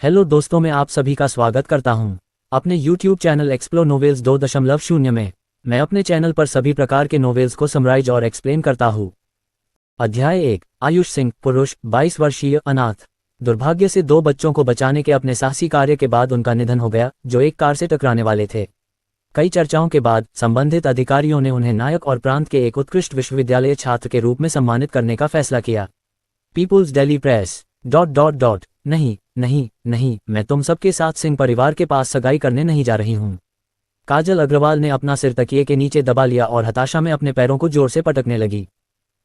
Hello दोस्तों, मैं आप सभी का स्वागत करता हूं अपने YouTube चैनल एक्सप्लोर नोवेल्स 2.0 में। मैं अपने चैनल पर सभी प्रकार के नोवेल्स को समराइज और एक्सप्लेन करता हूं। अध्याय 1। आयुष सिंह, पुरुष, 22 वर्षीय, अनाथ। दुर्भाग्य से 2 बच्चों को बचाने के अपने साहसी कार्य के बाद उनका निधन हो गया, जो एक कार से टकराने वाले थे। कई चर्चाओं के बाद संबंधित अधिकारियों ने उन्हें नायक और प्रांत के एक उत्कृष्ट विश्वविद्यालय छात्र के रूप में सम्मानित करने का फैसला किया। People's Daily Press. नहीं नहीं नहीं, मैं तुम सबके साथ सिंह परिवार के पास सगाई करने नहीं जा रही हूँ। काजल अग्रवाल ने अपना सिर तकिए के नीचे दबा लिया और हताशा में अपने पैरों को जोर से पटकने लगी।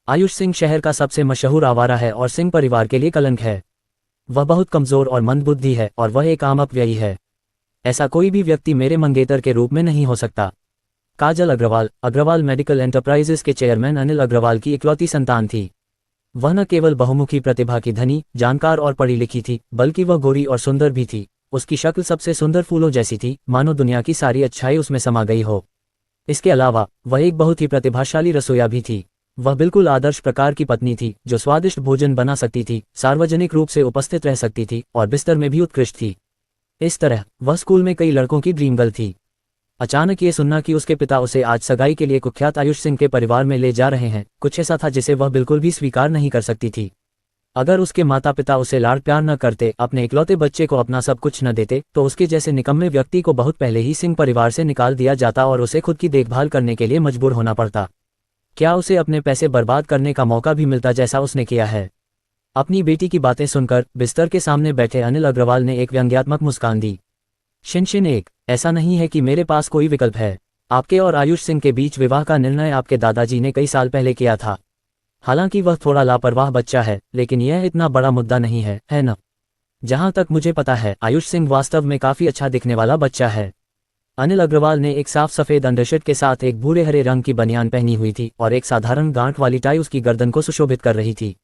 आयुष सिंह शहर का सबसे मशहूर आवारा है और सिंह परिवार के लिए कलंक है। वह बहुत कमजोर और मंदबुद्धि है और वह एक आम अपव्ययी है। ऐसा कोई भी व्यक्ति मेरे मंगेतर के रूप में नहीं हो सकता। काजल अग्रवाल मेडिकल एंटरप्राइजेस के चेयरमैन अनिल अग्रवाल की इकलौती संतान थी। वह न केवल बहुमुखी प्रतिभा की धनी, जानकार और पढ़ी लिखी थी, बल्कि वह गोरी और सुंदर भी थी। उसकी शक्ल सबसे सुंदर फूलों जैसी थी, मानो दुनिया की सारी अच्छाई उसमें समा गई हो। इसके अलावा वह एक बहुत ही प्रतिभाशाली रसोइया भी थी। वह बिल्कुल आदर्श प्रकार की पत्नी थी, जो स्वादिष्ट भोजन बना सकती थी, सार्वजनिक रूप से उपस्थित रह सकती थी और बिस्तर में भी उत्कृष्ट थी। इस तरह वह स्कूल में कई लड़कों की ड्रीम गर्ल थी। अचानक ये सुनना कि उसके पिता उसे आज सगाई के लिए कुख्यात आयुष सिंह के परिवार में ले जा रहे हैं, कुछ ऐसा था जिसे वह बिल्कुल भी स्वीकार नहीं कर सकती थी। अगर उसके माता पिता उसे लाड़ प्यार न करते, अपने इकलौते बच्चे को अपना सब कुछ न देते, तो उसके जैसे निकम्मे व्यक्ति को बहुत पहले ही सिंह परिवार से निकाल दिया जाता और उसे खुद की देखभाल करने के लिए मजबूर होना पड़ता। क्या उसे अपने पैसे बर्बाद करने का मौका भी मिलता जैसा उसने किया है? अपनी बेटी की बातें सुनकर बिस्तर के सामने बैठे अनिल अग्रवाल ने एक व्यंग्यात्मक मुस्कान दी। शिनशिन 1। ऐसा नहीं है कि मेरे पास कोई विकल्प है। आपके और आयुष सिंह के बीच विवाह का निर्णय आपके दादाजी ने कई साल पहले किया था। हालांकि वह थोड़ा लापरवाह बच्चा है, लेकिन यह इतना बड़ा मुद्दा नहीं है न? जहां तक मुझे पता है, आयुष सिंह वास्तव में काफी अच्छा दिखने वाला बच्चा है। अनिल अग्रवाल ने एक साफ सफेद अंडरशर्ट के साथ एक भूरे हरे रंग की बनियान पहनी हुई थी और एक साधारण गांठ वाली टाई उसकी गर्दन को सुशोभित कर रही थी।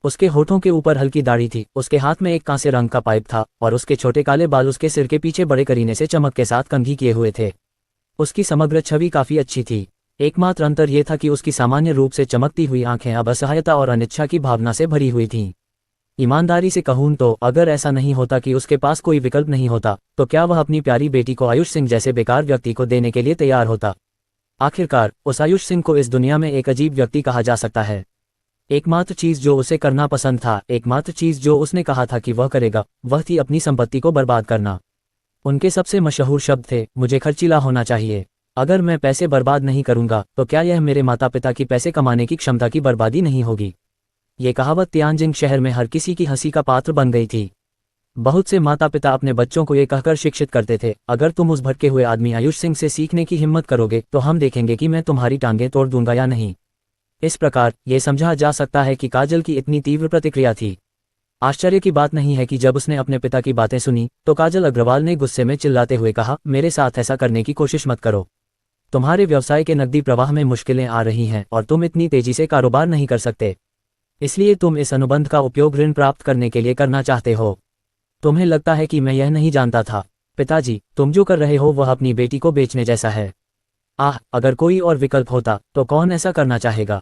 उसके होठों के ऊपर हल्की दाढ़ी थी, उसके हाथ में एक कांसे रंग का पाइप था और उसके छोटे काले बाल उसके सिर के पीछे बड़े करीने से चमक के साथ कंघी किए हुए थे। उसकी समग्र छवि काफी अच्छी थी। एकमात्र अंतर यह था कि उसकी सामान्य रूप से चमकती हुई आंखें अब असहायता और अनिच्छा की भावना से भरी हुई थीं। ईमानदारी से कहूं तो अगर ऐसा नहीं होता कि उसके पास कोई विकल्प नहीं होता, तो क्या वह अपनी प्यारी बेटी को आयुष सिंह जैसे बेकार व्यक्ति को देने के लिए तैयार होता? आखिरकार उस आयुष सिंह को इस दुनिया में एक अजीब व्यक्ति कहा जा सकता है। एकमात्र चीज जो उसे करना पसंद था, एकमात्र चीज जो उसने कहा था कि वह करेगा, वह थी अपनी संपत्ति को बर्बाद करना। उनके सबसे मशहूर शब्द थे, मुझे खर्चीला होना चाहिए। अगर मैं पैसे बर्बाद नहीं करूंगा, तो क्या यह मेरे माता पिता की पैसे कमाने की क्षमता की बर्बादी नहीं होगी? ये कहावत तियानजिंग शहर में हर किसी की हंसी का पात्र बन गई थी। बहुत से माता पिता अपने बच्चों को ये कहकर शिक्षित करते थे, अगर तुम उस भटके हुए आदमी आयुष सिंह से सीखने की हिम्मत करोगे, तो हम देखेंगे कि मैं तुम्हारी टांगें तोड़ दूंगा या नहीं। इस प्रकार ये समझा जा सकता है कि काजल की इतनी तीव्र प्रतिक्रिया थी। आश्चर्य की बात नहीं है कि जब उसने अपने पिता की बातें सुनी, तो काजल अग्रवाल ने गुस्से में चिल्लाते हुए कहा, मेरे साथ ऐसा करने की कोशिश मत करो। तुम्हारे व्यवसाय के नकदी प्रवाह में मुश्किलें आ रही हैं और तुम इतनी तेजी से कारोबार नहीं कर सकते। इसलिए तुम इस अनुबंध का उपयोग ऋण प्राप्त करने के लिए करना चाहते हो। तुम्हें लगता है कि मैं यह नहीं जानता था? पिताजी, तुम जो कर रहे हो वह अपनी बेटी को बेचने जैसा है। अगर कोई और विकल्प होता तो कौन ऐसा करना चाहेगा?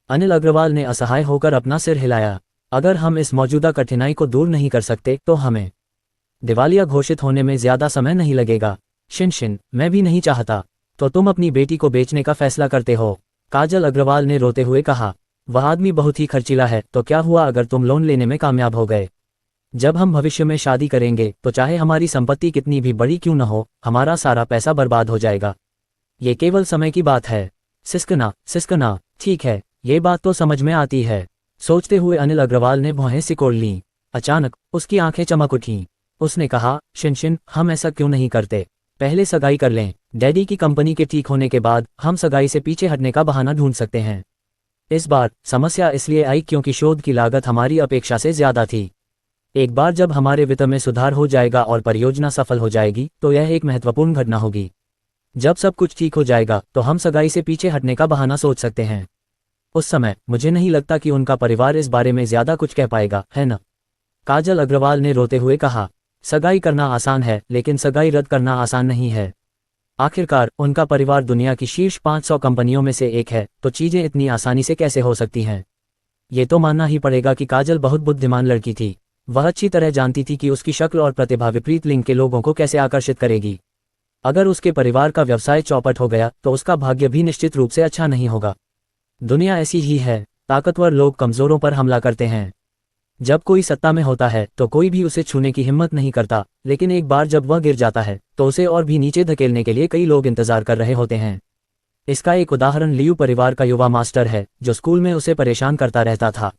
अनिल अग्रवाल ने असहाय होकर अपना सिर हिलाया। अगर हम इस मौजूदा कठिनाई को दूर नहीं कर सकते, तो हमें दिवालिया घोषित होने में ज्यादा समय नहीं लगेगा। शिनशिन, मैं भी नहीं चाहता। तो तुम अपनी बेटी को बेचने का फैसला करते हो? काजल अग्रवाल ने रोते हुए कहा। वह आदमी बहुत ही खर्चीला है। तो क्या हुआ अगर तुम लोन लेने में कामयाब हो गए? जब हम भविष्य में शादी करेंगे, तो चाहे हमारी संपत्ति कितनी भी बड़ी क्यों न हो, हमारा सारा पैसा बर्बाद हो जाएगा। ये केवल समय की बात है। सिसकना। ठीक है, ये बात तो समझ में आती है। सोचते हुए अनिल अग्रवाल ने भौहें सिकोड़ लीं। अचानक उसकी आंखें चमक उठीं। उसने कहा, शिनशिन, हम ऐसा क्यों नहीं करते? पहले सगाई कर लें। डैडी की कंपनी के ठीक होने के बाद हम सगाई से पीछे हटने का बहाना ढूंढ सकते हैं। इस बार समस्या इसलिए आई क्योंकि शोध की लागत हमारी अपेक्षा से ज्यादा थी। एक बार जब हमारे वित्त में सुधार हो जाएगा और परियोजना सफल हो जाएगी, तो यह एक महत्वपूर्ण घटना होगी। जब सब कुछ ठीक हो जाएगा, तो हम सगाई से पीछे हटने का बहाना सोच सकते हैं। उस समय मुझे नहीं लगता कि उनका परिवार इस बारे में ज्यादा कुछ कह पाएगा, है न? काजल अग्रवाल ने रोते हुए कहा। सगाई करना आसान है, लेकिन सगाई रद्द करना आसान नहीं है। आखिरकार उनका परिवार दुनिया की शीर्ष 500 कंपनियों में से एक है, तो चीजें इतनी आसानी से कैसे हो सकती हैं? ये तो मानना ही पड़ेगा कि काजल बहुत बुद्धिमान लड़की थी। वह अच्छी तरह जानती थी कि उसकी शक्ल और प्रतिभा विपरीत लिंग के लोगों को कैसे आकर्षित करेगी। अगर उसके परिवार का व्यवसाय चौपट हो गया तो उसका भाग्य भी निश्चित रूप से अच्छा नहीं होगा। दुनिया ऐसी ही है, ताकतवर लोग कमजोरों पर हमला करते हैं। जब कोई सत्ता में होता है तो कोई भी उसे छूने की हिम्मत नहीं करता, लेकिन एक बार जब वह गिर जाता है तो उसे और भी नीचे धकेलने के लिए कई लोग इंतजार कर रहे होते हैं। इसका एक उदाहरण लियू परिवार का युवा मास्टर है, जो स्कूल में उसे परेशान करता रहता था।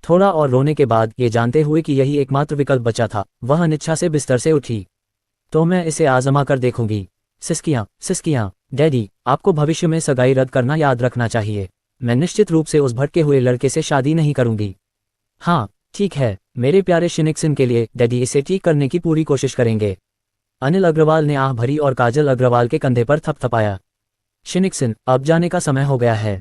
थोड़ा और रोने के बाद, ये जानते हुए कि यही एकमात्र विकल्प बचा था, वह अनिच्छा से बिस्तर से उठी। तो मैं इसे आजमा कर देखूंगी। सिसकियां सिसकियां, डैडी, आपको भविष्य में सगाई रद्द करना याद रखना चाहिए। मैं निश्चित रूप से उस भटके हुए लड़के से शादी नहीं करूंगी। हाँ ठीक है, मेरे प्यारे शिनिक्सन के लिए, डैडी इसे ठीक करने की पूरी कोशिश करेंगे। अनिल अग्रवाल ने आह भरी और काजल अग्रवाल के कंधे पर थपथपाया। शिनिक्सन, अब जाने का समय हो गया है। ...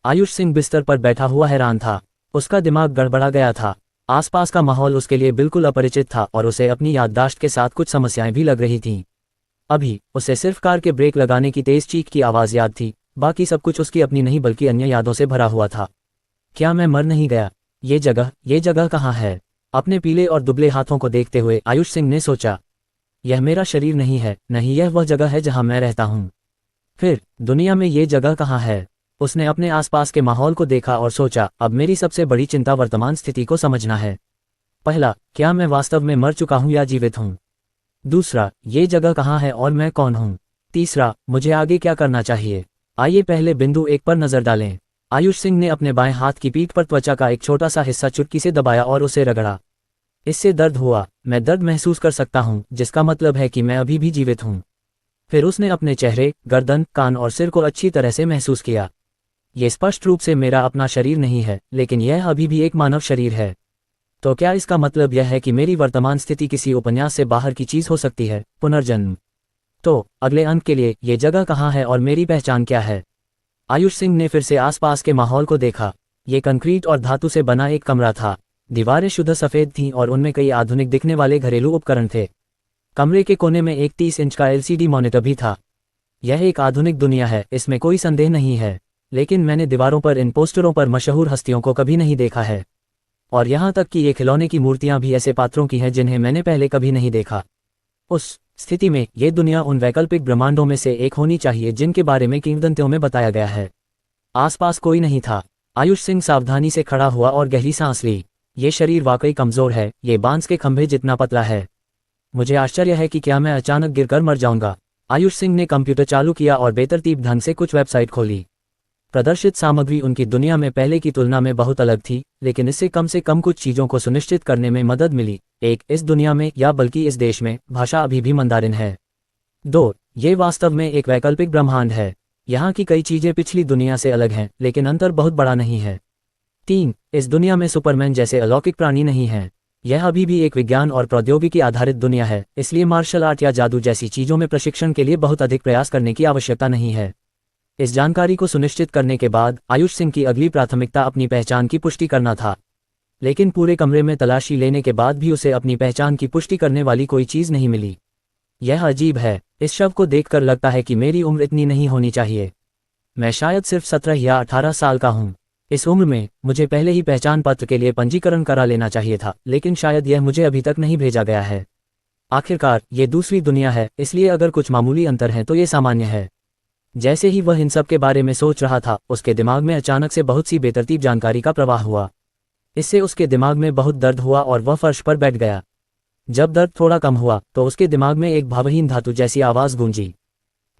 आयुष सिंह बिस्तर पर बैठा हुआ हैरान था। उसका दिमाग गड़बड़ा गया था। आसपास का माहौल उसके लिए बिल्कुल अपरिचित था और उसे अपनी याददाश्त के साथ कुछ समस्याएं भी लग रही थीं। अभी उसे सिर्फ कार के ब्रेक लगाने की तेज चीख की आवाज़ याद थी, बाकी सब कुछ उसकी अपनी नहीं बल्कि अन्य यादों से भरा हुआ था। क्या मैं मर नहीं गया? ये जगह कहाँ है? अपने पीले और दुबले हाथों को देखते हुए आयुष सिंह ने सोचा, यह मेरा शरीर नहीं है, नहीं यह वह जगह है जहाँ मैं रहता हूँ। फिर दुनिया में ये जगह कहाँ है? उसने अपने आसपास के माहौल को देखा और सोचा, अब मेरी सबसे बड़ी चिंता वर्तमान स्थिति को समझना है। पहला, क्या मैं वास्तव में मर चुका हूँ या जीवित हूँ? दूसरा, ये जगह कहाँ है और मैं कौन हूँ? तीसरा, मुझे आगे क्या करना चाहिए? आइए पहले बिंदु 1 पर नजर डालें। आयुष सिंह ने अपने बाएं हाथ की पीठ पर त्वचा का एक छोटा सा हिस्सा चुटकी से दबाया और उसे रगड़ा। इससे दर्द हुआ। मैं दर्द महसूस कर सकता हूँ, जिसका मतलब है कि मैं अभी भी जीवित हूँ। फिर उसने अपने चेहरे, गर्दन, कान और सिर को अच्छी तरह से महसूस किया। ये स्पष्ट रूप से मेरा अपना शरीर नहीं है, लेकिन यह अभी भी एक मानव शरीर है। तो क्या इसका मतलब यह है कि मेरी वर्तमान स्थिति किसी उपन्यास से बाहर की चीज हो सकती है, पुनर्जन्म? तो अगले अंक के लिए ये जगह कहाँ है और मेरी पहचान क्या है? आयुष सिंह ने फिर से आसपास के माहौल को देखा। ये कंक्रीट और धातु से बना एक कमरा था। दीवारें शुद्ध सफेद थीं और उनमें कई आधुनिक दिखने वाले घरेलू उपकरण थे। कमरे के कोने में एक 30 इंच का LCD मॉनिटर भी था। यह एक आधुनिक दुनिया है, इसमें कोई संदेह नहीं है, लेकिन मैंने दीवारों पर इन पोस्टरों पर मशहूर हस्तियों को कभी नहीं देखा है। और यहाँ तक कि ये खिलौने की मूर्तियाँ भी ऐसे पात्रों की हैं जिन्हें मैंने पहले कभी नहीं देखा। उस स्थिति में ये दुनिया उन वैकल्पिक ब्रह्मांडों में से एक होनी चाहिए जिनके बारे में किंवदंतियों में बताया गया है। आसपास कोई नहीं था। आयुष सिंह सावधानी से खड़ा हुआ और गहरी सांस ली। ये शरीर वाकई कमजोर है, ये बांस के खंभे जितना पतला है। मुझे आश्चर्य है कि क्या मैं अचानक गिरकर मर जाऊंगा। आयुष सिंह ने कंप्यूटर चालू किया और बेतरतीब ढंग से कुछ वेबसाइट खोली। प्रदर्शित सामग्री उनकी दुनिया में पहले की तुलना में बहुत अलग थी, लेकिन इससे कम से कम कुछ चीज़ों को सुनिश्चित करने में मदद मिली। एक, इस दुनिया में या बल्कि इस देश में भाषा अभी भी मंदारिन है। 2, ये वास्तव में एक वैकल्पिक ब्रह्मांड है। यहाँ की कई चीज़ें पिछली दुनिया से अलग हैं, लेकिन अंतर बहुत बड़ा नहीं है। 3, इस दुनिया में सुपरमैन जैसे अलौकिक प्राणी नहीं हैं। यह अभी भी एक विज्ञान और प्रौद्योगिकी आधारित दुनिया है, इसलिए मार्शल आर्ट या जादू जैसी चीज़ों में प्रशिक्षण के लिए बहुत अधिक प्रयास करने की आवश्यकता नहीं है। इस जानकारी को सुनिश्चित करने के बाद आयुष सिंह की अगली प्राथमिकता अपनी पहचान की पुष्टि करना था। लेकिन पूरे कमरे में तलाशी लेने के बाद भी उसे अपनी पहचान की पुष्टि करने वाली कोई चीज़ नहीं मिली। यह अजीब है। इस शव को देखकर लगता है कि मेरी उम्र इतनी नहीं होनी चाहिए। मैं शायद सिर्फ 17 या 18 साल का हूँ। इस उम्र में मुझे पहले ही पहचान पत्र के लिए पंजीकरण करा लेना चाहिए था, लेकिन शायद यह मुझे अभी तक नहीं भेजा गया है। आखिरकार ये दूसरी दुनिया है, इसलिए अगर कुछ मामूली अंतर है तो ये सामान्य है। जैसे ही वह इन सब के बारे में सोच रहा था, उसके दिमाग में अचानक से बहुत सी बेतरतीब जानकारी का प्रवाह हुआ। इससे उसके दिमाग में बहुत दर्द हुआ और वह फर्श पर बैठ गया। जब दर्द थोड़ा कम हुआ तो उसके दिमाग में एक भावहीन धातु जैसी आवाज़ गूंजी।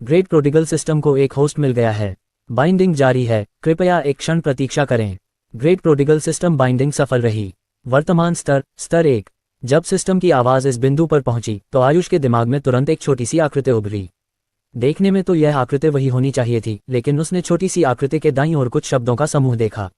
ग्रेट प्रोडिगल सिस्टम को एक होस्ट मिल गया है। बाइंडिंग जारी है, कृपया एक क्षण प्रतीक्षा करें। ग्रेट प्रोडिगल सिस्टम बाइंडिंग सफल रही। वर्तमान स्तर 1। जब सिस्टम की आवाज़ इस बिंदु पर पहुंची तो आयुष के दिमाग में तुरंत एक छोटी सी आकृति उभरी। देखने में तो यह आकृति वही होनी चाहिए थी, लेकिन उसने छोटी सी आकृति के दाईं ओर कुछ शब्दों का समूह देखा।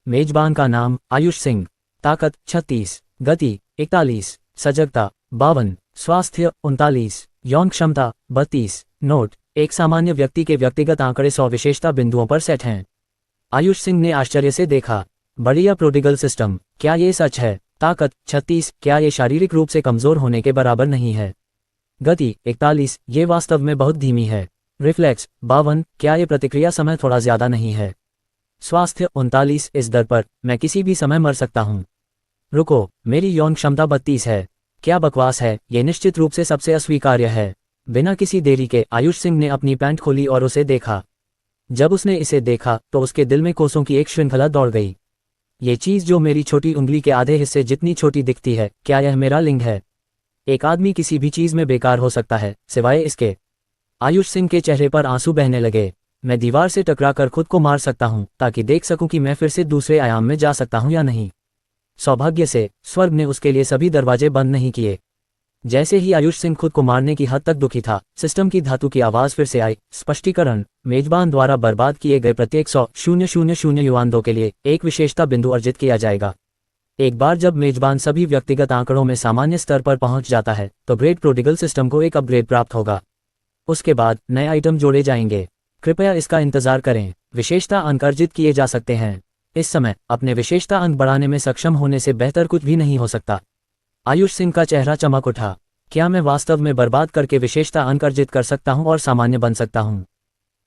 मेजबान का नाम आयुष सिंह। ताकत 36, गति 41, सजगता 52, स्वास्थ्य 39, यौन क्षमता 32। नोट, एक सामान्य व्यक्ति के व्यक्तिगत आंकड़े 100 विशेषता बिंदुओं पर सेट हैं। आयुष सिंह ने आश्चर्य से देखा। बढ़िया प्रोडिगल सिस्टम, क्या ये सच है? ताकत 36, क्या ये शारीरिक रूप से कमजोर होने के बराबर नहीं है? गति 41, ये वास्तव में बहुत धीमी है। रिफ्लेक्स 52, क्या ये प्रतिक्रिया समय थोड़ा ज्यादा नहीं है? स्वास्थ्य 39, इस दर पर मैं किसी भी समय मर सकता हूँ। रुको, मेरी यौन क्षमता 32 है। क्या बकवास है, ये निश्चित रूप से सबसे अस्वीकार्य है। बिना किसी देरी के आयुष सिंह ने अपनी पैंट खोली और उसे देखा। जब उसने इसे देखा तो उसके दिल में कोसों की एक श्रृंखला दौड़ गई। ये चीज़ जो मेरी छोटी उंगली के आधे हिस्से जितनी छोटी दिखती है, क्या यह मेरा लिंग है? एक आदमी किसी भी चीज़ में बेकार हो सकता है, सिवाय इसके। आयुष सिंह के चेहरे पर आंसू बहने लगे। मैं दीवार से टकराकर खुद को मार सकता हूँ ताकि देख सकूं कि मैं फिर से दूसरे आयाम में जा सकता हूँ या नहीं। सौभाग्य से स्वर्ग ने उसके लिए सभी दरवाजे बंद नहीं किए। जैसे ही आयुष सिंह खुद को मारने की हद तक दुखी था, सिस्टम की धातु की आवाज फिर से आई। स्पष्टीकरण, मेजबान द्वारा बर्बाद किए गए प्रत्येक 100,000 युआन दो के लिए एक विशेषता बिंदु अर्जित किया जाएगा। एक बार जब मेजबान सभी व्यक्तिगत आंकड़ों में सामान्य स्तर पर पहुंच जाता है तो ग्रेट प्रोडिगल सिस्टम को एक अपग्रेड प्राप्त होगा। उसके बाद नए आइटम जोड़े जाएंगे। कृपया इसका इंतजार करें। विशेषता अंक अर्जित किए जा सकते हैं। इस समय अपने विशेषता अंक बढ़ाने में सक्षम होने से बेहतर कुछ भी नहीं हो सकता। आयुष सिंह का चेहरा चमक उठा। क्या मैं वास्तव में बर्बाद करके विशेषता अंक अर्जित कर सकता हूं और सामान्य बन सकता हूं?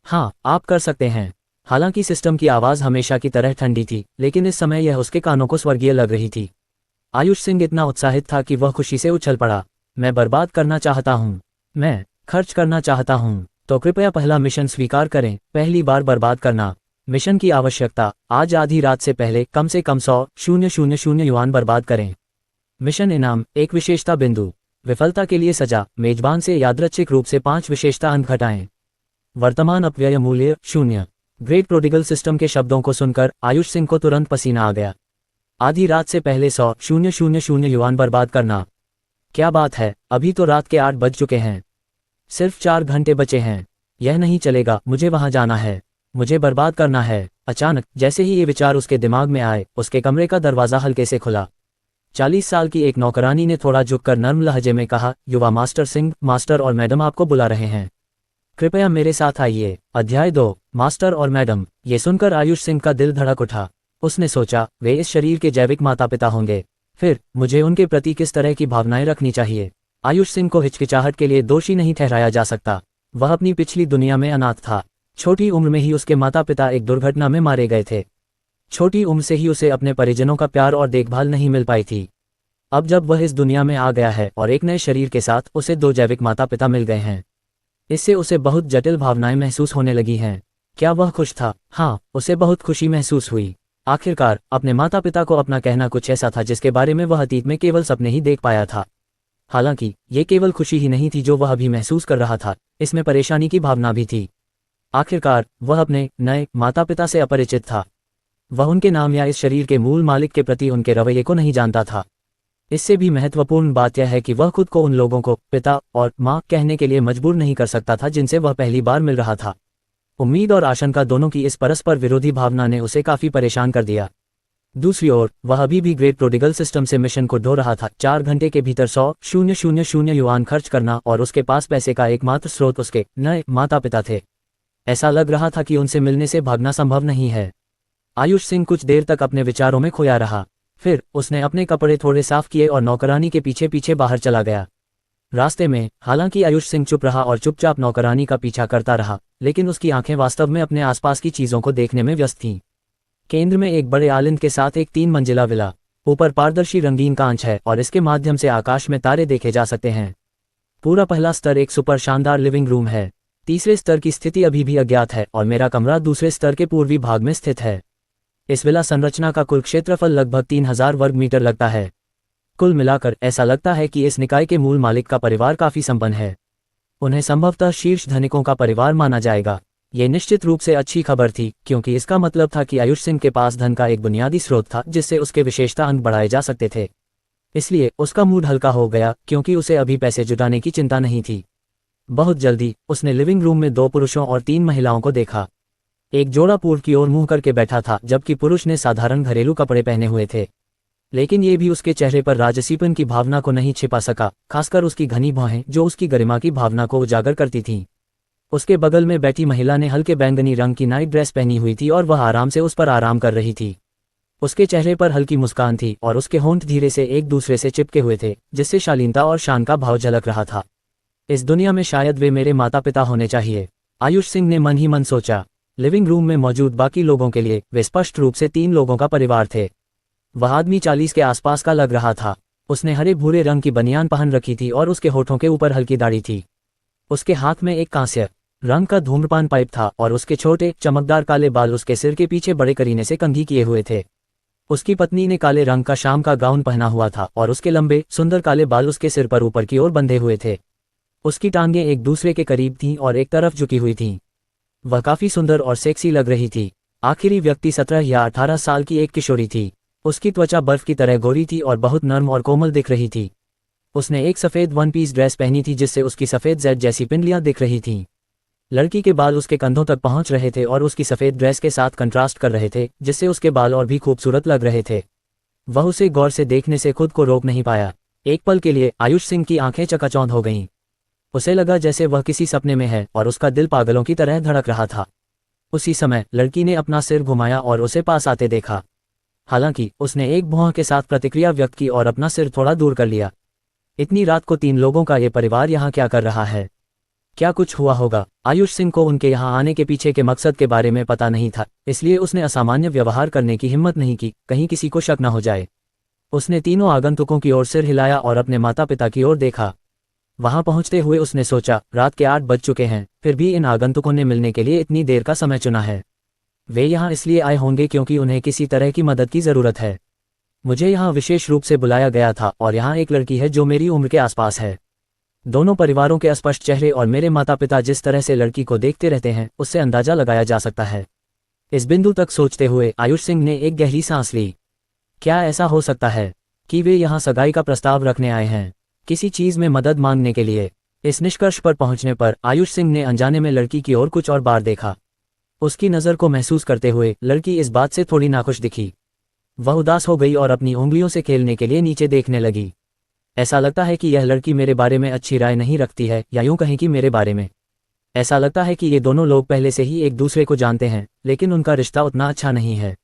हाँ, आप कर सकते हैं। हालांकि सिस्टम की आवाज हमेशा की तरह ठंडी थी, लेकिन इस समय यह उसके कानों को स्वर्गीय लग रही थी। आयुष सिंह इतना उत्साहित था कि वह खुशी से उछल पड़ा। मैं बर्बाद करना चाहता हूँ। मैं खर्च करना चाहता हूँ। तो कृपया पहला मिशन स्वीकार करें, पहली बार बर्बाद करना। मिशन की आवश्यकता, आज आधी रात से पहले कम से कम 100,000 युआन बर्बाद करें। मिशन इनाम, एक विशेषता बिंदु। विफलता के लिए सजा, मेजबान से यादृच्छिक रूप से 5 विशेषता अंक घटाएं। वर्तमान अपव्यय मूल्य 0। ग्रेट प्रोडिगल सिस्टम के शब्दों को सुनकर आयुष सिंह को तुरंत पसीना आ गया। आधी रात से पहले 100,000 युआन बर्बाद करना। क्या बात है, अभी तो रात के 8 बज चुके हैं। सिर्फ 4 घंटे बचे हैं। यह नहीं चलेगा, मुझे वहां जाना है। मुझे बर्बाद करना है। अचानक जैसे ही ये विचार उसके दिमाग में आए, उसके कमरे का दरवाजा हल्के से खुला। 40 साल की एक नौकरानी ने थोड़ा झुककर नर्म लहजे में कहा, युवा मास्टर सिंह, मास्टर और मैडम आपको बुला रहे हैं। कृपया मेरे साथ आइए। अध्याय 2, मास्टर और मैडम। ये सुनकर आयुष सिंह का दिल धड़क उठा। उसने सोचा, वे इस शरीर के जैविक माता पिता होंगे। फिर मुझे उनके प्रति किस तरह की भावनाएं रखनी चाहिए? आयुष सिंह को हिचकिचाहट के लिए दोषी नहीं ठहराया जा सकता। वह अपनी पिछली दुनिया में अनाथ था। छोटी उम्र में ही उसके माता पिता एक दुर्घटना में मारे गए थे। छोटी उम्र से ही उसे अपने परिजनों का प्यार और देखभाल नहीं मिल पाई थी। अब जब वह इस दुनिया में आ गया है और एक नए शरीर के साथ उसे 2 जैविक माता पिता मिल गए हैं, इससे उसे बहुत जटिल भावनाएं महसूस होने लगी हैं। क्या वह खुश था? हाँ, उसे बहुत खुशी महसूस हुई। आखिरकार अपने माता पिता को अपना कहना कुछ ऐसा था जिसके बारे में वह अतीत में केवल सपने ही देख पाया था। हालांकि ये केवल खुशी ही नहीं थी जो वह अभी महसूस कर रहा था, इसमें परेशानी की भावना भी थी। आखिरकार वह अपने नए माता पिता से अपरिचित था। वह उनके नाम या इस शरीर के मूल मालिक के प्रति उनके रवैये को नहीं जानता था। इससे भी महत्वपूर्ण बात यह है कि वह खुद को उन लोगों को पिता और माँ कहने के लिए मजबूर नहीं कर सकता था जिनसे वह पहली बार मिल रहा था। उम्मीद और आशंका दोनों की इस परस्पर विरोधी भावना ने उसे काफी परेशान कर दिया। दूसरी ओर वह अभी भी ग्रेट प्रोडिगल सिस्टम से मिशन को ढो रहा था। 4 घंटे के भीतर 100,000 युआन खर्च करना और उसके पास पैसे का एकमात्र स्रोत उसके नए माता पिता थे। ऐसा लग रहा था कि उनसे मिलने से भागना संभव नहीं है। आयुष सिंह कुछ देर तक अपने विचारों में खोया रहा। फिर उसने अपने कपड़े थोड़े साफ किए और नौकरानी के पीछे पीछे बाहर चला गया। रास्ते में हालांकि आयुष सिंह चुप रहा और चुपचाप नौकरानी का पीछा करता रहा, लेकिन उसकी आंखें वास्तव में अपने आसपास की चीजों को देखने में व्यस्त थीं। केंद्र में एक बड़े आलिंद के साथ एक 3 मंजिला विला। ऊपर पारदर्शी रंगीन कांच है और इसके माध्यम से आकाश में तारे देखे जा सकते हैं। पूरा पहला स्तर एक सुपर शानदार लिविंग रूम है। तीसरे स्तर की स्थिति अभी भी अज्ञात है और मेरा कमरा दूसरे स्तर के पूर्वी भाग में स्थित है। इस विला संरचना का कुल क्षेत्रफल लगभग 3000 वर्ग मीटर लगता है। कुल मिलाकर ऐसा लगता है कि इस निकाय के मूल मालिक का परिवार काफी संपन्न है। उन्हें संभवतः शीर्ष धनिकों का परिवार माना जाएगा। ये निश्चित रूप से अच्छी खबर थी, क्योंकि इसका मतलब था कि आयुष सिंह के पास धन का एक बुनियादी स्रोत था जिससे उसके विशेषता अंक बढ़ाए जा सकते थे। इसलिए उसका मूड हल्का हो गया, क्योंकि उसे अभी पैसे जुटाने की चिंता नहीं थी। बहुत जल्दी उसने लिविंग रूम में 2 पुरुषों और 3 महिलाओं को देखा। एक जोड़ा पूर्व की ओर मुंह करके बैठा था, जबकि पुरुष ने साधारण घरेलू कपड़े पहने हुए थे। लेकिन ये भी उसके चेहरे पर राजसीपन की भावना को नहीं छिपा सका, खासकर उसकी घनी भौहें जो उसकी गरिमा की भावना को उजागर करती थीं। उसके बगल में बैठी महिला ने हल्के बैंगनी रंग की नाइट ड्रेस पहनी हुई थी और वह आराम से उस पर आराम कर रही थी। उसके चेहरे पर हल्की मुस्कान थी और उसके होंठ धीरे से एक दूसरे से चिपके हुए थे, जिससे शालीनता और शान का भाव झलक रहा था। इस दुनिया में शायद वे मेरे माता पिता होने चाहिए, आयुष सिंह ने मन ही मन सोचा। लिविंग रूम में मौजूद बाकी लोगों के लिए वे स्पष्ट रूप से 3 लोगों का परिवार थे। वह आदमी 40 के आसपास का लग रहा था। उसने हरे भूरे रंग की बनियान पहन रखी थी और उसके होठों के ऊपर हल्की दाढ़ी थी। उसके हाथ में एक कांस्य रंग का धूम्रपान पाइप था और उसके छोटे चमकदार काले बाल उसके सिर के पीछे बड़े करीने से कंघी किए हुए थे। उसकी पत्नी ने काले रंग का शाम का गाउन पहना हुआ था और उसके लंबे सुंदर काले बाल उसके सिर पर ऊपर की ओर बंधे हुए थे। उसकी टांगें एक दूसरे के करीब थीं और एक तरफ झुकी हुई थीं। वह काफी सुंदर और सेक्सी लग रही थी। आखिरी व्यक्ति 17 या 18 साल की एक किशोरी थी। उसकी त्वचा बर्फ की तरह गोरी थी और बहुत नर्म और कोमल दिख रही थी। उसने एक सफ़ेद वन पीस ड्रेस पहनी थी जिससे उसकी सफ़ेद जेड जैसी पिंडलियां दिख रही थीं। लड़की के बाल उसके कंधों तक पहुंच रहे थे और उसकी सफ़ेद ड्रेस के साथ कंट्रास्ट कर रहे थे, जिससे उसके बाल और भी खूबसूरत लग रहे थे। वह उसे गौर से देखने से खुद को रोक नहीं पाया। एक पल के लिए आयुष सिंह की आंखें चकाचौंध हो गईं। उसे लगा जैसे वह किसी सपने में है और उसका दिल पागलों की तरह धड़क रहा था। उसी समय लड़की ने अपना सिर घुमाया और उसे पास आते देखा। हालांकि उसने एक भौं के साथ प्रतिक्रिया व्यक्त की और अपना सिर थोड़ा दूर कर लिया। इतनी रात को 3 लोगों का ये परिवार यहाँ क्या कर रहा है? क्या कुछ हुआ होगा? आयुष सिंह को उनके यहाँ आने के पीछे के मकसद के बारे में पता नहीं था, इसलिए उसने असामान्य व्यवहार करने की हिम्मत नहीं की, कहीं किसी को शक न हो जाए। उसने तीनों आगंतुकों की ओर सिर हिलाया और अपने माता पिता की ओर देखा। वहां पहुंचते हुए उसने सोचा, रात के 8 बज चुके हैं, फिर भी इन आगंतुकों ने मिलने के लिए इतनी देर का समय चुना है। वे यहाँ इसलिए आए होंगे क्योंकि उन्हें किसी तरह की मदद की ज़रूरत है। मुझे यहाँ विशेष रूप से बुलाया गया था और यहाँ एक लड़की है जो मेरी उम्र के आसपास है। दोनों परिवारों के अस्पष्ट चेहरे और मेरे माता पिता जिस तरह से लड़की को देखते रहते हैं, उससे अंदाजा लगाया जा सकता है। इस बिंदु तक सोचते हुए आयुष सिंह ने एक गहरी सांस ली। क्या ऐसा हो सकता है कि वे यहाँ सगाई का प्रस्ताव रखने आए हैं, किसी चीज़ में मदद मांगने के लिए? इस निष्कर्ष पर पहुंचने पर आयुष सिंह ने अनजाने में लड़की की ओर कुछ और बार देखा। उसकी नज़र को महसूस करते हुए लड़की इस बात से थोड़ी नाखुश दिखी। वह उदास हो गई और अपनी उंगलियों से खेलने के लिए नीचे देखने लगी। ऐसा लगता है कि यह लड़की मेरे बारे में अच्छी राय नहीं रखती है, या यूं कहें कि मेरे बारे में। ऐसा लगता है कि ये दोनों लोग पहले से ही एक दूसरे को जानते हैं, लेकिन उनका रिश्ता उतना अच्छा नहीं है।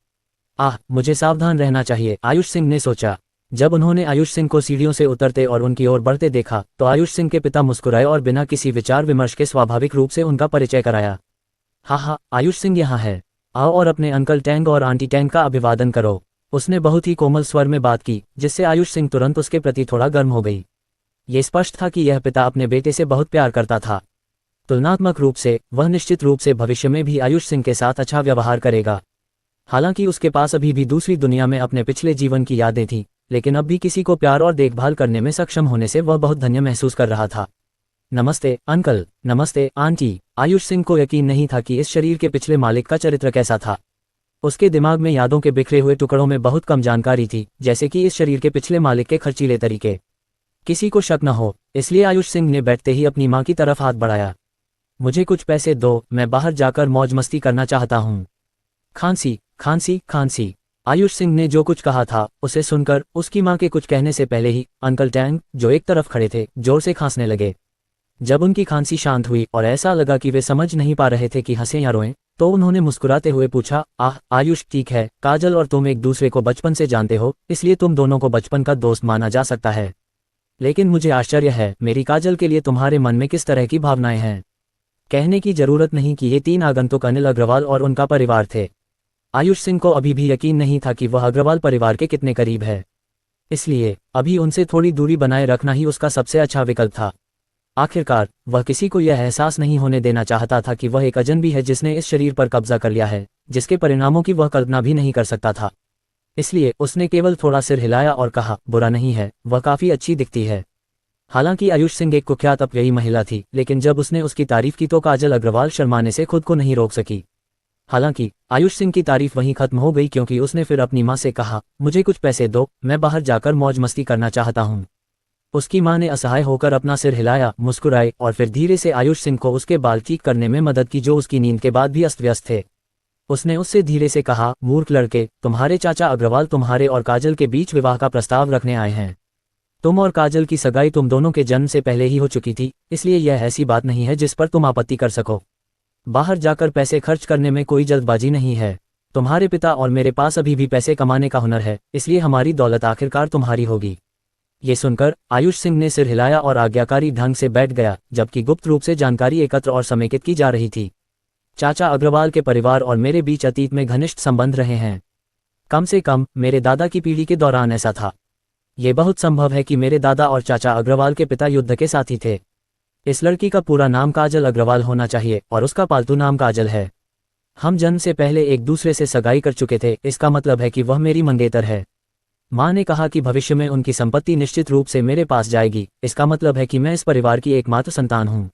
मुझे सावधान रहना चाहिए, आयुष सिंह ने सोचा। जब उन्होंने आयुष सिंह को सीढ़ियों से उतरते और उनकी ओर बढ़ते देखा तो आयुष सिंह के पिता मुस्कुराए और बिना किसी विचार विमर्श के स्वाभाविक रूप से उनका परिचय कराया। हाँ, आयुष सिंह यहाँ है। आओ और अपने अंकल टैंग और आंटी टैंग का अभिवादन करो। उसने बहुत ही कोमल स्वर में बात की, जिससे आयुष सिंह तुरंत उसके प्रति थोड़ा गर्म हो गई। ये स्पष्ट था कि यह पिता अपने बेटे से बहुत प्यार करता था। तुलनात्मक रूप से वह निश्चित रूप से भविष्य में भी आयुष सिंह के साथ अच्छा व्यवहार करेगा। हालांकि उसके पास अभी भी दूसरी दुनिया में अपने पिछले जीवन की यादें थीं, लेकिन अब भी किसी को प्यार और देखभाल करने में सक्षम होने से वह बहुत धन्य महसूस कर रहा था। नमस्ते अंकल। नमस्ते आंटी। आयुष सिंह को यकीन नहीं था कि इस शरीर के पिछले मालिक का चरित्र कैसा था। उसके दिमाग में यादों के बिखरे हुए टुकड़ों में बहुत कम जानकारी थी, जैसे कि इस शरीर के पिछले मालिक के खर्चीले तरीके। किसी को शक न हो, इसलिए आयुष सिंह ने बैठते ही अपनी मां की तरफ हाथ बढ़ाया। मुझे कुछ पैसे दो, मैं बाहर जाकर मौज मस्ती करना चाहता हूँ। खांसी खांसी खांसी। आयुष सिंह ने जो कुछ कहा था उसे सुनकर उसकी मां के कुछ कहने से पहले ही अंकल टैंग, जो एक तरफ खड़े थे, जोर से खांसने लगे। जब उनकी खांसी शांत हुई और ऐसा लगा कि वे समझ नहीं पा रहे थे कि हंसें या रोएं, तो उन्होंने मुस्कुराते हुए पूछा, आयुष ठीक है, काजल और तुम एक दूसरे को बचपन से जानते हो, इसलिए तुम दोनों को बचपन का दोस्त माना जा सकता है। लेकिन मुझे आश्चर्य है, मेरी काजल के लिए तुम्हारे मन में किस तरह की भावनाएं हैं। कहने की जरूरत नहीं कि ये 3 आगंतुक अनिल अग्रवाल और उनका परिवार थे। आयुष सिंह को अभी भी यकीन नहीं था कि वह अग्रवाल परिवार के कितने करीब है, इसलिए अभी उनसे थोड़ी दूरी बनाए रखना ही उसका सबसे अच्छा विकल्प था। आखिरकार वह किसी को यह एहसास नहीं होने देना चाहता था कि वह एक अजनबी है जिसने इस शरीर पर कब्जा कर लिया है, जिसके परिणामों की वह कल्पना भी नहीं कर सकता था। इसलिए उसने केवल थोड़ा सिर हिलाया और कहा, बुरा नहीं है, वह काफ़ी अच्छी दिखती है। हालांकि आयुष सिंह एक कुख्यात अपव्ययी महिला थी, लेकिन जब उसने उसकी तारीफ की तो काजल अग्रवाल शर्माने से खुद को नहीं रोक सकी। हालांकि आयुष सिंह की तारीफ वहीं खत्म हो गई क्योंकि उसने फिर अपनी मां से कहा, मुझे कुछ पैसे दो, मैं बाहर जाकर मौज मस्ती करना चाहता हूँ। उसकी मां ने असहाय होकर अपना सिर हिलाया, मुस्कुराई और फिर धीरे से आयुष सिंह को उसके बाल ठीक करने में मदद की जो उसकी नींद के बाद भी अस्त व्यस्त थे। उसने उससे धीरे से कहा, मूर्ख लड़के, तुम्हारे चाचा अग्रवाल तुम्हारे और काजल के बीच विवाह का प्रस्ताव रखने आए हैं। तुम और काजल की सगाई तुम दोनों के जन्म से पहले ही हो चुकी थी, इसलिए यह ऐसी बात नहीं है जिस पर तुम आपत्ति कर सको। बाहर जाकर पैसे खर्च करने में कोई जल्दबाजी नहीं है। तुम्हारे पिता और मेरे पास अभी भी पैसे कमाने का हुनर है, इसलिए हमारी दौलत आखिरकार तुम्हारी होगी। ये सुनकर आयुष सिंह ने सिर हिलाया और आज्ञाकारी ढंग से बैठ गया, जबकि गुप्त रूप से जानकारी एकत्र और समेकित की जा रही थी। चाचा अग्रवाल के परिवार और मेरे बीच अतीत में घनिष्ठ संबंध रहे हैं। कम से कम मेरे दादा की पीढ़ी के दौरान ऐसा था। ये बहुत संभव है कि मेरे दादा और चाचा अग्रवाल के पिता युद्ध के साथी थे। इस लड़की का पूरा नाम काजल अग्रवाल होना चाहिए और उसका पालतू नाम काजल है। हम जन्म से पहले एक दूसरे से सगाई कर चुके थे, इसका मतलब है कि वह मेरी मंगेतर है। माँ ने कहा कि भविष्य में उनकी संपत्ति निश्चित रूप से मेरे पास जाएगी, इसका मतलब है कि मैं इस परिवार की एकमात्र संतान हूँ।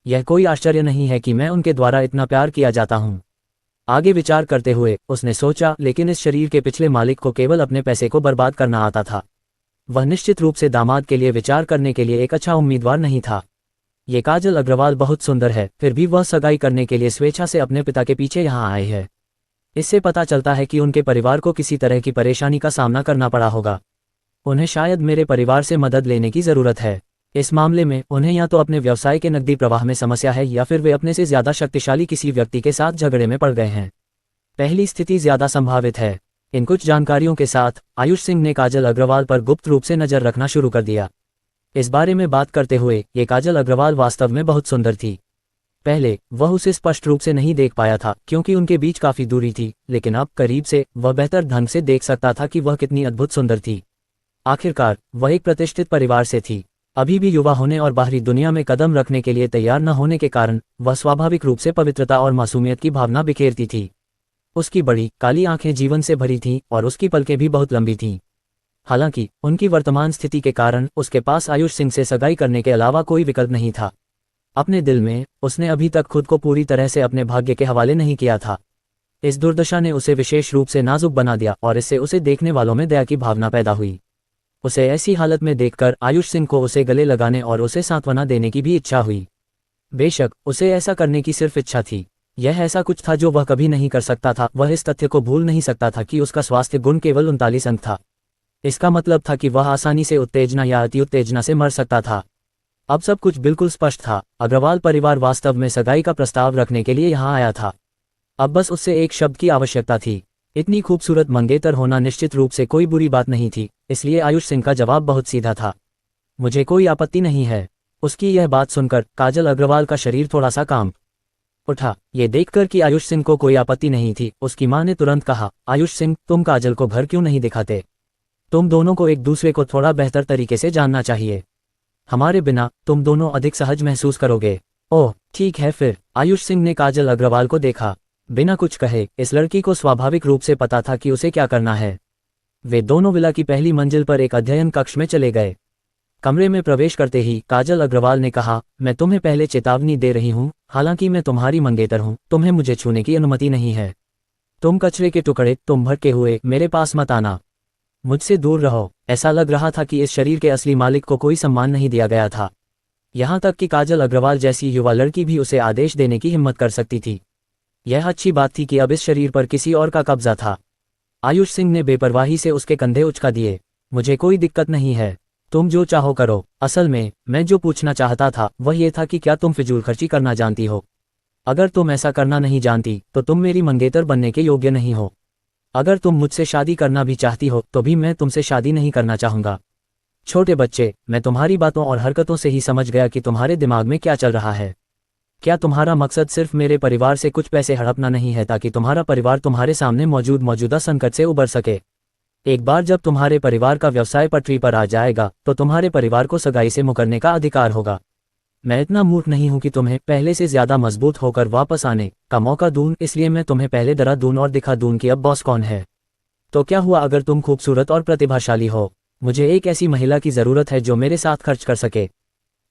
यह कोई आश्चर्य नहीं है कि मैं उनके द्वारा इतना प्यार किया जाता हूँ। आगे विचार करते हुए उसने सोचा, लेकिन इस शरीर के पिछले मालिक को केवल अपने पैसे को बर्बाद करना आता था। वह निश्चित रूप से दामाद के लिए विचार करने के लिए एक अच्छा उम्मीदवार नहीं था। ये काजल अग्रवाल बहुत सुंदर है, फिर भी वह सगाई करने के लिए स्वेच्छा से अपने पिता के पीछे यहाँ आए हैं। इससे पता चलता है कि उनके परिवार को किसी तरह की परेशानी का सामना करना पड़ा होगा। उन्हें शायद मेरे परिवार से मदद लेने की ज़रूरत है। इस मामले में उन्हें या तो अपने व्यवसाय के नकदी प्रवाह में समस्या है या फिर वे अपने से ज़्यादा शक्तिशाली किसी व्यक्ति के साथ झगड़े में पड़ गए हैं। पहली स्थिति ज़्यादा संभावित है। इन कुछ जानकारियों के साथ आयुष सिंह ने काजल अग्रवाल पर गुप्त रूप से नज़र रखना शुरू कर दिया। इस बारे में बात करते हुए ये काजल अग्रवाल वास्तव में बहुत सुंदर थी। पहले वह उसे स्पष्ट रूप से नहीं देख पाया था क्योंकि उनके बीच काफ़ी दूरी थी, लेकिन अब करीब से वह बेहतर ढंग से देख सकता था कि वह कितनी अद्भुत सुंदर थी। आखिरकार वह एक प्रतिष्ठित परिवार से थी। अभी भी युवा होने और बाहरी दुनिया में कदम रखने के लिए तैयार न होने के कारण वह स्वाभाविक रूप से पवित्रता और मासूमियत की भावना बिखेरती थी। उसकी बड़ी काली आंखें जीवन से भरी थीं और उसकी पलकें भी बहुत लंबी थीं। हालांकि उनकी वर्तमान स्थिति के कारण उसके पास आयुष सिंह से सगाई करने के अलावा कोई विकल्प नहीं था। अपने दिल में उसने अभी तक खुद को पूरी तरह से अपने भाग्य के हवाले नहीं किया था। इस दुर्दशा ने उसे विशेष रूप से नाजुक बना दिया और इससे उसे देखने वालों में दया की भावना पैदा हुई। उसे ऐसी हालत में देखकर आयुष सिंह को उसे गले लगाने और उसे सांत्वना देने की भी इच्छा हुई। बेशक उसे ऐसा करने की सिर्फ इच्छा थी। यह ऐसा कुछ था जो वह कभी नहीं कर सकता था। वह इस तथ्य को भूल नहीं सकता था कि उसका स्वास्थ्य गुण केवल 39 अंक था। इसका मतलब था कि वह आसानी से उत्तेजना या अति उत्तेजना से मर सकता था। अब सब कुछ बिल्कुल स्पष्ट था। अग्रवाल परिवार वास्तव में सगाई का प्रस्ताव रखने के लिए यहाँ आया था। अब बस उससे एक शब्द की आवश्यकता थी। इतनी खूबसूरत मंगेतर होना निश्चित रूप से कोई बुरी बात नहीं थी, इसलिए आयुष सिंह का जवाब बहुत सीधा था। मुझे कोई आपत्ति नहीं है। उसकी यह बात सुनकर काजल अग्रवाल का शरीर थोड़ा सा कांप उठा। ये देखकर कि आयुष सिंह को कोई आपत्ति नहीं थी, उसकी मां ने तुरंत कहा, आयुष सिंह, तुम काजल को घर क्यों नहीं दिखाते? तुम दोनों को एक दूसरे को थोड़ा बेहतर तरीके से जानना चाहिए। हमारे बिना तुम दोनों अधिक सहज महसूस करोगे। ओह ठीक है फिर। आयुष सिंह ने काजल अग्रवाल को देखा। बिना कुछ कहे इस लड़की को स्वाभाविक रूप से पता था कि उसे क्या करना है। वे दोनों विला की पहली मंजिल पर एक अध्ययन कक्ष में चले गए। कमरे में प्रवेश करते ही काजल अग्रवाल ने कहा, मैं तुम्हें पहले चेतावनी दे रही हूँ, हालांकि मैं तुम्हारी मंगेतर हूँ, तुम्हें मुझे छूने की अनुमति नहीं है। तुम कचरे के टुकड़े, तुम भटके हुए, मेरे पास मत आना। मुझसे दूर रहो। ऐसा लग रहा था कि इस शरीर के असली मालिक को कोई सम्मान नहीं दिया गया था। यहाँ तक कि काजल अग्रवाल जैसी युवा लड़की भी उसे आदेश देने की हिम्मत कर सकती थी। यह अच्छी बात थी कि अब इस शरीर पर किसी और का कब्जा था। आयुष सिंह ने बेपरवाही से उसके कंधे उचका दिए। मुझे कोई दिक्कत नहीं है, तुम जो चाहो करो। असल में मैं जो पूछना चाहता था वह ये था कि क्या तुम फिजूल खर्ची करना जानती हो? अगर तुम ऐसा करना नहीं जानती तो तुम मेरी मंगेतर बनने के योग्य नहीं हो। अगर तुम मुझसे शादी करना भी चाहती हो तो भी मैं तुमसे शादी नहीं करना चाहूँगा। छोटे बच्चे, मैं तुम्हारी बातों और हरकतों से ही समझ गया कि तुम्हारे दिमाग में क्या चल रहा है। क्या तुम्हारा मकसद सिर्फ मेरे परिवार से कुछ पैसे हड़पना नहीं है ताकि तुम्हारा परिवार तुम्हारे सामने मौजूदा संकट से उबर सके? एक बार जब तुम्हारे परिवार का व्यवसाय पटरी पर आ जाएगा तो तुम्हारे परिवार को सगाई से मुकरने का अधिकार होगा। मैं इतना मूर्ख नहीं हूं कि तुम्हें पहले से ज्यादा मजबूत होकर वापस आने का मौका दूं, इसलिए मैं तुम्हें पहले डरा दूं और दिखा दूं कि अब बॉस कौन है। तो क्या हुआ अगर तुम खूबसूरत और प्रतिभाशाली हो? मुझे एक ऐसी महिला की जरूरत है जो मेरे साथ खर्च कर सके।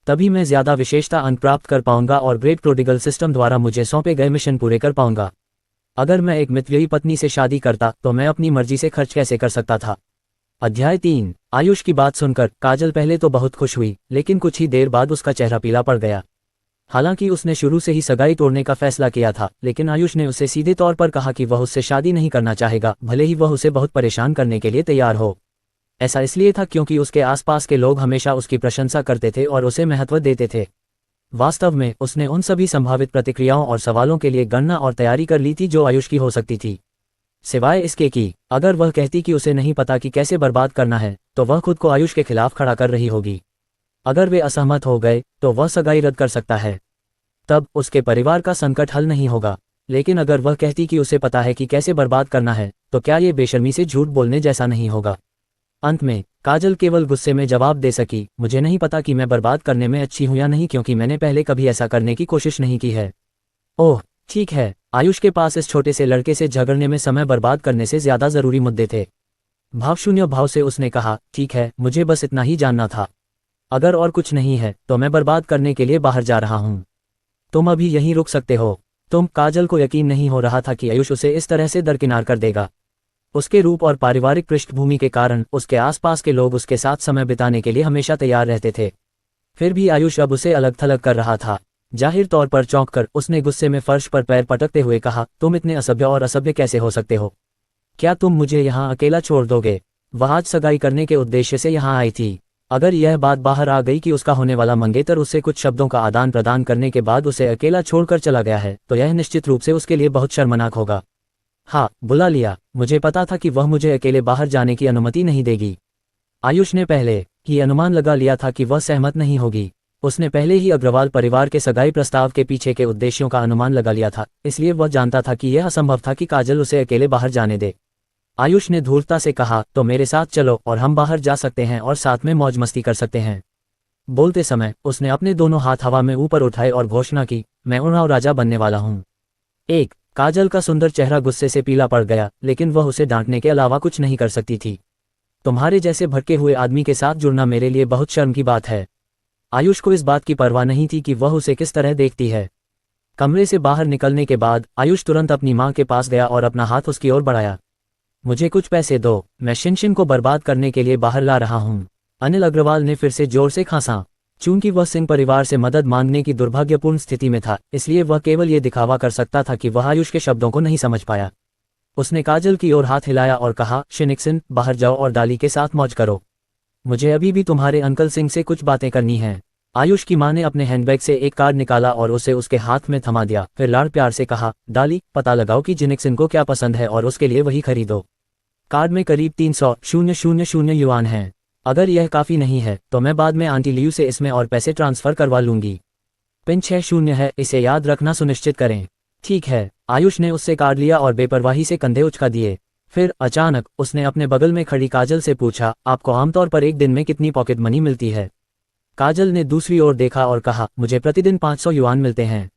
तभी मैं ज्यादा विशेषता अंक प्राप्त कर पाऊंगा और ग्रेट प्रोडिगल सिस्टम द्वारा मुझे सौंपे गए मिशन पूरे कर पाऊंगा। अगर मैं एक मितव्ययी पत्नी से शादी करता तो मैं अपनी मर्जी से खर्च कैसे कर सकता था? अध्याय 3। आयुष की बात सुनकर काजल पहले तो बहुत खुश हुई, लेकिन कुछ ही देर बाद उसका चेहरा पीला पड़ गया। हालांकि उसने शुरू से ही सगाई तोड़ने का फैसला किया था, लेकिन आयुष ने उसे सीधे तौर पर कहा कि वह उससे शादी नहीं करना चाहेगा, भले ही वह उसे बहुत परेशान करने के लिए तैयार हो। ऐसा इसलिए था क्योंकि उसके आसपास के लोग हमेशा उसकी प्रशंसा करते थे और उसे महत्व देते थे। वास्तव में उसने उन सभी संभावित प्रतिक्रियाओं और सवालों के लिए गणना और तैयारी कर ली थी जो आयुष की हो सकती थी। सिवाय इसके कि अगर वह कहती कि उसे नहीं पता कि कैसे बर्बाद करना है, तो वह खुद को आयुष के खिलाफ खड़ा कर रही होगी। अगर वे असहमत हो गए तो वह सगाई रद्द कर सकता है। तब उसके परिवार का संकट हल नहीं होगा। लेकिन अगर वह कहती कि उसे पता है कि कैसे बर्बाद करना है, तो क्या ये बेशर्मी से झूठ बोलने जैसा नहीं होगा। अंत में काजल केवल गुस्से में जवाब दे सकी, मुझे नहीं पता कि मैं बर्बाद करने में अच्छी हूं या नहीं, क्योंकि मैंने पहले कभी ऐसा करने की कोशिश नहीं की है। ओह ठीक है। आयुष के पास इस छोटे से लड़के से झगड़ने में समय बर्बाद करने से ज्यादा जरूरी मुद्दे थे। भावशून्य भाव से उसने कहा, ठीक है, मुझे बस इतना ही जानना था। अगर और कुछ नहीं है तो मैं बर्बाद करने के लिए बाहर जा रहा हूं। तुम अभी यहीं रुक सकते हो। काजल को यकीन नहीं हो रहा था कि आयुष उसे इस तरह से दरकिनार कर देगा। उसके रूप और पारिवारिक पृष्ठभूमि के कारण उसके आसपास के लोग उसके साथ समय बिताने के लिए हमेशा तैयार रहते थे। फिर भी आयुष अब उसे अलग थलग कर रहा था। जाहिर तौर पर चौंक कर उसने गुस्से में फर्श पर पैर पटकते हुए कहा, तुम इतने असभ्य और असभ्य कैसे हो सकते हो? क्या तुम मुझे यहाँ अकेला छोड़ दोगे? वह आज सगाई करने के उद्देश्य से यहाँ आई थी। अगर यह बात बाहर आ गई कि उसका होने वाला मंगेतर उससे कुछ शब्दों का आदान प्रदान करने के बाद उसे अकेला छोड़कर चला गया है, तो यह निश्चित रूप से उसके लिए बहुत शर्मनाक होगा। हाँ, बुला लिया। मुझे पता था कि वह मुझे अकेले बाहर जाने की अनुमति नहीं देगी। आयुष ने पहले ही अनुमान लगा लिया था कि वह सहमत नहीं होगी। उसने पहले ही अग्रवाल परिवार के सगाई प्रस्ताव के पीछे के उद्देश्यों का अनुमान लगा लिया था, इसलिए वह जानता था कि यह असंभव था कि काजल उसे अकेले बाहर जाने दे। आयुष ने धूर्तता से कहा, तो मेरे साथ चलो और हम बाहर जा सकते हैं और साथ में मौज मस्ती कर सकते हैं। बोलते समय उसने अपने दोनों हाथ हवा में ऊपर उठाए और घोषणा की, मैं उड़ाव राजा बनने वाला हूँ। काजल का सुंदर चेहरा गुस्से से पीला पड़ गया, लेकिन वह उसे डांटने के अलावा कुछ नहीं कर सकती थी। तुम्हारे जैसे भटके हुए आदमी के साथ जुड़ना मेरे लिए बहुत शर्म की बात है। आयुष को इस बात की परवाह नहीं थी कि वह उसे किस तरह देखती है। कमरे से बाहर निकलने के बाद आयुष तुरंत अपनी माँ के पास गया और अपना हाथ उसकी ओर बढ़ाया। मुझे कुछ पैसे दो, मैं शिनशिन को बर्बाद करने के लिए बाहर ला रहा हूँ। अनिल अग्रवाल ने फिर से जोर से खांसा। चूंकि वह सिंह परिवार से मदद मांगने की दुर्भाग्यपूर्ण स्थिति में था, इसलिए वह केवल ये दिखावा कर सकता था कि वह आयुष के शब्दों को नहीं समझ पाया। उसने काजल की ओर हाथ हिलाया और कहा, शिनिक्सन, बाहर जाओ और डाली के साथ मौज करो। मुझे अभी भी तुम्हारे अंकल सिंह से कुछ बातें करनी हैं। आयुष की मां ने अपने हैंडबैग से एक कार्ड निकाला और उसे उसके हाथ में थमा दिया, फिर लाड़ प्यार से कहा, डाली, पता लगाओ कि जिनिक्सन को क्या पसंद है और उसके लिए वही खरीदो। कार्ड में करीब 300,000 युआन हैं। अगर यह काफ़ी नहीं है तो मैं बाद में आंटी लियू से इसमें और पैसे ट्रांसफ़र करवा लूंगी। पिन 60 है, इसे याद रखना सुनिश्चित करें। ठीक है। आयुष ने उससे कार्ड लिया और बेपरवाही से कंधे उचका दिए। फिर अचानक उसने अपने बगल में खड़ी काजल से पूछा, आपको आमतौर पर एक दिन में कितनी पॉकेट मनी मिलती है? काजल ने दूसरी ओर देखा और कहा, मुझे प्रतिदिन 500 युआन मिलते हैं।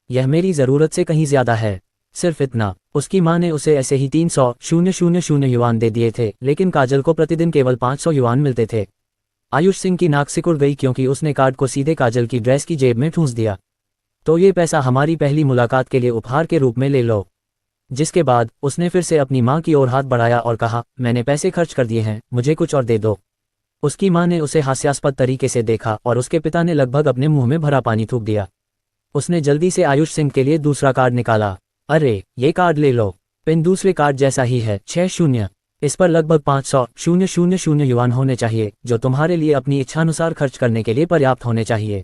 यह मेरी ज़रूरत से कहीं ज़्यादा है। सिर्फ इतना। उसकी मां ने उसे ऐसे ही 300,000 युआन दे दिए थे, लेकिन काजल को प्रतिदिन केवल 500 युआन मिलते थे। आयुष सिंह की नाक सिकुड़ गई क्योंकि उसने कार्ड को सीधे काजल की ड्रेस की जेब में ठूंस दिया। तो ये पैसा हमारी पहली मुलाकात के लिए उपहार के रूप में ले लो। जिसके बाद उसने फिर से अपनी मां की ओर हाथ बढ़ाया और कहा, मैंने पैसे खर्च कर दिए हैं, मुझे कुछ और दे दो। उसकी मां ने उसे हास्यास्पद तरीके से देखा और उसके पिता ने लगभग अपने मुंह में भरा पानी थूक दिया। उसने जल्दी से आयुष सिंह के लिए दूसरा कार्ड निकाला। अरे, ये कार्ड ले लो। पिन दूसरे कार्ड जैसा ही है, 60। इस पर लगभग 500,000 युआन होने चाहिए, जो तुम्हारे लिए अपनी इच्छानुसार खर्च करने के लिए पर्याप्त होने चाहिए।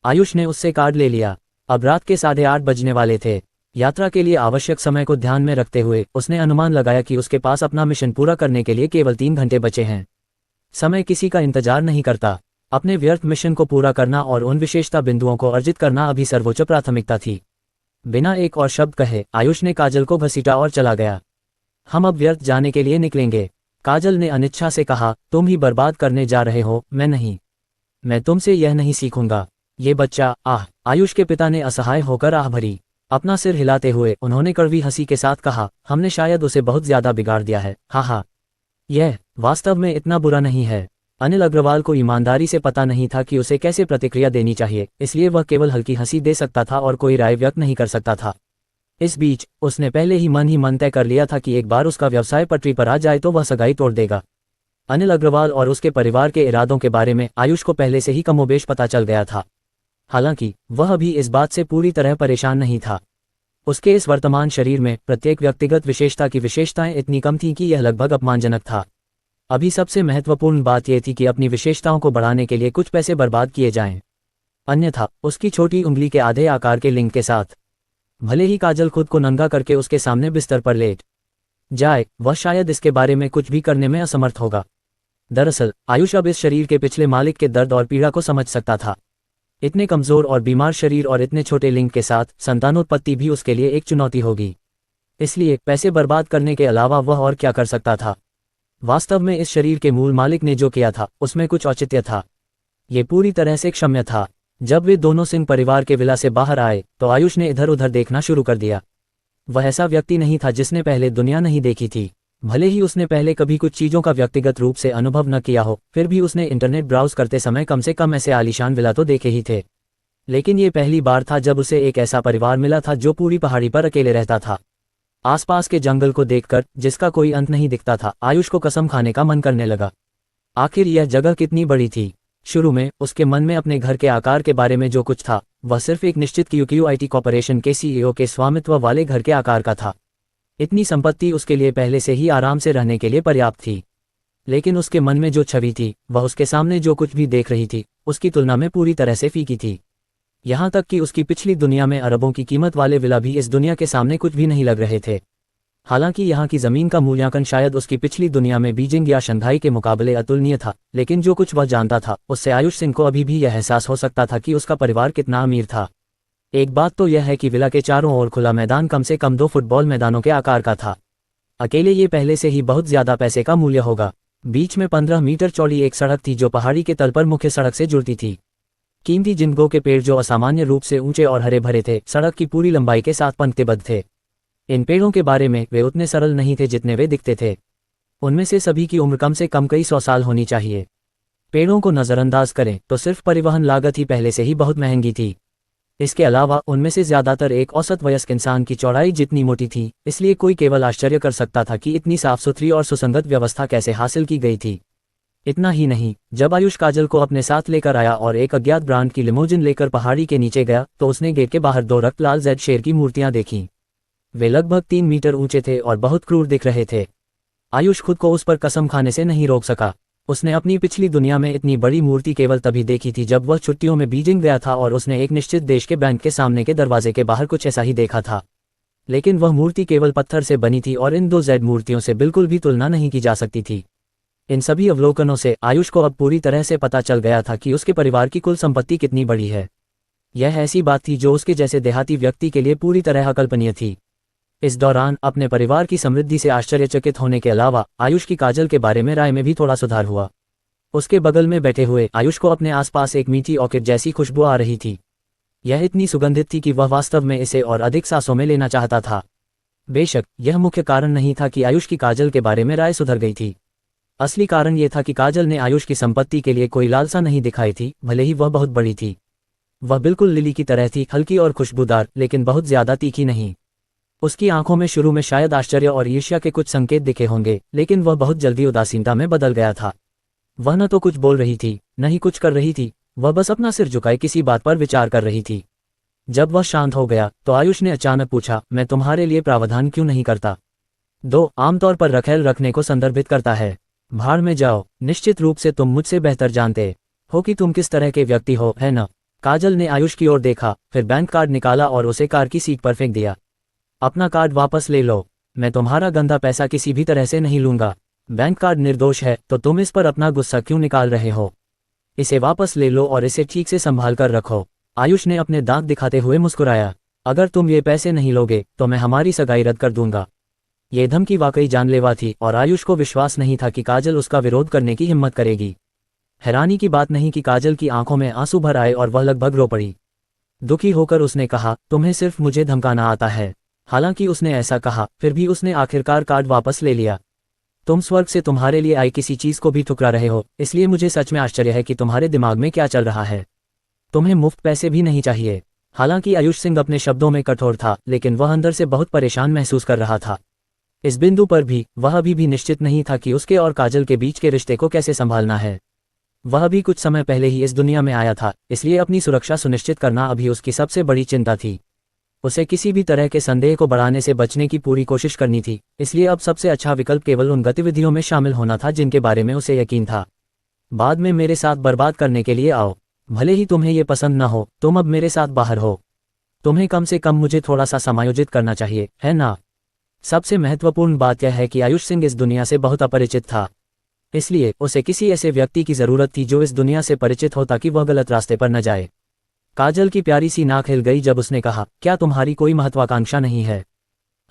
आयुष ने उससे कार्ड ले लिया। अब रात के 8:30 बजने वाले थे। यात्रा के लिए आवश्यक समय को ध्यान में रखते हुए उसने अनुमान लगाया कि उसके पास अपना मिशन पूरा करने के लिए केवल 3 घंटे बचे हैं। समय किसी का इंतजार नहीं करता। अपने व्यर्थ मिशन को पूरा करना और उन विशेषता बिंदुओं को अर्जित करना अभी सर्वोच्च प्राथमिकता थी। बिना एक और शब्द कहे आयुष ने काजल को घसीटा और चला गया। हम अब व्यर्थ जाने के लिए निकलेंगे। काजल ने अनिच्छा से कहा, तुम ही बर्बाद करने जा रहे हो, मैं नहीं। मैं तुमसे यह नहीं सीखूंगा। ये बच्चा, आह। आयुष के पिता ने असहाय होकर आह भरी। अपना सिर हिलाते हुए उन्होंने कड़वी हंसी के साथ कहा, हमने शायद उसे बहुत ज्यादा बिगाड़ दिया है। हाँ, यह वास्तव में इतना बुरा नहीं है। अनिल अग्रवाल को ईमानदारी से पता नहीं था कि उसे कैसे प्रतिक्रिया देनी चाहिए, इसलिए वह केवल हल्की हंसी दे सकता था और कोई राय व्यक्त नहीं कर सकता था। इस बीच उसने पहले ही मन तय कर लिया था कि एक बार उसका व्यवसाय पटरी पर आ जाए तो वह सगाई तोड़ देगा। अनिल अग्रवाल और उसके परिवार के इरादों के बारे में आयुष को पहले से ही कमोबेश पता चल गया था। हालांकि वह अभी इस बात से पूरी तरह परेशान नहीं था। उसके इस वर्तमान शरीर में प्रत्येक व्यक्तिगत विशेषता की विशेषताएं इतनी कम थीं कि यह लगभग अपमानजनक था। अभी सबसे महत्वपूर्ण बात यह थी कि अपनी विशेषताओं को बढ़ाने के लिए कुछ पैसे बर्बाद किए जाएं। अन्यथा उसकी छोटी उंगली के आधे आकार के लिंग के साथ भले ही काजल खुद को नंगा करके उसके सामने बिस्तर पर लेट जाए, वह शायद इसके बारे में कुछ भी करने में असमर्थ होगा। दरअसल आयुष अब इस शरीर के पिछले मालिक के दर्द और पीड़ा को समझ सकता था। इतने कमज़ोर और बीमार शरीर और इतने छोटे लिंग के साथ संतानोत्पत्ति भी उसके लिए एक चुनौती होगी। इसलिए पैसे बर्बाद करने के अलावा वह और क्या कर सकता था। वास्तव में इस शरीर के मूल मालिक ने जो किया था उसमें कुछ औचित्य था। ये पूरी तरह से क्षम्य था। जब वे दोनों सिंह परिवार के विला से बाहर आए तो आयुष ने इधर उधर देखना शुरू कर दिया। वह ऐसा व्यक्ति नहीं था जिसने पहले दुनिया नहीं देखी थी। भले ही उसने पहले कभी कुछ चीज़ों का व्यक्तिगत रूप से अनुभव न किया हो, फिर भी उसने इंटरनेट ब्राउज करते समय कम से कम ऐसे आलीशान विला तो देखे ही थे। लेकिन ये पहली बार था जब उसे एक ऐसा परिवार मिला था जो पूरी पहाड़ी पर अकेले रहता था। आसपास के जंगल को देखकर, जिसका कोई अंत नहीं दिखता था, आयुष को कसम खाने का मन करने लगा। आखिर यह जगह कितनी बड़ी थी। शुरू में उसके मन में अपने घर के आकार के बारे में जो कुछ था वह सिर्फ एक निश्चित QQIT कॉर्पोरेशन के CEO के स्वामित्व वाले घर के आकार का था। इतनी संपत्ति उसके लिए पहले से ही आराम से रहने के लिए पर्याप्त थी। लेकिन उसके मन में जो छवि थी वह उसके सामने जो कुछ भी देख रही थी उसकी तुलना में पूरी तरह से फीकी थी। यहाँ तक कि उसकी पिछली दुनिया में अरबों की कीमत वाले विला भी इस दुनिया के सामने कुछ भी नहीं लग रहे थे। हालांकि यहाँ की ज़मीन का मूल्यांकन शायद उसकी पिछली दुनिया में बीजिंग या शंघाई के मुकाबले अतुलनीय था, लेकिन जो कुछ वह जानता था उससे आयुष सिंह को अभी भी यह एहसास हो सकता था कि उसका परिवार कितना अमीर था। एक बात तो यह है कि विला के चारों ओर खुला मैदान कम से कम 2 फुटबॉल मैदानों के आकार का था। अकेले ये पहले से ही बहुत ज़्यादा पैसे का मूल्य होगा। बीच में 15 मीटर चौड़ी एक सड़क थी जो पहाड़ी के तल पर मुख्य सड़क से जुड़ती थी। कीमती जिंदगों के पेड़ जो असामान्य रूप से ऊंचे और हरे भरे थे सड़क की पूरी लंबाई के साथ पंक्तिबद्ध थे। इन पेड़ों के बारे में वे उतने सरल नहीं थे जितने वे दिखते थे। उनमें से सभी की उम्र कम से कम कई 100 साल होनी चाहिए। पेड़ों को नज़रअंदाज करें तो सिर्फ परिवहन लागत ही पहले से ही बहुत महंगी थी। इसके अलावा उनमें से ज़्यादातर एक औसत वयस्क इंसान की चौड़ाई जितनी मोटी थी, इसलिए कोई केवल आश्चर्य कर सकता था कि इतनी साफ सुथरी और सुसंगत व्यवस्था कैसे हासिल की गई थी। इतना ही नहीं, जब आयुष काजल को अपने साथ लेकर आया और एक अज्ञात ब्रांड की लिमोजिन लेकर पहाड़ी के नीचे गया तो उसने गेट के बाहर 2 रक्तलाल जेड शेर की मूर्तियां देखीं। वे लगभग 3 मीटर ऊंचे थे और बहुत क्रूर दिख रहे थे। आयुष खुद को उस पर कसम खाने से नहीं रोक सका। उसने अपनी पिछली दुनिया में इतनी बड़ी मूर्ति केवल तभी देखी थी जब वह छुट्टियों में बीजिंग गया था और उसने एक निश्चित देश के बैंक के सामने के दरवाजे के बाहर कुछ ऐसा ही देखा था। लेकिन वह मूर्ति केवल पत्थर से बनी थी और इन 2 जेड मूर्तियों से बिल्कुल भी तुलना नहीं की जा सकती थी। इन सभी अवलोकनों से आयुष को अब पूरी तरह से पता चल गया था कि उसके परिवार की कुल संपत्ति कितनी बड़ी है। यह ऐसी बात थी जो उसके जैसे देहाती व्यक्ति के लिए पूरी तरह अकल्पनीय थी। इस दौरान अपने परिवार की समृद्धि से आश्चर्यचकित होने के अलावा आयुष की काजल के बारे में राय में भी थोड़ा सुधार हुआ। उसके बगल में बैठे हुए आयुष को अपने आसपास एक मीठी ऑर्किड जैसी खुशबू आ रही थी। यह इतनी सुगंधित थी कि वह वास्तव में इसे और अधिक सांसों में लेना चाहता था। बेशक यह मुख्य कारण नहीं था कि आयुष की काजल के बारे में राय सुधर गई थी। असली कारण यह था कि काजल ने आयुष की संपत्ति के लिए कोई लालसा नहीं दिखाई थी, भले ही वह बहुत बड़ी थी। वह बिल्कुल लिली की तरह थी, हल्की और खुशबूदार, लेकिन बहुत ज्यादा तीखी नहीं। उसकी आंखों में शुरू में शायद आश्चर्य और ईर्ष्या के कुछ संकेत दिखे होंगे, लेकिन वह बहुत जल्दी उदासीनता में बदल गया था। वह न तो कुछ बोल रही थी, न ही कुछ कर रही थी, वह बस अपना सिर झुकाए किसी बात पर विचार कर रही थी। जब वह शांत हो गया तो आयुष ने अचानक पूछा, मैं तुम्हारे लिए प्रावधान क्यों नहीं करता? 2 आमतौर पर रखेल रखने को संदर्भित करता है। भाड़ में जाओ, निश्चित रूप से तुम मुझसे बेहतर जानते हो कि तुम किस तरह के व्यक्ति हो, है न? काजल ने आयुष की ओर देखा, फिर बैंक कार्ड निकाला और उसे कार की सीट पर फेंक दिया। अपना कार्ड वापस ले लो। मैं तुम्हारा गंदा पैसा किसी भी तरह से नहीं लूंगा। बैंक कार्ड निर्दोष है तो तुम इस पर अपना गुस्सा क्यों निकाल रहे हो? इसे वापस ले लो और इसे ठीक से संभाल कर रखो। आयुष ने अपने दांत दिखाते हुए मुस्कुराया। अगर तुम ये पैसे नहीं लोगे तो मैं हमारी सगाई रद्द कर दूंगा। ये धमकी वाकई जानलेवा थी और आयुष को विश्वास नहीं था कि काजल उसका विरोध करने की हिम्मत करेगी। हैरानी की बात नहीं कि काजल की आंखों में आंसू भर आए और वह लगभग रो पड़ी। दुखी होकर उसने कहा, तुम्हें सिर्फ मुझे धमकाना आता है। हालांकि उसने ऐसा कहा, फिर भी उसने आखिरकार कार्ड वापस ले लिया। तुम स्वर्ग से तुम्हारे लिए आई किसी चीज को भी ठुकरा रहे हो, इसलिए मुझे सच में आश्चर्य है कि तुम्हारे दिमाग में क्या चल रहा है। तुम्हें मुफ्त पैसे भी नहीं चाहिए। हालांकि आयुष सिंह अपने शब्दों में कठोर था, लेकिन वह अंदर से बहुत परेशान महसूस कर रहा था। इस बिंदु पर भी वह अभी भी निश्चित नहीं था कि उसके और काजल के बीच के रिश्ते को कैसे संभालना है। वह भी कुछ समय पहले ही इस दुनिया में आया था, इसलिए अपनी सुरक्षा सुनिश्चित करना अभी उसकी सबसे बड़ी चिंता थी। उसे किसी भी तरह के संदेह को बढ़ाने से बचने की पूरी कोशिश करनी थी, इसलिए अब सबसे अच्छा विकल्प केवल उन गतिविधियों में शामिल होना था जिनके बारे में उसे यकीन था। बाद में मेरे साथ बर्बाद करने के लिए आओ। भले ही तुम्हें ये पसंद न हो, तुम अब मेरे साथ बाहर हो। तुम्हें कम से कम मुझे थोड़ा सा समायोजित करना चाहिए, है ना? सबसे महत्वपूर्ण बात यह है कि आयुष सिंह इस दुनिया से बहुत अपरिचित था, इसलिए उसे किसी ऐसे व्यक्ति की जरूरत थी जो इस दुनिया से परिचित हो ताकि वह गलत रास्ते पर न जाए। काजल की प्यारी सी नाक हिल गई जब उसने कहा, क्या तुम्हारी कोई महत्वाकांक्षा नहीं है?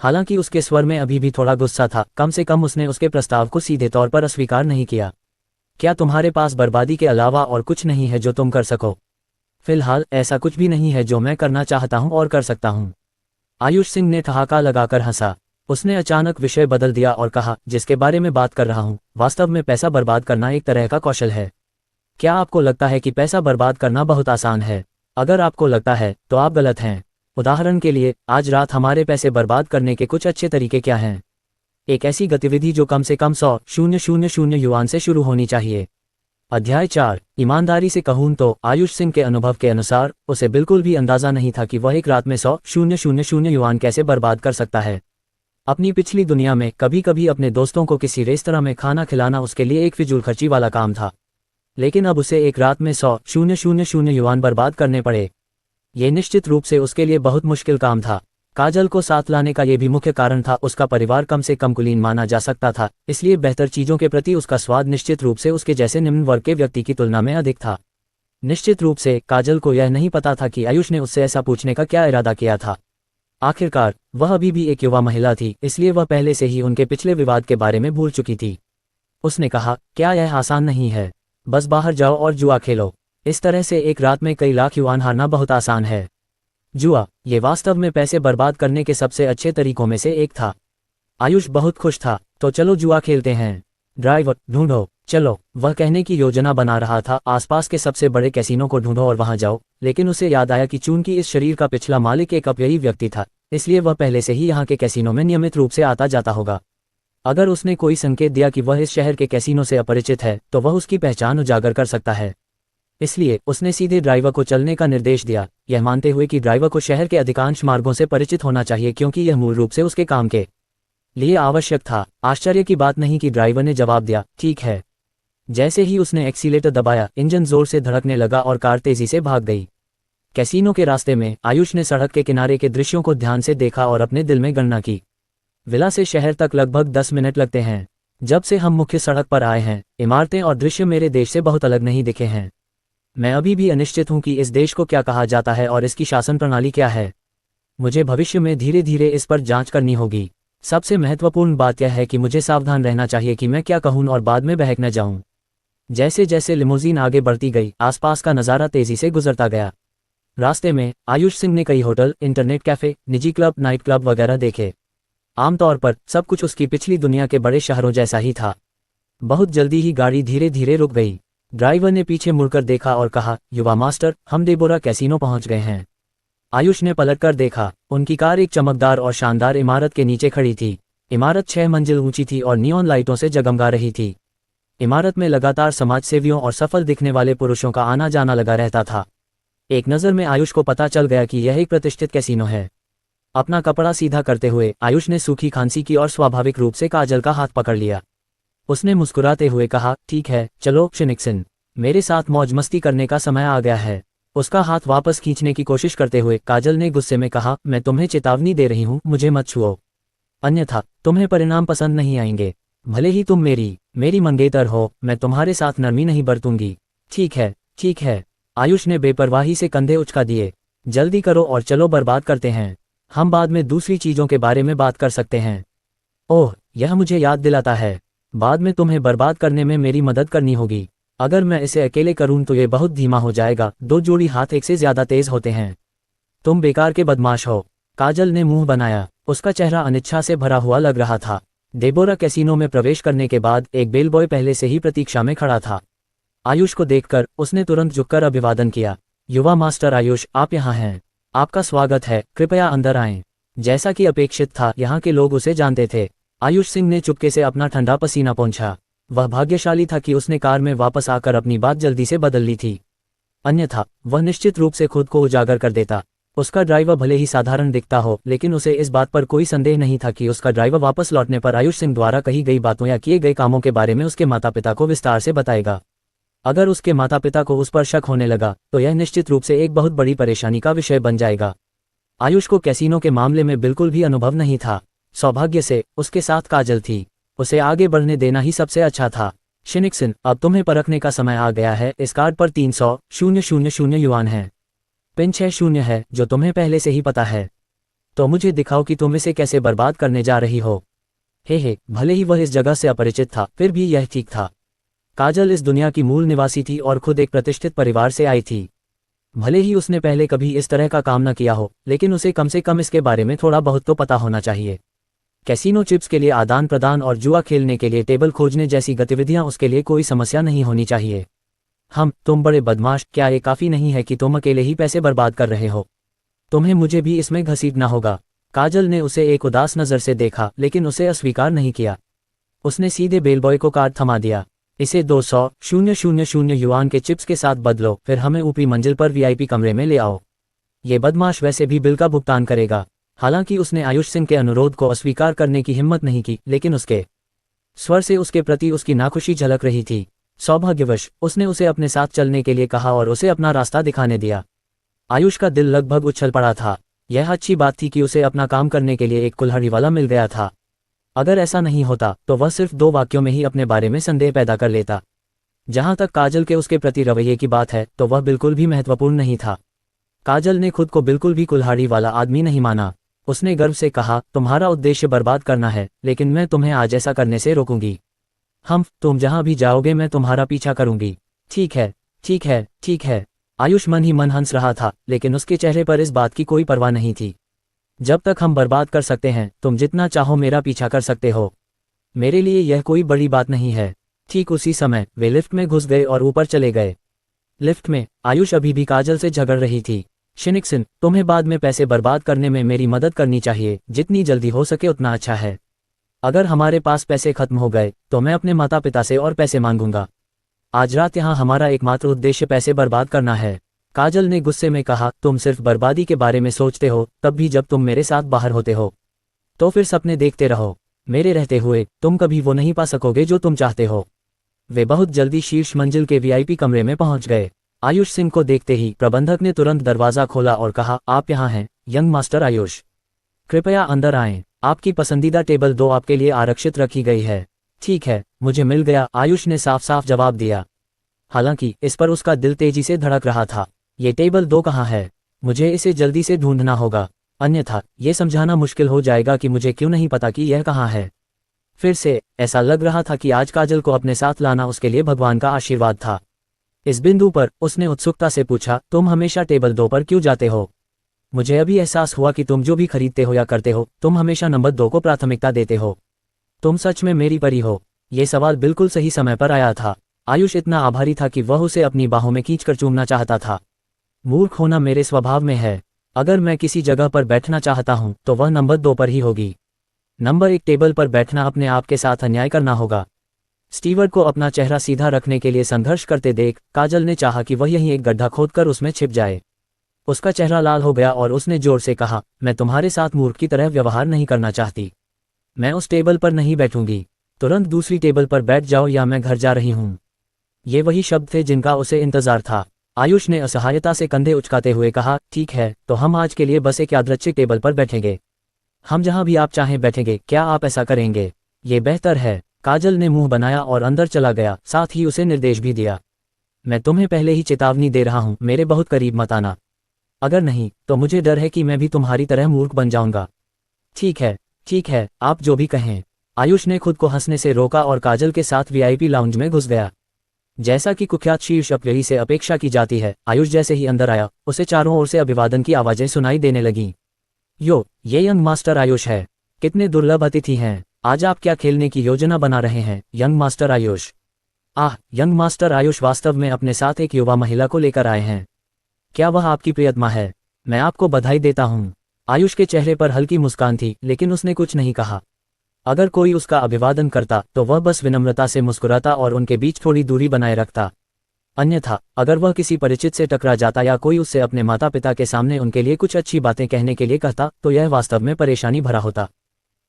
हालांकि उसके स्वर में अभी भी थोड़ा गुस्सा था, कम से कम उसने उसके प्रस्ताव को सीधे तौर पर अस्वीकार नहीं किया। क्या तुम्हारे पास बर्बादी के अलावा और कुछ नहीं है जो तुम कर सको? फिलहाल ऐसा कुछ भी नहीं है जो मैं करना चाहता हूं और कर सकता हूं। आयुष सिंह ने ठहाका लगाकर हंसा। उसने अचानक विषय बदल दिया और कहा, जिसके बारे में बात कर रहा हूं, वास्तव में पैसा बर्बाद करना एक तरह का कौशल है। क्या आपको लगता है कि पैसा बर्बाद करना बहुत आसान है? अगर आपको लगता है तो आप गलत हैं। उदाहरण के लिए, आज रात हमारे पैसे बर्बाद करने के कुछ अच्छे तरीके क्या हैं? एक ऐसी गतिविधि जो कम से कम 100,000 युआन से शुरू होनी चाहिए। अध्याय 4। ईमानदारी से कहूं तो आयुष सिंह के अनुभव के अनुसार उसे बिल्कुल भी अंदाजा नहीं था कि वह एक रात में 100,000 युआन कैसे बर्बाद कर सकता है। अपनी पिछली दुनिया में कभी कभी अपने दोस्तों को किसी रेस्तरां में खाना खिलाना उसके लिए एक फिजूलखर्ची वाला काम था, लेकिन अब उसे एक रात में 100,000 युआन बर्बाद करने पड़े। ये निश्चित रूप से उसके लिए बहुत मुश्किल काम था। काजल को साथ लाने का ये भी मुख्य कारण था, उसका परिवार कम से कम कुलीन माना जा सकता था, इसलिए बेहतर चीजों के प्रति उसका स्वाद निश्चित रूप से उसके जैसे निम्न वर्ग के व्यक्ति की तुलना में अधिक था। निश्चित रूप से काजल को यह नहीं पता था कि आयुष ने उससे ऐसा पूछने का क्या इरादा किया था। आखिरकार वह अभी भी एक युवा महिला थी, इसलिए वह पहले से ही उनके पिछले विवाद के बारे में भूल चुकी थी। उसने कहा, क्या यह आसान नहीं है? बस बाहर जाओ और जुआ खेलो। इस तरह से एक रात में कई लाख युआन हारना बहुत आसान है। जुआ, ये वास्तव में पैसे बर्बाद करने के सबसे अच्छे तरीकों में से एक था। आयुष बहुत खुश था। तो चलो जुआ खेलते हैं। ड्राइवर ढूंढो, चलो। वह कहने की योजना बना रहा था, आसपास के सबसे बड़े कैसीनो को ढूंढो और वहां जाओ, लेकिन उसे याद आया कि चूंकि इस शरीर का पिछला मालिक एक अपव्ययी व्यक्ति था, इसलिए वह पहले से ही यहाँ के कैसीनो में नियमित रूप से आता जाता होगा। अगर उसने कोई संकेत दिया कि वह इस शहर के कैसीनो से अपरिचित है, तो वह उसकी पहचान उजागर कर सकता है। इसलिए उसने सीधे ड्राइवर को चलने का निर्देश दिया, यह मानते हुए कि ड्राइवर को शहर के अधिकांश मार्गों से परिचित होना चाहिए, क्योंकि यह मूल रूप से उसके काम के लिए आवश्यक था। आश्चर्य की बात नहीं कि ड्राइवर ने जवाब दिया, ठीक है। जैसे ही उसने एक्सीलेटर दबाया, इंजन जोर से धड़कने लगा और कार तेजी से भाग गई। कैसीनो के रास्ते में आयुष ने सड़क के किनारे के दृश्यों को ध्यान से देखा और अपने दिल में गणना की। विला से शहर तक लगभग 10 मिनट लगते हैं। जब से हम मुख्य सड़क पर आए हैं, इमारतें और दृश्य मेरे देश से बहुत अलग नहीं दिखे हैं। मैं अभी भी अनिश्चित हूं कि इस देश को क्या कहा जाता है और इसकी शासन प्रणाली क्या है। मुझे भविष्य में धीरे धीरे इस पर जांच करनी होगी। सबसे महत्वपूर्ण बात यह है कि मुझे सावधान रहना चाहिए कि मैं क्या कहूं और बाद में बहक न जाऊं। जैसे जैसे लिमोजीन आगे बढ़ती गई, आसपास का नज़ारा तेजी से गुजरता गया। रास्ते में आयुष सिंह ने कई होटल, इंटरनेट कैफे, निजी क्लब, नाइट क्लब वगैरह देखे। आमतौर पर सब कुछ उसकी पिछली दुनिया के बड़े शहरों जैसा ही था। बहुत जल्दी ही गाड़ी धीरे धीरे रुक गई। ड्राइवर ने पीछे मुड़कर देखा और कहा, युवा मास्टर, हम डेबोरा कैसीनो पहुंच गए हैं। आयुष ने पलटकर देखा। उनकी कार एक चमकदार और शानदार इमारत के नीचे खड़ी थी। इमारत 6 मंजिल ऊंची थी और नियॉन लाइटों से जगमगा रही थी। इमारत में लगातार समाजसेवियों और सफल दिखने वाले पुरुषों का आना जाना लगा रहता था। एक नज़र में आयुष को पता चल गया कि यह एक प्रतिष्ठित कैसीनो है। अपना कपड़ा सीधा करते हुए आयुष ने सूखी खांसी की और स्वाभाविक रूप से काजल का हाथ पकड़ लिया। उसने मुस्कुराते हुए कहा, ठीक है, चलो शिनिक्सन, मेरे साथ मौज मस्ती करने का समय आ गया है। उसका हाथ वापस खींचने की कोशिश करते हुए काजल ने गुस्से में कहा, मैं तुम्हें चेतावनी दे रही हूँ, मुझे मत छुओ, अन्यथा तुम्हें परिणाम पसंद नहीं आएंगे। भले ही तुम मेरी मंगेतर हो, मैं तुम्हारे साथ नरमी नहीं बरतूंगी। ठीक है, ठीक है। आयुष ने बेपरवाही से कंधे उचका दिए। जल्दी करो और चलो बर्बाद करते हैं। हम बाद में दूसरी चीज़ों के बारे में बात कर सकते हैं। ओह, यह मुझे याद दिलाता है, बाद में तुम्हें बर्बाद करने में मेरी मदद करनी होगी। अगर मैं इसे अकेले करूं तो ये बहुत धीमा हो जाएगा। 2 जोड़ी हाथ एक से ज्यादा तेज होते हैं। तुम बेकार के बदमाश हो। काजल ने मुंह बनाया। उसका चेहरा अनिच्छा से भरा हुआ लग रहा था। डेबोरा कैसीनो में प्रवेश करने के बाद एक बेलबॉय पहले से ही प्रतीक्षा में खड़ा था। आयुष को देखकर उसने तुरंत झुककर अभिवादन किया। युवा मास्टर आयुष, आप यहाँ हैं। आपका स्वागत है, कृपया अंदर आएं। जैसा कि अपेक्षित था, यहाँ के लोग उसे जानते थे। आयुष सिंह ने चुपके से अपना ठंडा पसीना पोंछा। वह भाग्यशाली था कि उसने कार में वापस आकर अपनी बात जल्दी से बदल ली थी, अन्यथा वह निश्चित रूप से खुद को उजागर कर देता। उसका ड्राइवर भले ही साधारण दिखता हो, लेकिन उसे इस बात पर कोई संदेह नहीं था कि उसका ड्राइवर वापस लौटने पर आयुष सिंह द्वारा कही गई बातों या किए गए कामों के बारे में उसके माता पिता को विस्तार से बताएगा। अगर उसके माता पिता को उस पर शक होने लगा तो यह निश्चित रूप से एक बहुत बड़ी परेशानी का विषय बन जाएगा। आयुष को कैसीनो के मामले में बिल्कुल भी अनुभव नहीं था। सौभाग्य से उसके साथ काजल थी। उसे आगे बढ़ने देना ही सबसे अच्छा था। शिनिक्सन, अब तुम्हें परखने का समय आ गया है। इस कार्ड पर 300,000 युआन हैं। पिन 6-0 है, जो तुम्हें पहले से ही पता है। तो मुझे दिखाओ कि तुम इसे कैसे बर्बाद करने जा रही हो। हे, भले ही वह इस जगह से अपरिचित था, फिर भी यह ठीक था। काजल इस दुनिया की मूल निवासी थी और खुद एक प्रतिष्ठित परिवार से आई थी। भले ही उसने पहले कभी इस तरह का काम न किया हो, लेकिन उसे कम से कम इसके बारे में थोड़ा बहुत तो पता होना चाहिए। कैसीनो चिप्स के लिए आदान प्रदान और जुआ खेलने के लिए टेबल खोजने जैसी गतिविधियां उसके लिए कोई समस्या नहीं होनी चाहिए। तुम बड़े बदमाश, क्या ये काफ़ी नहीं है कि तुम अकेले ही पैसे बर्बाद कर रहे हो? तुम्हें मुझे भी इसमें घसीटना होगा। काजल ने उसे एक उदास नज़र से देखा, लेकिन उसे अस्वीकार नहीं किया। उसने सीधे बेलबॉय को कार्ड थमा दिया। इसे 200,000 युआन के चिप्स के साथ बदलो, फिर हमें ऊपरी मंजिल पर वीआईपी कमरे में ले आओ। ये बदमाश वैसे भी बिल का भुगतान करेगा। हालांकि उसने आयुष सिंह के अनुरोध को अस्वीकार करने की हिम्मत नहीं की, लेकिन उसके स्वर से उसके प्रति उसकी नाखुशी झलक रही थी। सौभाग्यवश उसने उसे अपने साथ चलने के लिए कहा और उसे अपना रास्ता दिखाने दिया। आयुष का दिल लगभग उछल पड़ा था। यह अच्छी बात थी कि उसे अपना काम करने के लिए एक कुल्हाड़ी वाला मिल गया था। अगर ऐसा नहीं होता तो वह सिर्फ 2 वाक्यों में ही अपने बारे में संदेह पैदा कर लेता। जहां तक काजल के उसके प्रति रवैये की बात है, तो वह बिल्कुल भी महत्वपूर्ण नहीं था। काजल ने खुद को बिल्कुल भी कुल्हाड़ी वाला आदमी नहीं माना। उसने गर्व से कहा, तुम्हारा उद्देश्य बर्बाद करना है, लेकिन मैं तुम्हें आज ऐसा करने से रोकूंगी। तुम जहां भी जाओगे मैं तुम्हारा पीछा करूंगी। ठीक है, ठीक है, ठीक है। आयुष मन ही मन हंस रहा था, लेकिन उसके चेहरे पर इस बात की कोई परवाह नहीं थी। जब तक हम बर्बाद कर सकते हैं, तुम जितना चाहो मेरा पीछा कर सकते हो। मेरे लिए यह कोई बड़ी बात नहीं है। ठीक उसी समय वे लिफ्ट में घुस गए और ऊपर चले गए। लिफ्ट में आयुष अभी भी काजल से झगड़ रही थी। शिनिक्सन, तुम्हें बाद में पैसे बर्बाद करने में मेरी मदद करनी चाहिए। जितनी जल्दी हो सके उतना अच्छा है। अगर हमारे पास पैसे खत्म हो गए तो मैं अपने माता पिता से और पैसे मांगूंगा। आज रात यहाँ हमारा एकमात्र उद्देश्य पैसे बर्बाद करना है। काजल ने गुस्से में कहा, तुम सिर्फ बर्बादी के बारे में सोचते हो, तब भी जब तुम मेरे साथ बाहर होते हो। तो फिर सपने देखते रहो। मेरे रहते हुए तुम कभी वो नहीं पा सकोगे जो तुम चाहते हो। वे बहुत जल्दी शीर्ष मंजिल के वीआईपी कमरे में पहुंच गए। आयुष सिंह को देखते ही प्रबंधक ने तुरंत दरवाजा खोला और कहा, आप यहाँ हैं, यंग मास्टर आयुष। कृपया अंदर आएं। आपकी पसंदीदा टेबल 2 आपके लिए आरक्षित रखी गई है। ठीक है, मुझे मिल गया, आयुष ने साफ साफ जवाब दिया। हालांकि इस पर उसका दिल तेजी से धड़क रहा था। ये टेबल 2 कहाँ है? मुझे इसे जल्दी से ढूंढना होगा, अन्यथा ये समझाना मुश्किल हो जाएगा कि मुझे क्यों नहीं पता कि यह कहाँ है। फिर से ऐसा लग रहा था कि आज काजल को अपने साथ लाना उसके लिए भगवान का आशीर्वाद था। इस बिंदु पर उसने उत्सुकता से पूछा, तुम हमेशा टेबल 2 पर क्यों जाते हो? मुझे अभी एहसास हुआ कि तुम जो भी खरीदते हो या करते हो, तुम हमेशा नंबर 2 को प्राथमिकता देते हो। तुम सच में मेरी परी हो। ये सवाल बिल्कुल सही समय पर आया था। आयुष इतना आभारी था कि वह उसे अपनी बाहों में खींचकर चूमना चाहता था। मूर्ख होना मेरे स्वभाव में है। अगर मैं किसी जगह पर बैठना चाहता हूं तो वह नंबर 2 पर ही होगी। नंबर 1 टेबल पर बैठना अपने आप के साथ अन्याय करना होगा। स्टीवर्ट को अपना चेहरा सीधा रखने के लिए संघर्ष करते देख काजल ने चाहा कि वह यहीं एक गड्ढा खोदकर उसमें छिप जाए। उसका चेहरा लाल हो गया और उसने जोर से कहा, मैं तुम्हारे साथ मूर्ख की तरह व्यवहार नहीं करना चाहती। मैं उस टेबल पर नहीं बैठूंगी। तुरंत दूसरी टेबल पर बैठ जाओ या मैं घर जा रही हूं। ये वही शब्द थे जिनका उसे इंतजार था। आयुष ने असहायता से कंधे उचकाते हुए कहा, ठीक है, तो हम आज के लिए बस एक यादृच्छिक टेबल पर बैठेंगे। हम जहां भी आप चाहें बैठेंगे। क्या आप ऐसा करेंगे? ये बेहतर है। काजल ने मुंह बनाया और अंदर चला गया, साथ ही उसे निर्देश भी दिया, मैं तुम्हें पहले ही चेतावनी दे रहा हूं, मेरे बहुत करीब मत आना। अगर नहीं तो मुझे डर है कि मैं भी तुम्हारी तरह मूर्ख बन जाऊंगा। ठीक है, ठीक है, आप जो भी कहें। आयुष ने खुद को हंसने से रोका और काजल के साथ वीआईपी लाउंज में घुस गया। जैसा कि कुख्यात शीर्ष अपव्ययी से अपेक्षा की जाती है, आयुष जैसे ही अंदर आया, उसे चारों ओर से अभिवादन की आवाजें सुनाई देने लगीं। ये यंग मास्टर आयुष है। कितने दुर्लभ अतिथि हैं। आज आप क्या खेलने की योजना बना रहे हैं, young master Ayush? Young master Ayush वास्तव में अपने साथ एक युवा महिला को लेकर आए हैं। क्या वह आपकी प्रियतमा है? मैं आपको बधाई देता हूँ। आयुष के चेहरे पर हल्की मुस्कान थी, लेकिन उसने कुछ नहीं कहा। अगर कोई उसका अभिवादन करता तो वह बस विनम्रता से मुस्कुराता और उनके बीच थोड़ी दूरी बनाए रखता। अन्यथा अगर वह किसी परिचित से टकरा जाता या कोई उससे अपने माता पिता के सामने उनके लिए कुछ अच्छी बातें कहने के लिए कहता, तो यह वास्तव में परेशानी भरा होता।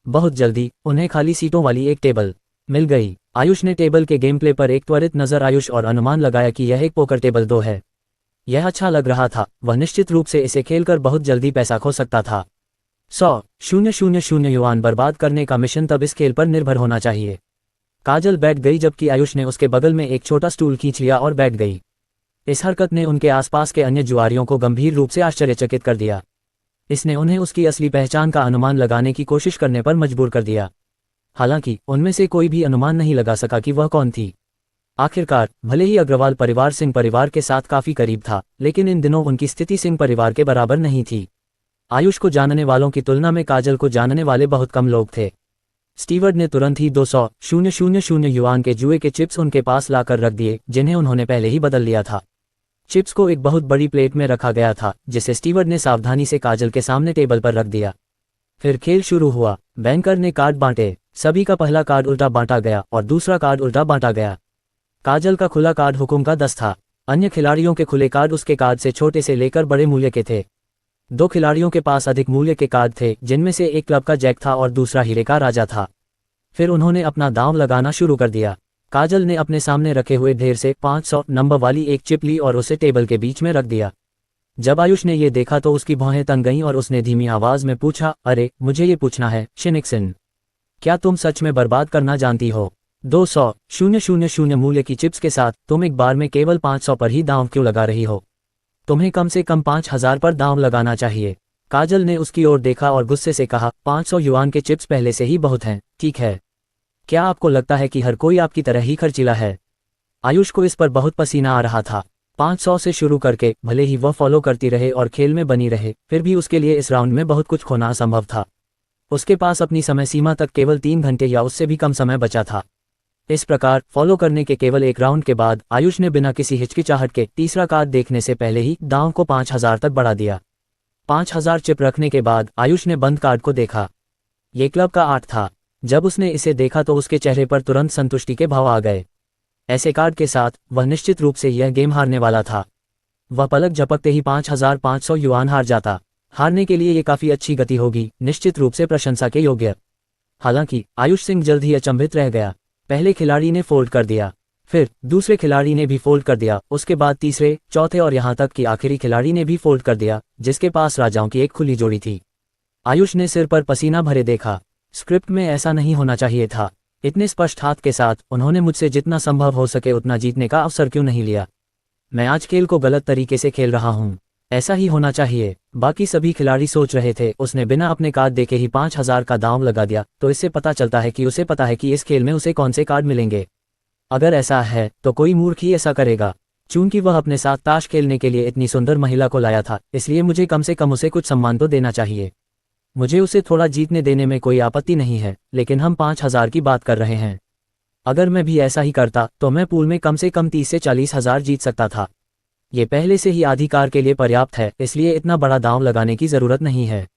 बहुत जल्दी उन्हें खाली सीटों वाली एक टेबल मिल गई। आयुष ने टेबल के गेम प्ले पर एक त्वरित नजर आयुष और अनुमान लगाया कि यह एक पोकर टेबल 2 है। यह अच्छा लग रहा था। वह निश्चित रूप से इसे खेलकर बहुत जल्दी पैसा खो सकता था। 100,000 युआन बर्बाद करने का मिशन तब इस खेल पर निर्भर होना चाहिए। काजल बैठ गई जबकि आयुष ने उसके बगल में एक छोटा स्टूल खींच लिया और बैठ गई। इस हरकत ने उनके आसपास के अन्य जुआरियों को गंभीर रूप से आश्चर्यचकित कर दिया। इसने उन्हें उसकी असली पहचान का अनुमान लगाने की कोशिश करने पर मजबूर कर दिया। हालांकि उनमें से कोई भी अनुमान नहीं लगा सका कि वह कौन थी। आखिरकार भले ही अग्रवाल परिवार सिंह परिवार के साथ काफी करीब था, लेकिन इन दिनों उनकी स्थिति सिंह परिवार के बराबर नहीं थी। आयुष को जानने वालों की तुलना में काजल को जानने वाले बहुत कम लोग थे। स्टीवर्ड ने तुरंत ही 200,000 युआन के जुए के चिप्स उनके पास लाकर रख दिए, जिन्हें उन्होंने पहले ही बदल लिया था। चिप्स को एक बहुत बड़ी प्लेट में रखा गया था, जिसे स्टीवर्ड ने सावधानी से काजल के सामने टेबल पर रख दिया। फिर खेल शुरू हुआ। बैंकर ने कार्ड बांटे। सभी का पहला कार्ड उल्टा बांटा गया और दूसरा कार्ड उल्टा बांटा गया। काजल का खुला कार्ड हुकुम का 10 था। अन्य खिलाड़ियों के खुले कार्ड उसके कार्ड से छोटे से लेकर बड़े मूल्य के थे। 2 खिलाड़ियों के पास अधिक मूल्य के कार्ड थे, जिनमें से एक क्लब का जैक था और दूसरा हीरे का राजा था। फिर उन्होंने अपना दांव लगाना शुरू कर दिया। काजल ने अपने सामने रखे हुए ढेर से 500 नंबर वाली एक चिप ली और उसे टेबल के बीच में रख दिया। जब आयुष ने ये देखा तो उसकी भौहें तन गईं और उसने धीमी आवाज में पूछा, अरे मुझे ये पूछना है शिनिक्सन, क्या तुम सच में बर्बाद करना जानती हो? 200,000 मूल्य की चिप्स के साथ तुम एक बार में केवल 500 पर ही दांव क्यों लगा रही हो? तुम्हें कम से कम 5,000 पर दांव लगाना चाहिए। काजल ने उसकी ओर देखा और गुस्से से कहा, 500 युआन के चिप्स पहले से ही बहुत हैं, ठीक है? क्या आपको लगता है कि हर कोई आपकी तरह ही खर्चीला है? आयुष को इस पर बहुत पसीना आ रहा था। 500 से शुरू करके भले ही वह फॉलो करती रहे और खेल में बनी रहे, फिर भी उसके लिए इस राउंड में बहुत कुछ खोना असंभव था। उसके पास अपनी समय सीमा तक केवल 3 घंटे या उससे भी कम समय बचा था। इस प्रकार फॉलो करने के केवल एक राउंड के बाद आयुष ने बिना किसी हिचकिचाहट के तीसरा कार्ड देखने से पहले ही दांव को 5,000 तक बढ़ा दिया। 5,000 चिप रखने के बाद आयुष ने बंद कार्ड को देखा। ये क्लब का 8 था। जब उसने इसे देखा तो उसके चेहरे पर तुरंत संतुष्टि के भाव आ गए। ऐसे कार्ड के साथ वह निश्चित रूप से यह गेम हारने वाला था। वह पलक झपकते ही 5,500 युआन हार जाता। हारने के लिए ये काफी अच्छी गति होगी, निश्चित रूप से प्रशंसा के योग्य। हालांकि आयुष सिंह जल्द ही अचंभित रह गया। पहले खिलाड़ी ने फोल्ड कर दिया, फिर दूसरे खिलाड़ी ने भी फोल्ड कर दिया, उसके बाद तीसरे, चौथे और यहां तक कि आखिरी खिलाड़ी ने भी फोल्ड कर दिया, जिसके पास राजाओं की एक खुली जोड़ी थी। आयुष ने सिर पर पसीना भरे देखा। स्क्रिप्ट में ऐसा नहीं होना चाहिए था। इतने स्पष्ट हाथ के साथ उन्होंने मुझसे जितना संभव हो सके उतना जीतने का अवसर क्यों नहीं लिया? मैं आज खेल को गलत तरीके से खेल रहा हूं। ऐसा ही होना चाहिए। बाकी सभी खिलाड़ी सोच रहे थे। उसने बिना अपने कार्ड देखे ही 5,000 का दांव लगा दिया, तो इससे पता चलता है कि उसे पता है कि इस खेल में उसे कौन से कार्ड मिलेंगे। अगर ऐसा है तो कोई मूर्ख ही ऐसा करेगा। चूंकि वह अपने साथ ताश खेलने के लिए इतनी सुंदर महिला को लाया था, इसलिए मुझे कम से कम उसे कुछ सम्मान तो देना चाहिए। मुझे उसे थोड़ा जीतने देने में कोई आपत्ति नहीं है, लेकिन हम 5,000 की बात कर रहे हैं। अगर मैं भी ऐसा ही करता तो मैं पूल में कम से कम 30 से 40,000 जीत सकता था। ये पहले से ही अधिकार के लिए पर्याप्त है, इसलिए इतना बड़ा दांव लगाने की जरूरत नहीं है।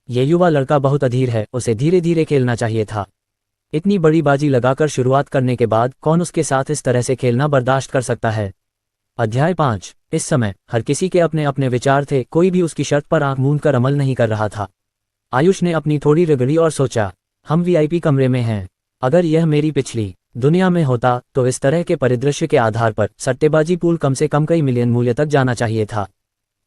ये युवा लड़का बहुत अधीर है, उसे धीरे धीरे खेलना चाहिए था। इतनी बड़ी बाजी लगाकर शुरुआत करने के बाद कौन उसके साथ इस तरह से खेलना बर्दाश्त कर सकता है? अध्याय 5। इस समय हर किसी के अपने अपने विचार थे, कोई भी उसकी शर्त पर आंख मूंद कर अमल नहीं कर रहा था। आयुष ने अपनी थोड़ी रगड़ी और सोचा, हम वीआईपी कमरे में हैं। अगर यह मेरी पिछली दुनिया में होता तो इस तरह के परिदृश्य के आधार पर सट्टेबाजी पूल कम से कम कई मिलियन मूल्य तक जाना चाहिए था।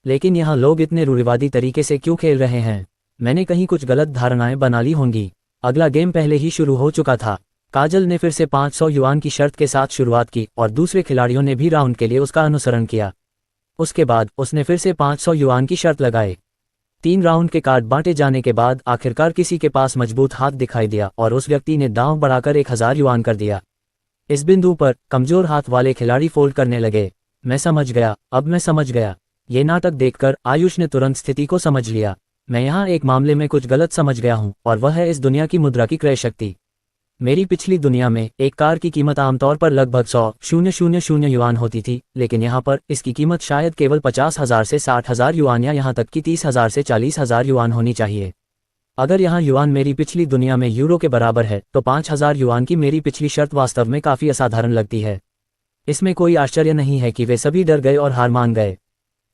लेकिन यहाँ लोग इतने रूढ़िवादी तरीके से क्यों खेल रहे हैं? मैंने कहीं कुछ गलत धारणाएं बना ली होंगी। अगला गेम पहले ही शुरू हो चुका था। काजल ने फिर से 500 युआन की शर्त के साथ शुरुआत की और दूसरे खिलाड़ियों ने भी राउंड के लिए उसका अनुसरण किया। उसके बाद उसने फिर से 500 युआन की शर्त लगाई। 3 राउंड के कार्ड बांटे जाने के बाद आखिरकार किसी के पास मजबूत हाथ दिखाई दिया और उस व्यक्ति ने दांव बढ़ाकर 1,000 युआन कर दिया। इस बिंदु पर कमजोर हाथ वाले खिलाड़ी फोल्ड करने लगे। मैं समझ गया, अब मैं समझ गया। ये नाटक देखकर आयुष ने तुरंत स्थिति को समझ लिया। मैं यहाँ एक मामले में कुछ गलत समझ गया हूँ, और वह है इस दुनिया की मुद्रा की क्रय शक्ति। मेरी पिछली दुनिया में एक कार की कीमत आमतौर पर लगभग 100,000 युआन होती थी, लेकिन यहाँ पर इसकी कीमत शायद केवल 50,000 से 60,000 युआन या यहाँ तक कि 30,000 से 40,000 युआन होनी चाहिए। अगर यहाँ युआन मेरी पिछली दुनिया में यूरो के बराबर है, तो 5,000 युआन की मेरी पिछली शर्त वास्तव में काफ़ी असाधारण लगती है। इसमें कोई आश्चर्य नहीं है कि वे सभी डर गए और हार मान गए।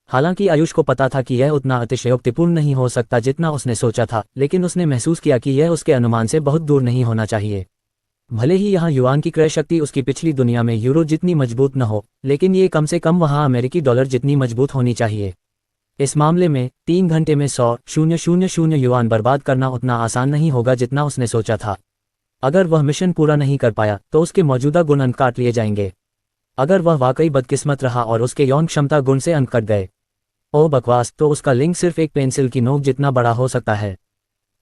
हालांकि आयुष को पता था कि यह उतना अतिशयोक्तिपूर्ण नहीं हो सकता जितना उसने सोचा था, लेकिन उसने महसूस किया कि यह उसके अनुमान से बहुत दूर नहीं होना चाहिए। भले ही यहाँ युआन की क्रय शक्ति उसकी पिछली दुनिया में यूरो जितनी मजबूत न हो, लेकिन ये कम से कम वहाँ अमेरिकी डॉलर जितनी मजबूत होनी चाहिए। इस मामले में 3 घंटे में 100,000 युआन बर्बाद करना उतना आसान नहीं होगा जितना उसने सोचा था। अगर वह मिशन पूरा नहीं कर पाया तो उसके मौजूदा गुण अंक काट लिए जाएंगे। अगर वह वाकई बदकिस्मत रहा और उसके यौन क्षमता गुण से अंक कट गए, ओ बकवास, तो उसका लिंग सिर्फ एक पेंसिल की नोक जितना बड़ा हो सकता है।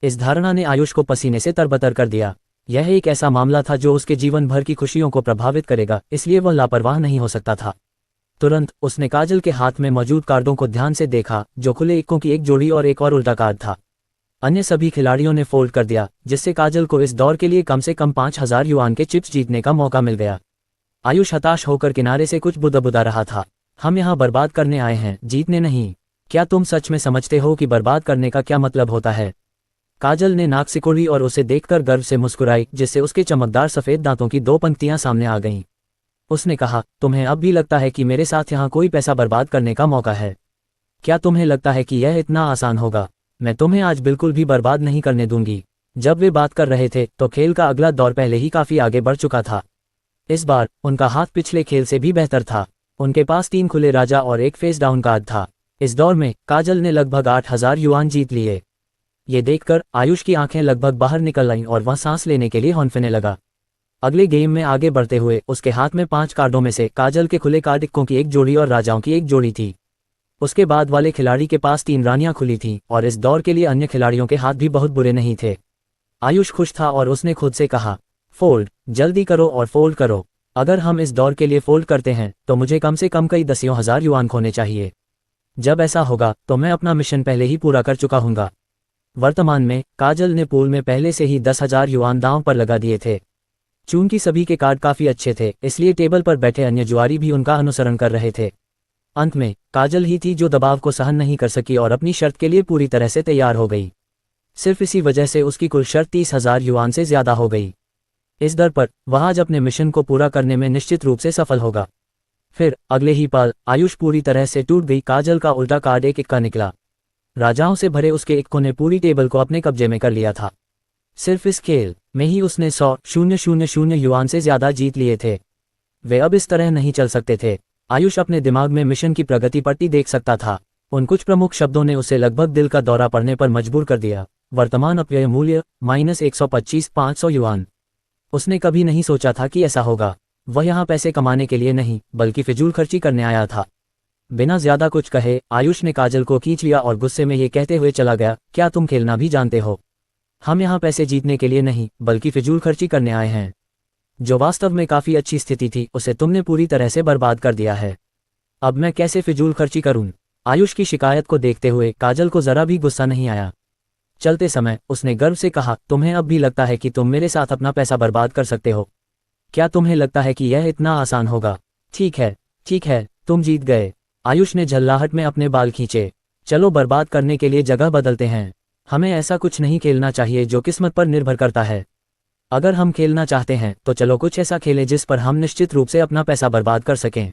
इस धारणा ने आयुष को पसीने से तरबतर कर दिया। यह एक ऐसा मामला था जो उसके जीवन भर की खुशियों को प्रभावित करेगा, इसलिए वह लापरवाह नहीं हो सकता था। तुरंत उसने काजल के हाथ में मौजूद कार्डों को ध्यान से देखा, जो खुले इक्कों की एक जोड़ी और एक और उल्टा कार्ड था। अन्य सभी खिलाड़ियों ने फोल्ड कर दिया, जिससे काजल को इस दौर के लिए कम से कम 5000 युआन के चिप्स जीतने का मौका मिल गया। आयुष हताश होकर किनारे से कुछ बुदबुदा रहा था। हम यहाँ बर्बाद करने आए हैं, जीतने नहीं। क्या तुम सच में समझते हो कि बर्बाद करने का क्या मतलब होता है? काजल ने नाक सिकोड़ी और उसे देखकर गर्व से मुस्कुराई, जिससे उसके चमकदार सफेद दांतों की 2 पंक्तियां सामने आ गईं। उसने कहा, तुम्हें अब भी लगता है कि मेरे साथ यहाँ कोई पैसा बर्बाद करने का मौका है? क्या तुम्हें लगता है कि यह इतना आसान होगा? मैं तुम्हें आज बिल्कुल भी बर्बाद नहीं करने दूंगी। जब वे बात कर रहे थे तो खेल का अगला दौर पहले ही काफी आगे बढ़ चुका था। इस बार उनका हाथ पिछले खेल से भी बेहतर था। उनके पास 3 खुले राजा और एक फेस डाउन कार्ड था। इस दौर में काजल ने लगभग 8000 युआन जीत लिए। ये देखकर आयुष की आंखें लगभग बाहर निकल आईं और वह सांस लेने के लिए हौंफने लगा। अगले गेम में आगे बढ़ते हुए उसके हाथ में 5 कार्डों में से काजल के खुले कार्ड इक्कों की एक जोड़ी और राजाओं की एक जोड़ी थी। उसके बाद वाले खिलाड़ी के पास 3 रानियां खुली थीं और इस दौर के लिए अन्य खिलाड़ियों के हाथ भी बहुत बुरे नहीं थे। आयुष खुश था और उसने खुद से कहा, फोल्ड, जल्दी करो और फोल्ड करो। अगर हम इस दौर के लिए फोल्ड करते हैं तो मुझे कम से कम कई दसियों हजार युआन खोने चाहिए। जब ऐसा होगा तो मैं अपना मिशन पहले ही पूरा कर चुका हूँगा। वर्तमान में काजल ने पूल में पहले से ही 10,000 युआन दांव पर लगा दिए थे। चूंकि सभी के कार्ड काफी अच्छे थे, इसलिए टेबल पर बैठे अन्य जुआरी भी उनका अनुसरण कर रहे थे। अंत में काजल ही थी जो दबाव को सहन नहीं कर सकी और अपनी शर्त के लिए पूरी तरह से तैयार हो गई। सिर्फ इसी वजह से उसकी कुल शर्त 30,000 युआन से ज्यादा हो गई। इस दर पर वह आज अपने मिशन को पूरा करने में निश्चित रूप से सफल होगा। फिर अगले ही पल आयुष पूरी तरह से टूट गई। काजल का उल्टा कार्ड एक इक्का निकला। राजाओं से भरे उसके इक्कों ने पूरी टेबल को अपने कब्जे में कर लिया था। सिर्फ इस खेल में ही उसने 100,000 युआन से ज्यादा जीत लिए थे। वे अब इस तरह नहीं चल सकते थे। आयुष अपने दिमाग में मिशन की प्रगति पट्टी देख सकता था। उन कुछ प्रमुख शब्दों ने उसे लगभग दिल का दौरा पड़ने पर मजबूर कर दिया। वर्तमान अपव्यय मूल्य -125 500 युआन। उसने कभी नहीं सोचा था कि ऐसा होगा। वह यहाँ पैसे कमाने के लिए नहीं बल्कि फिजूल खर्ची करने आया था। बिना ज्यादा कुछ कहे आयुष ने काजल को खींच लिया और गुस्से में ये कहते हुए चला गया, क्या तुम खेलना भी जानते हो? हम यहाँ पैसे जीतने के लिए नहीं बल्कि फिजूल खर्ची करने आए हैं। जो वास्तव में काफी अच्छी स्थिति थी उसे तुमने पूरी तरह से बर्बाद कर दिया है। अब मैं कैसे फिजूल खर्ची करूं? आयुष की शिकायत को देखते हुए काजल को जरा भी गुस्सा नहीं आया। चलते समय उसने गर्व से कहा, तुम्हें अब भी लगता है कि तुम मेरे साथ अपना पैसा बर्बाद कर सकते हो? क्या तुम्हें लगता है कि यह इतना आसान होगा? ठीक है, तुम जीत गए। आयुष ने झल्लाहट में अपने बाल खींचे। चलो बर्बाद करने के लिए जगह बदलते हैं। हमें ऐसा कुछ नहीं खेलना चाहिए जो किस्मत पर निर्भर करता है। अगर हम खेलना चाहते हैं तो चलो कुछ ऐसा खेलें जिस पर हम निश्चित रूप से अपना पैसा बर्बाद कर सकें।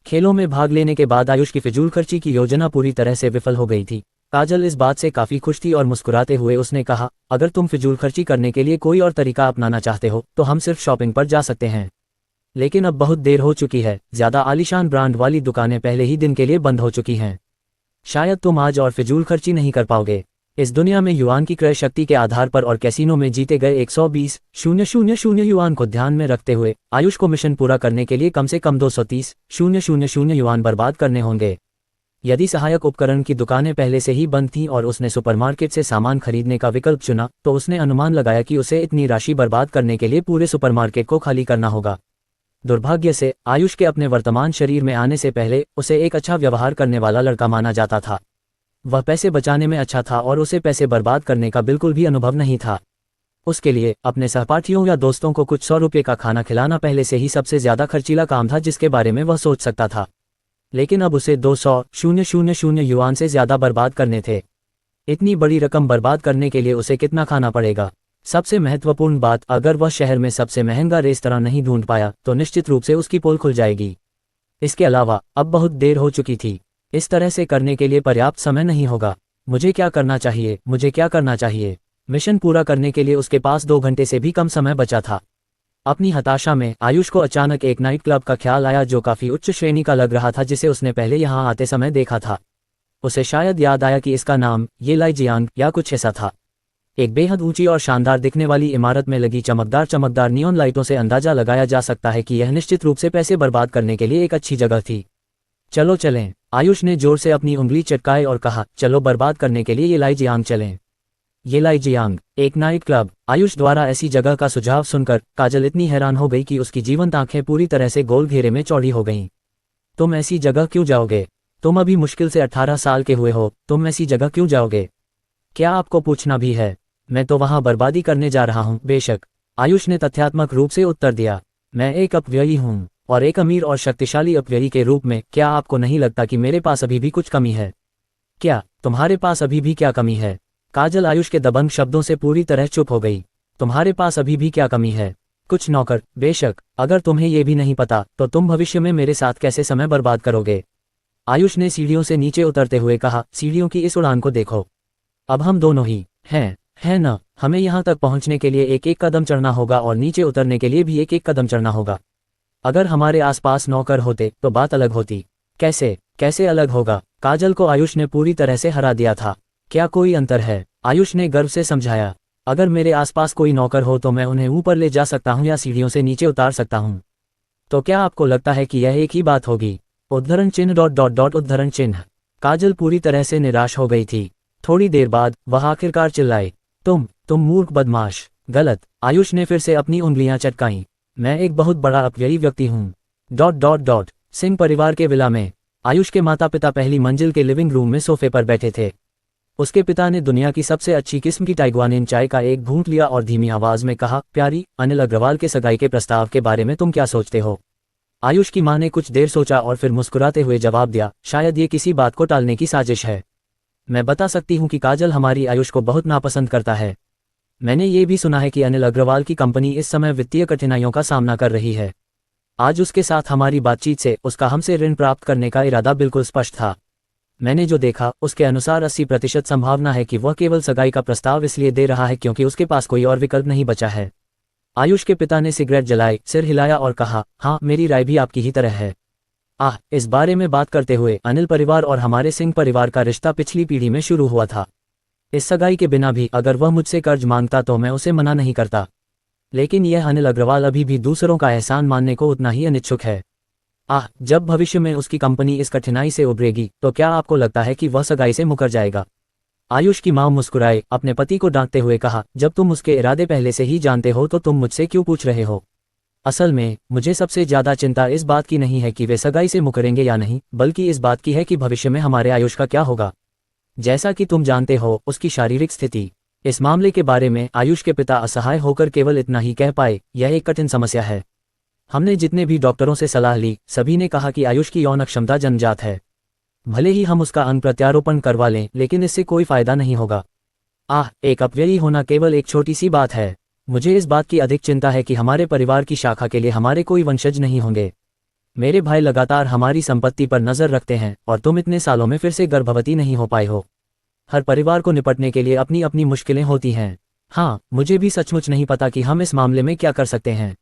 खेलों में भाग लेने के बाद आयुष की फिजूल खर्ची की योजना पूरी तरह से विफल हो गई थी। काजल इस बात से काफी खुश थी और मुस्कुराते हुए उसने कहा, अगर तुम फिजूल खर्ची करने के लिए कोई और तरीका अपनाना चाहते हो तो हम सिर्फ शॉपिंग पर जा सकते हैं। लेकिन अब बहुत देर हो चुकी है। ज्यादा आलीशान ब्रांड वाली दुकानें पहले ही दिन के लिए बंद हो चुकी हैं। शायद तुम आज और फिजूल खर्ची नहीं कर पाओगे। इस दुनिया में युआन की क्रय शक्ति के आधार पर और कैसीनो में जीते गए 120,000 युआन को ध्यान में रखते हुए आयुष को मिशन पूरा करने के लिए कम से कम 230,000 युआन बर्बाद करने होंगे। यदि सहायक उपकरण की दुकानें पहले से ही बंद थीं और उसने सुपरमार्केट से सामान खरीदने का विकल्प चुना तो उसने अनुमान लगाया कि उसे इतनी राशि बर्बाद करने के लिए पूरे सुपरमार्केट को खाली करना होगा। दुर्भाग्य से आयुष के अपने वर्तमान शरीर में आने से पहले उसे एक अच्छा व्यवहार करने वाला लड़का माना जाता था। वह पैसे बचाने में अच्छा था और उसे पैसे बर्बाद करने का बिल्कुल भी अनुभव नहीं था। उसके लिए अपने सहपाठियों या दोस्तों को कुछ 100 रुपये का खाना खिलाना पहले से ही सबसे ज्यादा खर्चीला काम था जिसके बारे में वह सोच सकता था। लेकिन अब उसे 200,000 युआन से ज्यादा बर्बाद करने थे। इतनी बड़ी रकम बर्बाद करने के लिए उसे कितना खाना पड़ेगा? सबसे महत्वपूर्ण बात, अगर वह शहर में सबसे महंगा रेस्तरां नहीं ढूंढ पाया तो निश्चित रूप से उसकी पोल खुल जाएगी। इसके अलावा अब बहुत देर हो चुकी थी। इस तरह से करने के लिए पर्याप्त समय नहीं होगा। मुझे क्या करना चाहिए? मिशन पूरा करने के लिए उसके पास 2 घंटे से भी कम समय बचा था। अपनी हताशा में आयुष को अचानक एक नाइट क्लब का ख्याल आया जो काफी उच्च श्रेणी का लग रहा था, जिसे उसने पहले यहाँ आते समय देखा था। उसे शायद याद आया कि इसका नाम ये लाइजियांग या कुछ ऐसा था। एक बेहद ऊंची और शानदार दिखने वाली इमारत में लगी चमकदार नियॉन लाइटों से अंदाजा लगाया जा सकता है कि यह निश्चित रूप से पैसे बर्बाद करने के लिए एक अच्छी जगह थी। चलो चलें। आयुष ने जोर से अपनी उंगली चटकाई और कहा, चलो बर्बाद करने के लिए ये लाइजियांग चलें। ये लाइजियांग, एक नाइट क्लब। आयुष द्वारा ऐसी जगह का सुझाव सुनकर काजल इतनी हैरान हो गई कि उसकी जीवंत आंखें पूरी तरह से गोल घेरे में चौड़ी हो गईं। तुम ऐसी जगह क्यों जाओगे? तुम अभी मुश्किल से 18 साल के हुए हो, तुम ऐसी जगह क्यों जाओगे? क्या आपको पूछना भी है? मैं तो वहां बर्बादी करने जा रहा हूं। बेशक, आयुष ने तथ्यात्मक रूप से उत्तर दिया। मैं एक अपव्ययी हूं, और एक अमीर और शक्तिशाली अपव्ययी के रूप में क्या आपको नहीं लगता कि मेरे पास अभी भी कुछ कमी है? क्या तुम्हारे पास अभी भी क्या कमी है? काजल आयुष के दबंग शब्दों से पूरी तरह चुप हो गई। तुम्हारे पास अभी भी क्या कमी है? कुछ नौकर? बेशक, अगर तुम्हें ये भी नहीं पता तो तुम भविष्य में मेरे साथ कैसे समय बर्बाद करोगे? आयुष ने सीढ़ियों से नीचे उतरते हुए कहा, सीढ़ियों की इस उड़ान को देखो। अब हम दोनों ही हैं, है ना? हमें यहाँ तक पहुँचने के लिए एक एक कदम चढ़ना होगा और नीचे उतरने के लिए भी एक एक कदम चढ़ना होगा। अगर हमारे आसपास नौकर होते तो बात अलग होती। कैसे अलग होगा? काजल को आयुष ने पूरी तरह से हरा दिया था। क्या कोई अंतर है? आयुष ने गर्व से समझाया। अगर मेरे आसपास कोई नौकर हो तो मैं उन्हें ऊपर ले जा सकता हूँ या सीढ़ियों से नीचे उतार सकता हूँ। तो क्या आपको लगता है कि यह एक ही बात होगी? उद्धरण चिन्ह। काजल पूरी तरह से निराश हो गई थी। थोड़ी देर बाद वह आखिरकार चिल्लाई, तुम मूर्ख बदमाश। गलत। आयुष ने फिर से अपनी उंगलियां चटकाईं। मैं एक बहुत बड़ा अपव्ययी व्यक्ति हूँ। सिंह परिवार के विला में आयुष के माता पिता पहली मंजिल के लिविंग रूम में सोफे पर बैठे थे। उसके पिता ने दुनिया की सबसे अच्छी किस्म की टाइग्वानियन चाय का एक घूंट लिया और धीमी आवाज में कहा, प्यारी, अनिल अग्रवाल के सगाई के प्रस्ताव के बारे में तुम क्या सोचते हो? आयुष की मां ने कुछ देर सोचा और फिर मुस्कुराते हुए जवाब दिया, शायद ये किसी बात को टालने की साजिश है। मैं बता सकती हूँ कि काजल हमारी आयुष को बहुत नापसंद करता है। मैंने ये भी सुना है कि अनिल अग्रवाल की कंपनी इस समय वित्तीय कठिनाइयों का सामना कर रही है। आज उसके साथ हमारी बातचीत से उसका हमसे ऋण प्राप्त करने का इरादा बिल्कुल स्पष्ट था। मैंने जो देखा उसके अनुसार 80% संभावना है कि वह केवल सगाई का प्रस्ताव इसलिए दे रहा है क्योंकि उसके पास कोई और विकल्प नहीं बचा है। आयुष के पिता ने सिगरेट जलाई, सिर हिलाया और कहा, हाँ, मेरी राय भी आपकी ही तरह है। इस बारे में बात करते हुए अनिल परिवार और हमारे सिंह परिवार का रिश्ता पिछली पीढ़ी में शुरू हुआ था। इस सगाई के बिना भी अगर वह मुझसे कर्ज मांगता तो मैं उसे मना नहीं करता। लेकिन यह अनिल अग्रवाल अभी भी दूसरों का एहसान मानने को उतना ही अनिच्छुक है। जब भविष्य में उसकी कंपनी इस कठिनाई से उभरेगी तो क्या आपको लगता है कि वह सगाई से मुकर जाएगा? आयुष की मां मुस्कुराए, अपने पति को डांटते हुए कहा, जब तुम उसके इरादे पहले से ही जानते हो तो तुम मुझसे क्यों पूछ रहे हो? असल में मुझे सबसे ज्यादा चिंता इस बात की नहीं है कि वे सगाई से मुकरेंगे या नहीं, बल्कि इस बात की है कि भविष्य में हमारे आयुष का क्या होगा। जैसा कि तुम जानते हो, उसकी शारीरिक स्थिति। इस मामले के बारे में आयुष के पिता असहाय होकर केवल इतना ही कह पाए, यह एक कठिन समस्या है। हमने जितने भी डॉक्टरों से सलाह ली, सभी ने कहा कि आयुष की यौन क्षमता जन्मजात है। भले ही हम उसका अंग प्रत्यारोपण करवा लें, लेकिन इससे कोई फायदा नहीं होगा। एक अपव्ययी होना केवल एक छोटी सी बात है। मुझे इस बात की अधिक चिंता है कि हमारे परिवार की शाखा के लिए हमारे कोई वंशज नहीं होंगे। मेरे भाई लगातार हमारी संपत्ति पर नजर रखते हैं और तुम इतने सालों में फिर से गर्भवती नहीं हो पाए हो। हर परिवार को निपटने के लिए अपनी अपनी मुश्किलें होती हैं। मुझे भी सचमुच नहीं पता कि हम इस मामले में क्या कर सकते हैं।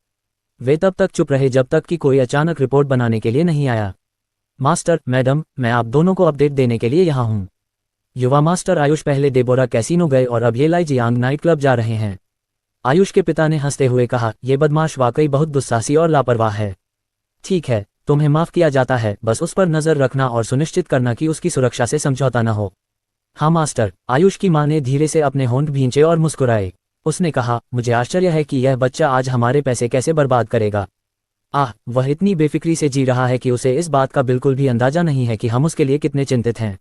वे तब तक चुप रहे जब तक कि कोई अचानक रिपोर्ट बनाने के लिए नहीं आया। मास्टर, मैडम, मैं आप दोनों को अपडेट देने के लिए यहाँ हूँ। युवा मास्टर आयुष पहले डेबोरा कैसीनो गए और अब ये लाइजियांग नाइट क्लब जा रहे हैं। आयुष के पिता ने हंसते हुए कहा, यह बदमाश वाकई बहुत दुस्साहसी और लापरवाह है। ठीक है, तुम्हें माफ किया जाता है, बस उस पर नजर रखना और सुनिश्चित करना कि उसकी सुरक्षा से समझौता न हो। हाँ मास्टर। आयुष की मां ने धीरे से अपने होंठ भींचे और मुस्कुराए। उसने कहा, मुझे आश्चर्य है कि यह बच्चा आज हमारे पैसे कैसे बर्बाद करेगा। वह इतनी बेफिक्री से जी रहा है कि उसे इस बात का बिल्कुल भी अंदाजा नहीं है कि हम उसके लिए कितने चिंतित हैं।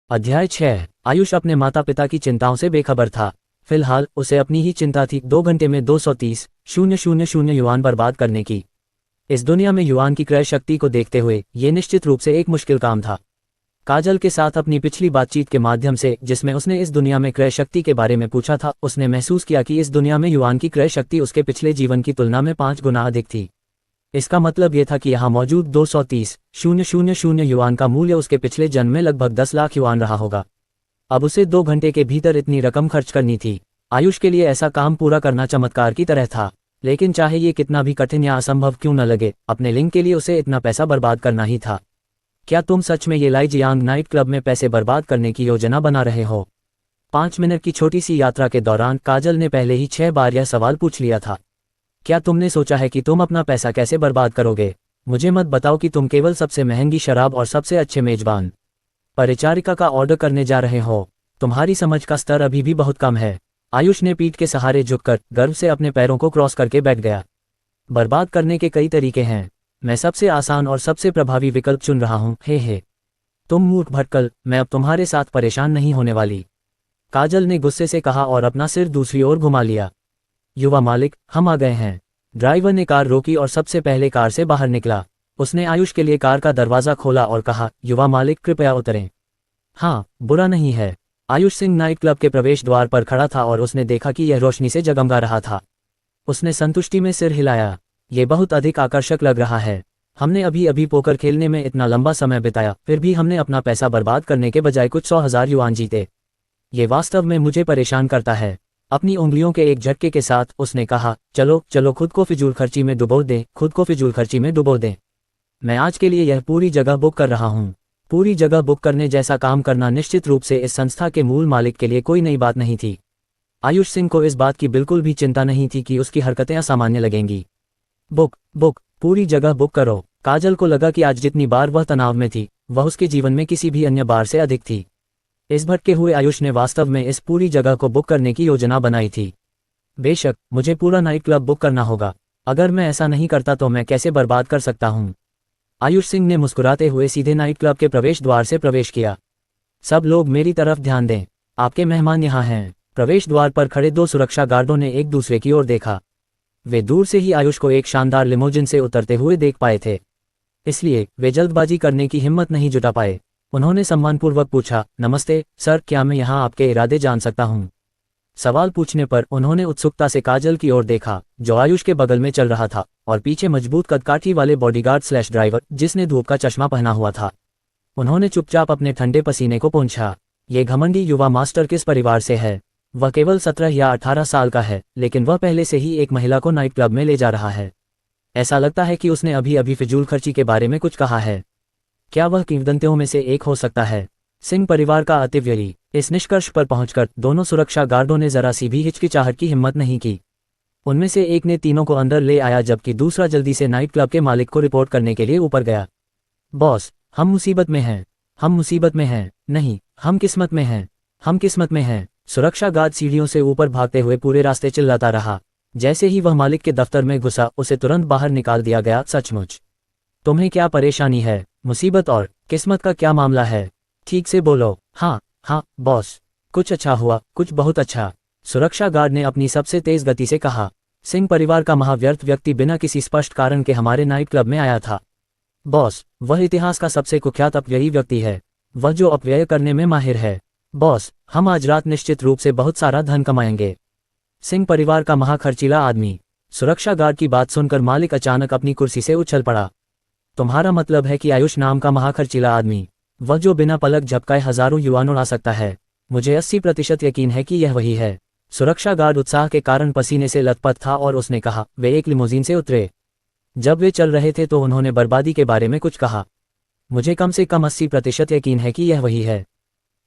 अध्याय 6। आयुष अपने माता पिता की चिंताओं से बेखबर था। फिलहाल उसे अपनी ही चिंता थी 2 घंटे में 230,000 युआन बर्बाद करने की। इस दुनिया में युआन की क्रय शक्ति को देखते हुए ये निश्चित रूप से एक मुश्किल काम था। काजल के साथ अपनी पिछली बातचीत के माध्यम से, जिसमें उसने इस दुनिया में क्रय शक्ति के बारे में पूछा था, उसने महसूस किया कि इस दुनिया में युआन की क्रय शक्ति उसके पिछले जीवन की तुलना में 5 गुना अधिक थी। इसका मतलब यह था कि यहाँ मौजूद 230,000 युआन का मूल्य उसके पिछले जन्म में लगभग 10 लाख युआन रहा होगा। अब उसे 2 घंटे के भीतर इतनी रकम खर्च करनी थी। आयुष के लिए ऐसा काम पूरा करना चमत्कार की तरह था, लेकिन चाहे ये कितना भी कठिन या असंभव क्यों न लगे, अपने लिंग के लिए उसे इतना पैसा बर्बाद करना ही था। क्या तुम सच में ये लाइजियांग नाइट क्लब में पैसे बर्बाद करने की योजना बना रहे हो? 5 मिनट की छोटी सी यात्रा के दौरान काजल ने पहले ही 6 बार यह सवाल पूछ लिया था। क्या तुमने सोचा है कि तुम अपना पैसा कैसे बर्बाद करोगे? मुझे मत बताओ कि तुम केवल सबसे महंगी शराब और सबसे अच्छे मेजबान परिचारिका का ऑर्डर करने जा रहे हो। तुम्हारी समझ का स्तर अभी भी बहुत कम है। आयुष ने पीठ के सहारे झुककर गर्व से अपने पैरों को क्रॉस करके बैठ गया। बर्बाद करने के कई तरीके हैं। मैं सबसे आसान और सबसे प्रभावी विकल्प चुन रहा हूँ। हे तुम मूर्ख भटकल, मैं अब तुम्हारे साथ परेशान नहीं होने वाली, काजल ने गुस्से से कहा और अपना सिर दूसरी ओर घुमा लिया। युवा मालिक, हम आ गए हैं। ड्राइवर ने कार रोकी और सबसे पहले कार से बाहर निकला। उसने आयुष के लिए कार का दरवाज़ा खोला और कहा, युवा मालिक कृपया उतरें। हाँ, बुरा नहीं है। आयुष सिंह नाइट क्लब के प्रवेश द्वार पर खड़ा था और उसने देखा कि यह रोशनी से जगमगा रहा था। उसने संतुष्टि में सिर हिलाया। ये बहुत अधिक आकर्षक लग रहा है। हमने अभी अभी पोकर खेलने में इतना लंबा समय बिताया, फिर भी हमने अपना पैसा बर्बाद करने के बजाय कुछ 100,000 युआन जीते। ये वास्तव में मुझे परेशान करता है। अपनी उंगलियों के एक झटके के साथ उसने कहा, चलो चलो खुद को फिजूल खर्ची में डुबो दें, खुद को फिजूल खर्ची में डुबो दें। मैं आज के लिए यह पूरी जगह बुक कर रहा हूँ। पूरी जगह बुक करने जैसा काम करना निश्चित रूप से इस संस्था के मूल मालिक के लिए कोई नई बात नहीं थी। आयुष सिंह को इस बात की बिल्कुल भी चिंता नहीं थी कि उसकी हरकतें असामान्य लगेंगी। बुक, पूरी जगह बुक करो। काजल को लगा कि आज जितनी बार वह तनाव में थी, वह उसके जीवन में किसी भी अन्य बार से अधिक थी। इस भटके हुए आयुष ने वास्तव में इस पूरी जगह को बुक करने की योजना बनाई थी। बेशक, मुझे पूरा नाइट क्लब बुक करना होगा। अगर मैं ऐसा नहीं करता तो मैं कैसे बर्बाद कर सकता हूँ? आयुष सिंह ने मुस्कुराते हुए सीधे नाइट क्लब के प्रवेश द्वार से प्रवेश किया। सब लोग मेरी तरफ ध्यान दें, आपके मेहमान यहाँ हैं। प्रवेश द्वार पर खड़े 2 सुरक्षा गार्डों ने एक दूसरे की ओर देखा। वे दूर से ही आयुष को एक शानदार लिमोजिन से उतरते हुए देख पाए थे, इसलिए वे जल्दबाजी करने की हिम्मत नहीं जुटा पाए। उन्होंने सम्मानपूर्वक पूछा, नमस्ते सर, क्या मैं यहाँ आपके इरादे जान सकता हूँ? सवाल पूछने पर उन्होंने उत्सुकता से काजल की ओर देखा, जो आयुष के बगल में चल रहा था, और पीछे मजबूत कदकाठी वाले बॉडीगार्ड / ड्राइवर, जिसने धूप का चश्मा पहना हुआ था। उन्होंने चुपचाप अपने ठंडे पसीने को पोंछा। ये घमंडी युवा मास्टर किस परिवार से है? वह केवल 17 या 18 साल का है, लेकिन वह पहले से ही एक महिला को नाइट क्लब में ले जा रहा है। ऐसा लगता है कि उसने अभी अभी फिजूल खर्ची के बारे में कुछ कहा है। क्या वह किंवदंतियों में से एक हो सकता है? सिंह परिवार का अतिव्ययी। इस निष्कर्ष पर पहुंचकर दोनों सुरक्षा गार्डों ने जरा सी भी हिचकिचाहट की हिम्मत नहीं की। उनमें से एक ने तीनों को अंदर ले आया, जबकि दूसरा जल्दी से नाइट क्लब के मालिक को रिपोर्ट करने के लिए ऊपर गया। बॉस, हम मुसीबत में हैं। हम मुसीबत में हैं। नहीं, हम किस्मत में हैं। हम किस्मत में हैं। सुरक्षा गार्ड सीढ़ियों से ऊपर भागते हुए पूरे रास्ते चिल्लाता रहा। जैसे ही वह मालिक के दफ्तर में घुसा, उसे तुरंत बाहर निकाल दिया गया। सचमुच, तुम्हें क्या परेशानी है? मुसीबत और किस्मत का क्या मामला है? ठीक से बोलो। हाँ बॉस, कुछ अच्छा हुआ, कुछ बहुत अच्छा, सुरक्षा गार्ड ने अपनी सबसे तेज गति से कहा। सिंह परिवार का महाव्यर्थ व्यक्ति बिना किसी स्पष्ट कारण के हमारे नाइट क्लब में आया था। बॉस, वह इतिहास का सबसे कुख्यात अपव्ययी व्यक्ति है, वह जो अपव्यय करने में माहिर है। बॉस, हम आज रात निश्चित रूप से बहुत सारा धन कमाएंगे। सिंह परिवार का महाखर्चीला आदमी। सुरक्षा गार्ड की बात सुनकर मालिक अचानक अपनी कुर्सी से उछल पड़ा। तुम्हारा मतलब है कि आयुष नाम का महाखर्चीला आदमी, वह जो बिना पलक झपकाए हजारों युवान उड़ा सकता है? मुझे 80% यकीन है कि यह वही है। सुरक्षा गार्ड उत्साह के कारण पसीने से लथपथ था और उसने कहा, वे एक लिमोजीन से उतरे। जब वे चल रहे थे तो उन्होंने बर्बादी के बारे में कुछ कहा। मुझे कम से कम 80% यकीन है कि यह वही है।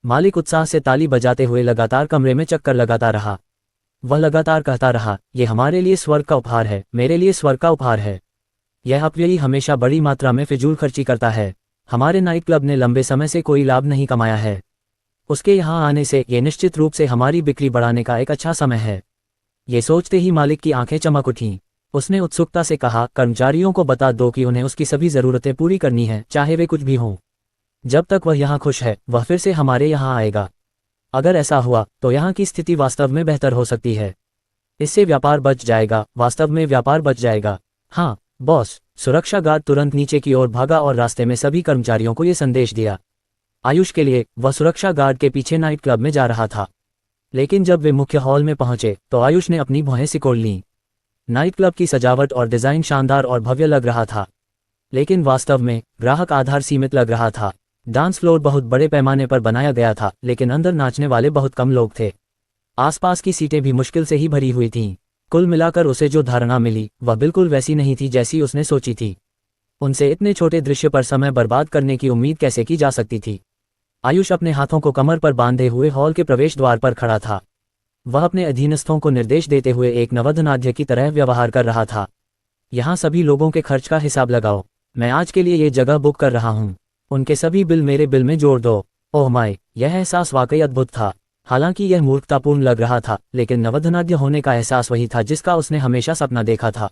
मालिक उत्साह से ताली बजाते हुए लगातार कमरे में चक्कर लगाता रहा। वह लगातार कहता रहा, यह हमारे लिए स्वर्ग का उपहार है, मेरे लिए स्वर्ग का उपहार है। यह अपव्ययी हमेशा बड़ी मात्रा में फिजूल खर्ची करता है। हमारे नाइट क्लब ने लंबे समय से कोई लाभ नहीं कमाया है। उसके यहाँ आने से ये निश्चित रूप से हमारी बिक्री बढ़ाने का एक अच्छा समय है। ये सोचते ही मालिक की आंखें चमक उठीं। उसने उत्सुकता से कहा, कर्मचारियों को बता दो कि उन्हें उसकी सभी ज़रूरतें पूरी करनी है, चाहे वे कुछ भी हों। जब तक वह यहाँ खुश है, वह फिर से हमारे यहाँ आएगा। अगर ऐसा हुआ तो यहाँ की स्थिति वास्तव में बेहतर हो सकती है। इससे व्यापार बच जाएगा, वास्तव में व्यापार बच जाएगा। हाँ बॉस, सुरक्षा गार्ड तुरंत नीचे की ओर भागा और रास्ते में सभी कर्मचारियों को यह संदेश दिया। आयुष के लिए, वह सुरक्षा गार्ड के पीछे नाइट क्लब में जा रहा था। लेकिन जब वे मुख्य हॉल में पहुंचे तो आयुष ने अपनी भौहें सिकोड़ लीं। नाइट क्लब की सजावट और डिज़ाइन शानदार और भव्य लग रहा था, लेकिन वास्तव में ग्राहक आधार सीमित लग रहा था। डांस फ्लोर बहुत बड़े पैमाने पर बनाया गया था, लेकिन अंदर नाचने वाले बहुत कम लोग थे। आसपास की सीटें भी मुश्किल से ही भरी हुई थीं। कुल मिलाकर उसे जो धारणा मिली वह बिल्कुल वैसी नहीं थी जैसी उसने सोची थी। उनसे इतने छोटे दृश्य पर समय बर्बाद करने की उम्मीद कैसे की जा सकती थी? आयुष अपने हाथों को कमर पर बांधे हुए हॉल के प्रवेश द्वार पर खड़ा था। वह अपने अधीनस्थों को निर्देश देते हुए एक नवधनाढ्य की तरह व्यवहार कर रहा था। यहाँ सभी लोगों के खर्च का हिसाब लगाओ। मैं आज के लिए ये जगह बुक कर रहा हूँ। उनके सभी बिल मेरे बिल में जोड़ दो। ओह माय, यह एहसास वाकई अद्भुत था। हालांकि यह मूर्खतापूर्ण लग रहा था, लेकिन नवधनाढ्य होने का एहसास वही था जिसका उसने हमेशा सपना देखा था।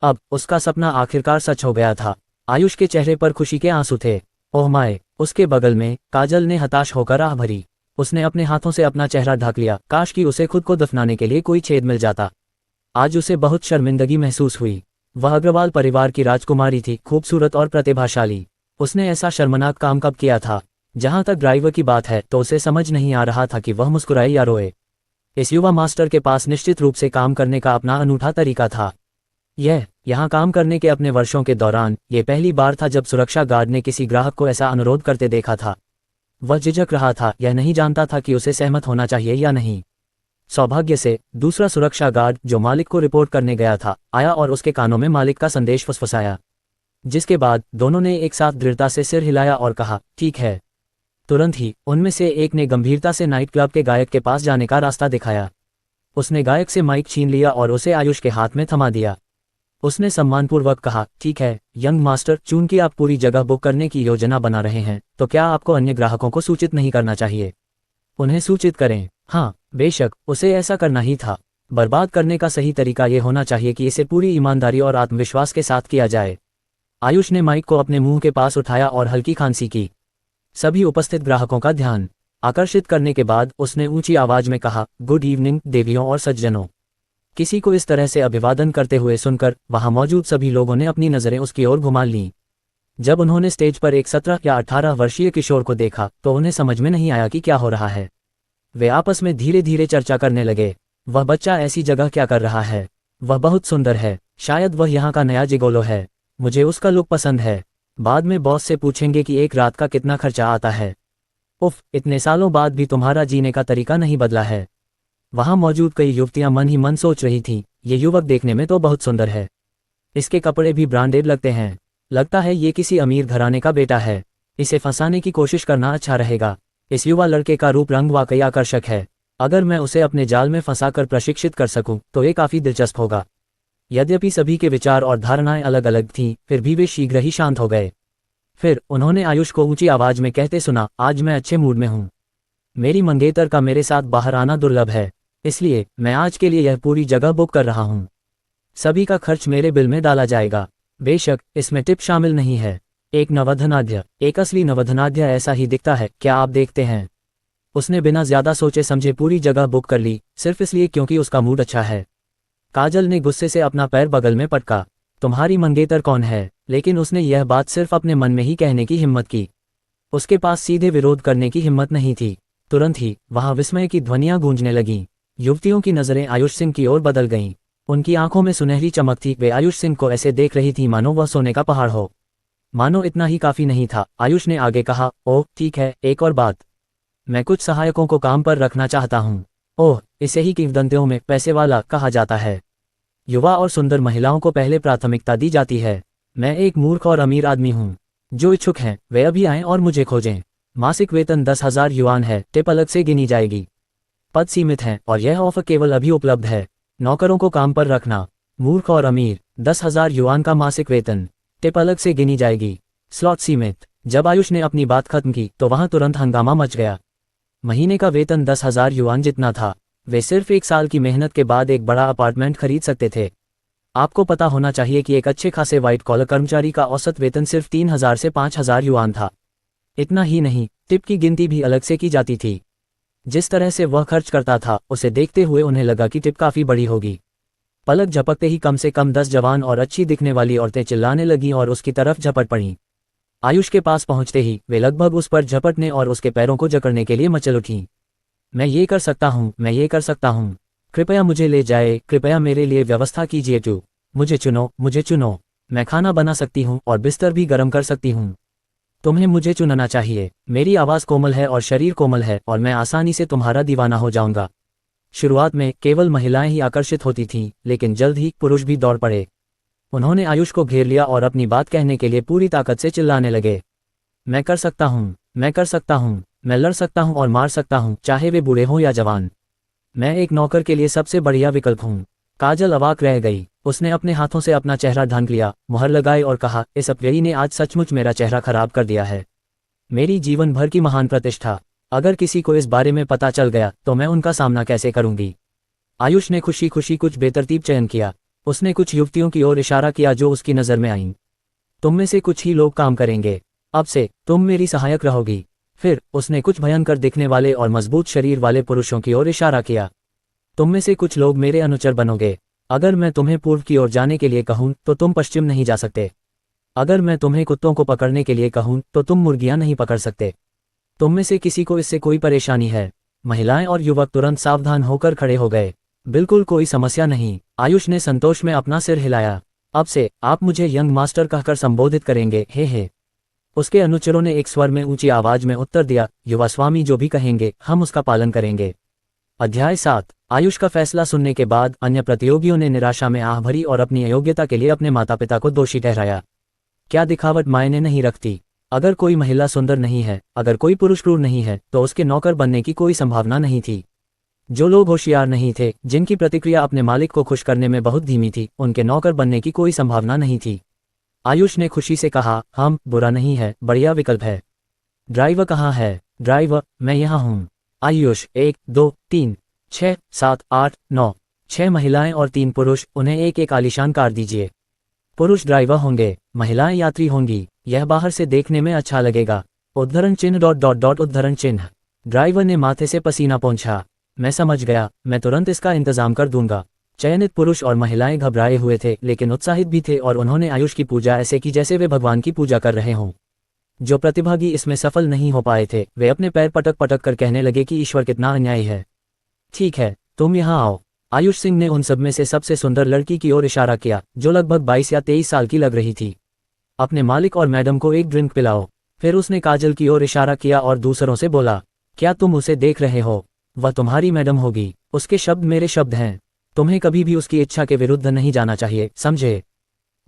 अब उसका सपना आखिरकार सच हो गया था। आयुष के चेहरे पर खुशी के आंसू थे। ओह माय, उसके बगल में काजल ने हताश होकर आह भरी। उसने अपने हाथों से अपना चेहरा ढक लिया। काश कि उसे खुद को दफनाने के लिए कोई छेद मिल जाता। आज उसे बहुत शर्मिंदगी महसूस हुई। वह अग्रवाल परिवार की राजकुमारी थी, खूबसूरत और प्रतिभाशाली। उसने ऐसा शर्मनाक काम कब किया था? जहां तक ड्राइवर की बात है तो उसे समझ नहीं आ रहा था कि वह मुस्कुराए या रोए। इस युवा मास्टर के पास निश्चित रूप से काम करने का अपना अनूठा तरीका था। यहाँ काम करने के अपने वर्षों के दौरान ये पहली बार था जब सुरक्षा गार्ड ने किसी ग्राहक को ऐसा अनुरोध करते देखा था। वह झिझक रहा था, यह नहीं जानता था कि उसे सहमत होना चाहिए या नहीं। सौभाग्य से दूसरा सुरक्षा गार्ड जो मालिक को रिपोर्ट करने गया था आया और उसके कानों में मालिक का संदेश फुसफुसाया, जिसके बाद दोनों ने एक साथ दृढ़ता से सिर हिलाया और कहा, ठीक है। तुरंत ही उनमें से एक ने गंभीरता से नाइट क्लब के गायक के पास जाने का रास्ता दिखाया। उसने गायक से माइक छीन लिया और उसे आयुष के हाथ में थमा दिया। उसने सम्मानपूर्वक कहा, ठीक है यंग मास्टर, चूंकि आप पूरी जगह बुक करने की योजना बना रहे हैं तो क्या आपको अन्य ग्राहकों को सूचित नहीं करना चाहिए? उन्हें सूचित करें। हाँ बेशक, उसे ऐसा करना ही था। बर्बाद करने का सही तरीका ये होना चाहिए कि इसे पूरी ईमानदारी और आत्मविश्वास के साथ किया जाए। आयुष ने माइक को अपने मुंह के पास उठाया और हल्की खांसी की। सभी उपस्थित ग्राहकों का ध्यान आकर्षित करने के बाद उसने ऊंची आवाज में कहा, गुड इवनिंग देवियों और सज्जनों। किसी को इस तरह से अभिवादन करते हुए सुनकर वहां मौजूद सभी लोगों ने अपनी नजरें उसकी ओर घुमा लीं। जब उन्होंने स्टेज पर एक 17 या 18 वर्षीय किशोर को देखा तो उन्हें समझ में नहीं आया कि क्या हो रहा है। वे आपस में धीरे धीरे चर्चा करने लगे। वह बच्चा ऐसी जगह क्या कर रहा है? वह बहुत सुंदर है। शायद वह यहाँ का नया जिगोलो है। मुझे उसका लुक पसंद है। बाद में बॉस से पूछेंगे कि एक रात का कितना खर्चा आता है। उफ, इतने सालों बाद भी तुम्हारा जीने का तरीका नहीं बदला है। वहां मौजूद कई युवतियां मन ही मन सोच रही थीं, ये युवक देखने में तो बहुत सुंदर है। इसके कपड़े भी ब्रांडेड लगते हैं। लगता है ये किसी अमीर घराने का बेटा है। इसे फंसाने की कोशिश करना अच्छा रहेगा। इस युवा लड़के का रूप रंग वाकई आकर्षक है। अगर मैं उसे अपने जाल में फंसाकर प्रशिक्षित कर सकूं तो ये काफी दिलचस्प होगा। यद्यपि सभी के विचार और धारणाएं अलग अलग थीं, फिर भी वे शीघ्र ही शांत हो गए। फिर उन्होंने आयुष को ऊंची आवाज में कहते सुना, आज मैं अच्छे मूड में हूं। मेरी मंगेतर का मेरे साथ बाहर आना दुर्लभ है, इसलिए मैं आज के लिए यह पूरी जगह बुक कर रहा हूं। सभी का खर्च मेरे बिल में डाला जाएगा। बेशक इसमें टिप शामिल नहीं है। एक नवधनाढ्य, एक असली नवधनाढ्य ऐसा ही दिखता है, क्या आप देखते हैं? उसने बिना ज्यादा सोचे समझे पूरी जगह बुक कर ली, सिर्फ इसलिए क्योंकि उसका मूड अच्छा है। काजल ने गुस्से से अपना पैर बगल में पटका। तुम्हारी मंगेतर कौन है? लेकिन उसने यह बात सिर्फ अपने मन में ही कहने की हिम्मत की। उसके पास सीधे विरोध करने की हिम्मत नहीं थी। तुरंत ही वहां विस्मय की ध्वनियां गूंजने लगीं। युवतियों की नजरें आयुष सिंह की ओर बदल गईं। उनकी आंखों में सुनहरी चमक थी। वे आयुष सिंह को ऐसे देख रही थी मानो वह सोने का पहाड़ हो। मानो इतना ही काफी नहीं था। आयुष ने आगे कहा, ओह ठीक है, एक और बात। मैं कुछ सहायकों को काम पर रखना चाहता हूँ। ओह, इसे ही किंवदंतियों में पैसे वाला कहा जाता है। युवा और सुंदर महिलाओं को पहले प्राथमिकता दी जाती है। मैं एक मूर्ख और अमीर आदमी हूँ। जो इच्छुक हैं वे अभी आएं और मुझे खोजें। मासिक वेतन 10,000 युआन है, टिप अलग से गिनी जाएगी। पद सीमित हैं और यह ऑफर केवल अभी उपलब्ध है। नौकरों को काम पर रखना। मूर्ख और अमीर, 10,000 युआन का मासिक वेतन, टिप अलग से गिनी जाएगी। स्लॉट सीमित। जब आयुष ने अपनी बात खत्म की तो वहां तुरंत हंगामा मच गया। महीने का वेतन 10,000 युआन जितना था। वे सिर्फ 1 साल की मेहनत के बाद एक बड़ा अपार्टमेंट खरीद सकते थे। आपको पता होना चाहिए कि एक अच्छे खासे व्हाइट कॉलर कर्मचारी का औसत वेतन सिर्फ 3,000 से 5,000 युआन था। इतना ही नहीं, टिप की गिनती भी अलग से की जाती थी। जिस तरह से वह खर्च करता था उसे देखते हुए उन्हें लगा कि टिप काफी बड़ी होगी। पलक झपकते ही कम से कम 10 जवान और अच्छी दिखने वाली औरतें चिल्लाने लगीं और उसकी तरफ झपट पड़ीं। आयुष के पास पहुंचते ही वे लगभग उस पर झपटने और उसके पैरों को जकड़ने के लिए मचल उठीं। मैं ये कर सकता हूँ, मैं ये कर सकता हूँ। कृपया मुझे ले जाए, कृपया मेरे लिए व्यवस्था कीजिए। टू मुझे चुनो, मुझे चुनो। मैं खाना बना सकती हूँ और बिस्तर भी गर्म कर सकती हूँ। तुम्हें मुझे चुनना चाहिए। मेरी आवाज़ कोमल है और शरीर कोमल है और मैं आसानी से तुम्हारा दीवाना हो जाऊंगा। शुरुआत में केवल महिलाएं ही आकर्षित होती थीं, लेकिन जल्द ही पुरुष भी दौड़ पड़े। उन्होंने आयुष को घेर लिया और अपनी बात कहने के लिए पूरी ताकत से चिल्लाने लगे। मैं कर सकता हूँ, मैं कर सकता हूँ। मैं लड़ सकता हूँ और मार सकता हूँ, चाहे वे बूढ़े हों या जवान। मैं एक नौकर के लिए सबसे बढ़िया विकल्प हूँ। काजल अवाक रह गई। उसने अपने हाथों से अपना चेहरा ढांक लिया, मुहर लगाई और कहा, इस अपव्ययी ने आज सचमुच मेरा चेहरा खराब कर दिया है। मेरी जीवन भर की महान प्रतिष्ठा। अगर किसी को इस बारे में पता चल गया तो मैं उनका सामना कैसे करूंगी। आयुष ने खुशी खुशी कुछ बेतरतीब चयन किया। उसने कुछ युवतियों की ओर इशारा किया जो उसकी नज़र में आईं। तुम में से कुछ ही लोग काम करेंगे। अब से तुम मेरी सहायक रहोगी। फिर उसने कुछ भयंकर दिखने वाले और मजबूत शरीर वाले पुरुषों की ओर इशारा किया। तुम में से कुछ लोग मेरे अनुचर बनोगे। अगर मैं तुम्हें पूर्व की ओर जाने के लिए कहूं तो तुम पश्चिम नहीं जा सकते। अगर मैं तुम्हें कुत्तों को पकड़ने के लिए कहूं तो तुम मुर्गियां नहीं पकड़ सकते। तुम में से किसी को इससे कोई परेशानी है? महिलाएं और युवक तुरंत सावधान होकर खड़े हो गए। बिल्कुल कोई समस्या नहीं। आयुष ने संतोष में अपना सिर हिलाया। अब से आप मुझे यंग मास्टर कहकर संबोधित करेंगे, हे। उसके अनुचरों ने एक स्वर में ऊंची आवाज में उत्तर दिया, युवा स्वामी जो भी कहेंगे हम उसका पालन करेंगे। अध्याय 7। आयुष का फैसला सुनने के बाद अन्य प्रतियोगियों ने निराशा में आह भरी और अपनी अयोग्यता के लिए अपने माता पिता को दोषी ठहराया। क्या दिखावट मायने नहीं रखती? अगर कोई महिला सुंदर नहीं है, अगर कोई पुरुष क्रूर नहीं है, तो उसके नौकर बनने की कोई संभावना नहीं थी। जो लोग होशियार नहीं थे, जिनकी प्रतिक्रिया अपने मालिक को खुश करने में बहुत धीमी थी, उनके नौकर बनने की कोई संभावना नहीं थी। आयुष ने खुशी से कहा, हम बुरा नहीं है, बढ़िया विकल्प है। ड्राइवर कहाँ है? ड्राइवर, मैं यहाँ हूँ। आयुष, 1 2 3 6 7 8 9 6 महिलाएं और 3 पुरुष, उन्हें एक एक आलीशान कार दीजिए। पुरुष ड्राइवर होंगे, महिलाएं यात्री होंगी। यह बाहर से देखने में अच्छा लगेगा। उद्धरण चिन्ह ... उद्धरण चिन्ह। ड्राइवर ने माथे से पसीना पोंछा। मैं समझ गया, मैं तुरंत इसका इंतजाम कर दूंगा। चयनित पुरुष और महिलाएं घबराए हुए थे लेकिन उत्साहित भी थे और उन्होंने आयुष की पूजा ऐसे की जैसे वे भगवान की पूजा कर रहे हों। जो प्रतिभागी इसमें सफल नहीं हो पाए थे वे अपने पैर पटक पटक कर कहने लगे कि ईश्वर कितना अन्यायी है। ठीक है, तुम यहाँ आओ। आयुष सिंह ने उन सब में से सबसे सुंदर लड़की की ओर इशारा किया जो लगभग 22 या 23 साल की लग रही थी। अपने मालिक और मैडम को एक ड्रिंक पिलाओ। फिर उसने काजल की ओर इशारा किया और दूसरों से बोला, क्या तुम उसे देख रहे हो? वह तुम्हारी मैडम होगी। उसके शब्द मेरे शब्द हैं। तुम्हें कभी भी उसकी इच्छा के विरुद्ध नहीं जाना चाहिए, समझे?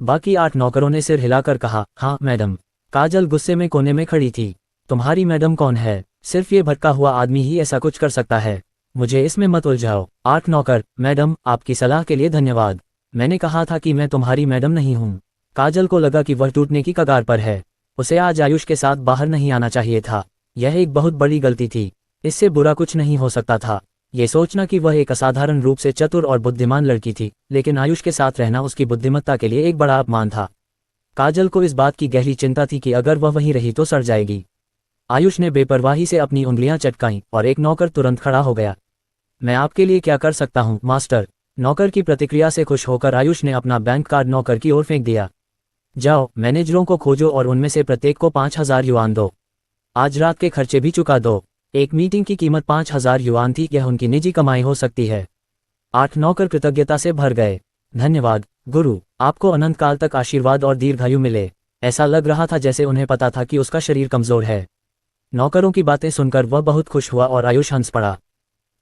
बाकी 8 नौकरों ने सिर हिलाकर कहा, हाँ मैडम। काजल गुस्से में कोने में खड़ी थी। तुम्हारी मैडम कौन है? सिर्फ ये भटका हुआ आदमी ही ऐसा कुछ कर सकता है। मुझे इसमें मत उलझाओ। 8 नौकर, मैडम आपकी सलाह के लिए धन्यवाद। मैंने कहा था कि मैं तुम्हारी मैडम नहीं हूँ। काजल को लगा कि वह टूटने की कगार पर है। उसे आज आयुष के साथ बाहर नहीं आना चाहिए था। यह एक बहुत बड़ी गलती थी। इससे बुरा कुछ नहीं हो सकता था। ये सोचना कि वह एक असाधारण रूप से चतुर और बुद्धिमान लड़की थी, लेकिन आयुष के साथ रहना उसकी बुद्धिमत्ता के लिए एक बड़ा अपमान था। काजल को इस बात की गहरी चिंता थी कि अगर वह वहीं रही तो सड़ जाएगी। आयुष ने बेपरवाही से अपनी उंगलियां चटकाईं और एक नौकर तुरंत खड़ा हो गया। मैं आपके लिए क्या कर सकता हूं, मास्टर? नौकर की प्रतिक्रिया से खुश होकर आयुष ने अपना बैंक कार्ड नौकर की ओर फेंक दिया। जाओ, मैनेजरों को खोजो और उनमें से प्रत्येक को 5000 युआन दो। आज रात के खर्चे भी चुका दो। एक मीटिंग की कीमत 5000 युआन थी, यह उनकी निजी कमाई हो सकती है। 8 नौकर कृतज्ञता से भर गए। धन्यवाद गुरु, आपको अनंत काल तक आशीर्वाद और दीर्घायु मिले। ऐसा लग रहा था जैसे उन्हें पता था कि उसका शरीर कमजोर है। नौकरों की बातें सुनकर वह बहुत खुश हुआ और आयुष हंस पड़ा।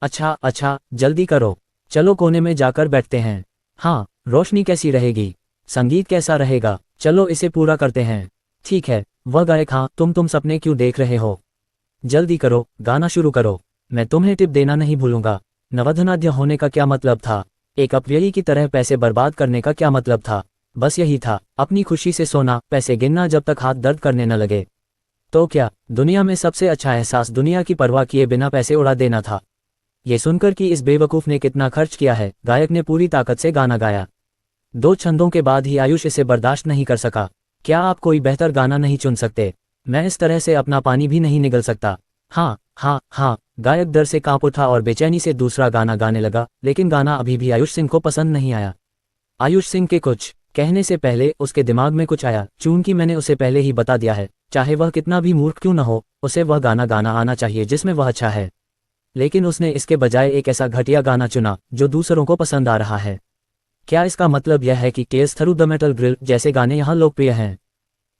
अच्छा, जल्दी करो। चलो कोने में जाकर बैठते हैं। हाँ, रोशनी कैसी रहेगी? संगीत कैसा रहेगा? चलो इसे पूरा करते हैं। ठीक है, वह गायक, हाँ तुम सपने क्यों देख रहे हो? जल्दी करो, गाना शुरू करो। मैं तुम्हें टिप देना नहीं भूलूंगा। नवधनाढ्य होने का क्या मतलब था? एक अपव्ययी की तरह पैसे बर्बाद करने का क्या मतलब था? बस यही था, अपनी खुशी से सोना, पैसे गिनना जब तक हाथ दर्द करने न लगे। तो क्या दुनिया में सबसे अच्छा एहसास दुनिया की परवाह किए बिना पैसे उड़ा देना था? ये सुनकर कि इस बेवकूफ ने कितना खर्च किया है, गायक ने पूरी ताकत से गाना गाया। 2 छंदों के बाद ही आयुष इसे बर्दाश्त नहीं कर सका। क्या आप कोई बेहतर गाना नहीं चुन सकते? मैं इस तरह से अपना पानी भी नहीं निगल सकता। हाँ, गायक डर से कांप उठा और बेचैनी से दूसरा गाना गाने लगा, लेकिन गाना अभी भी आयुष सिंह को पसंद नहीं आया। आयुष सिंह के कुछ कहने से पहले उसके दिमाग में कुछ आया। चूंकि मैंने उसे पहले ही बता दिया है, चाहे वह कितना भी मूर्ख क्यों न हो, उसे वह गाना गाना आना चाहिए जिसमें वह अच्छा है। लेकिन उसने इसके बजाय एक ऐसा घटिया गाना चुना जो दूसरों को पसंद आ रहा है। क्या इसका मतलब यह है कि tales through the metal grill जैसे गाने यहाँ लोकप्रिय हैं?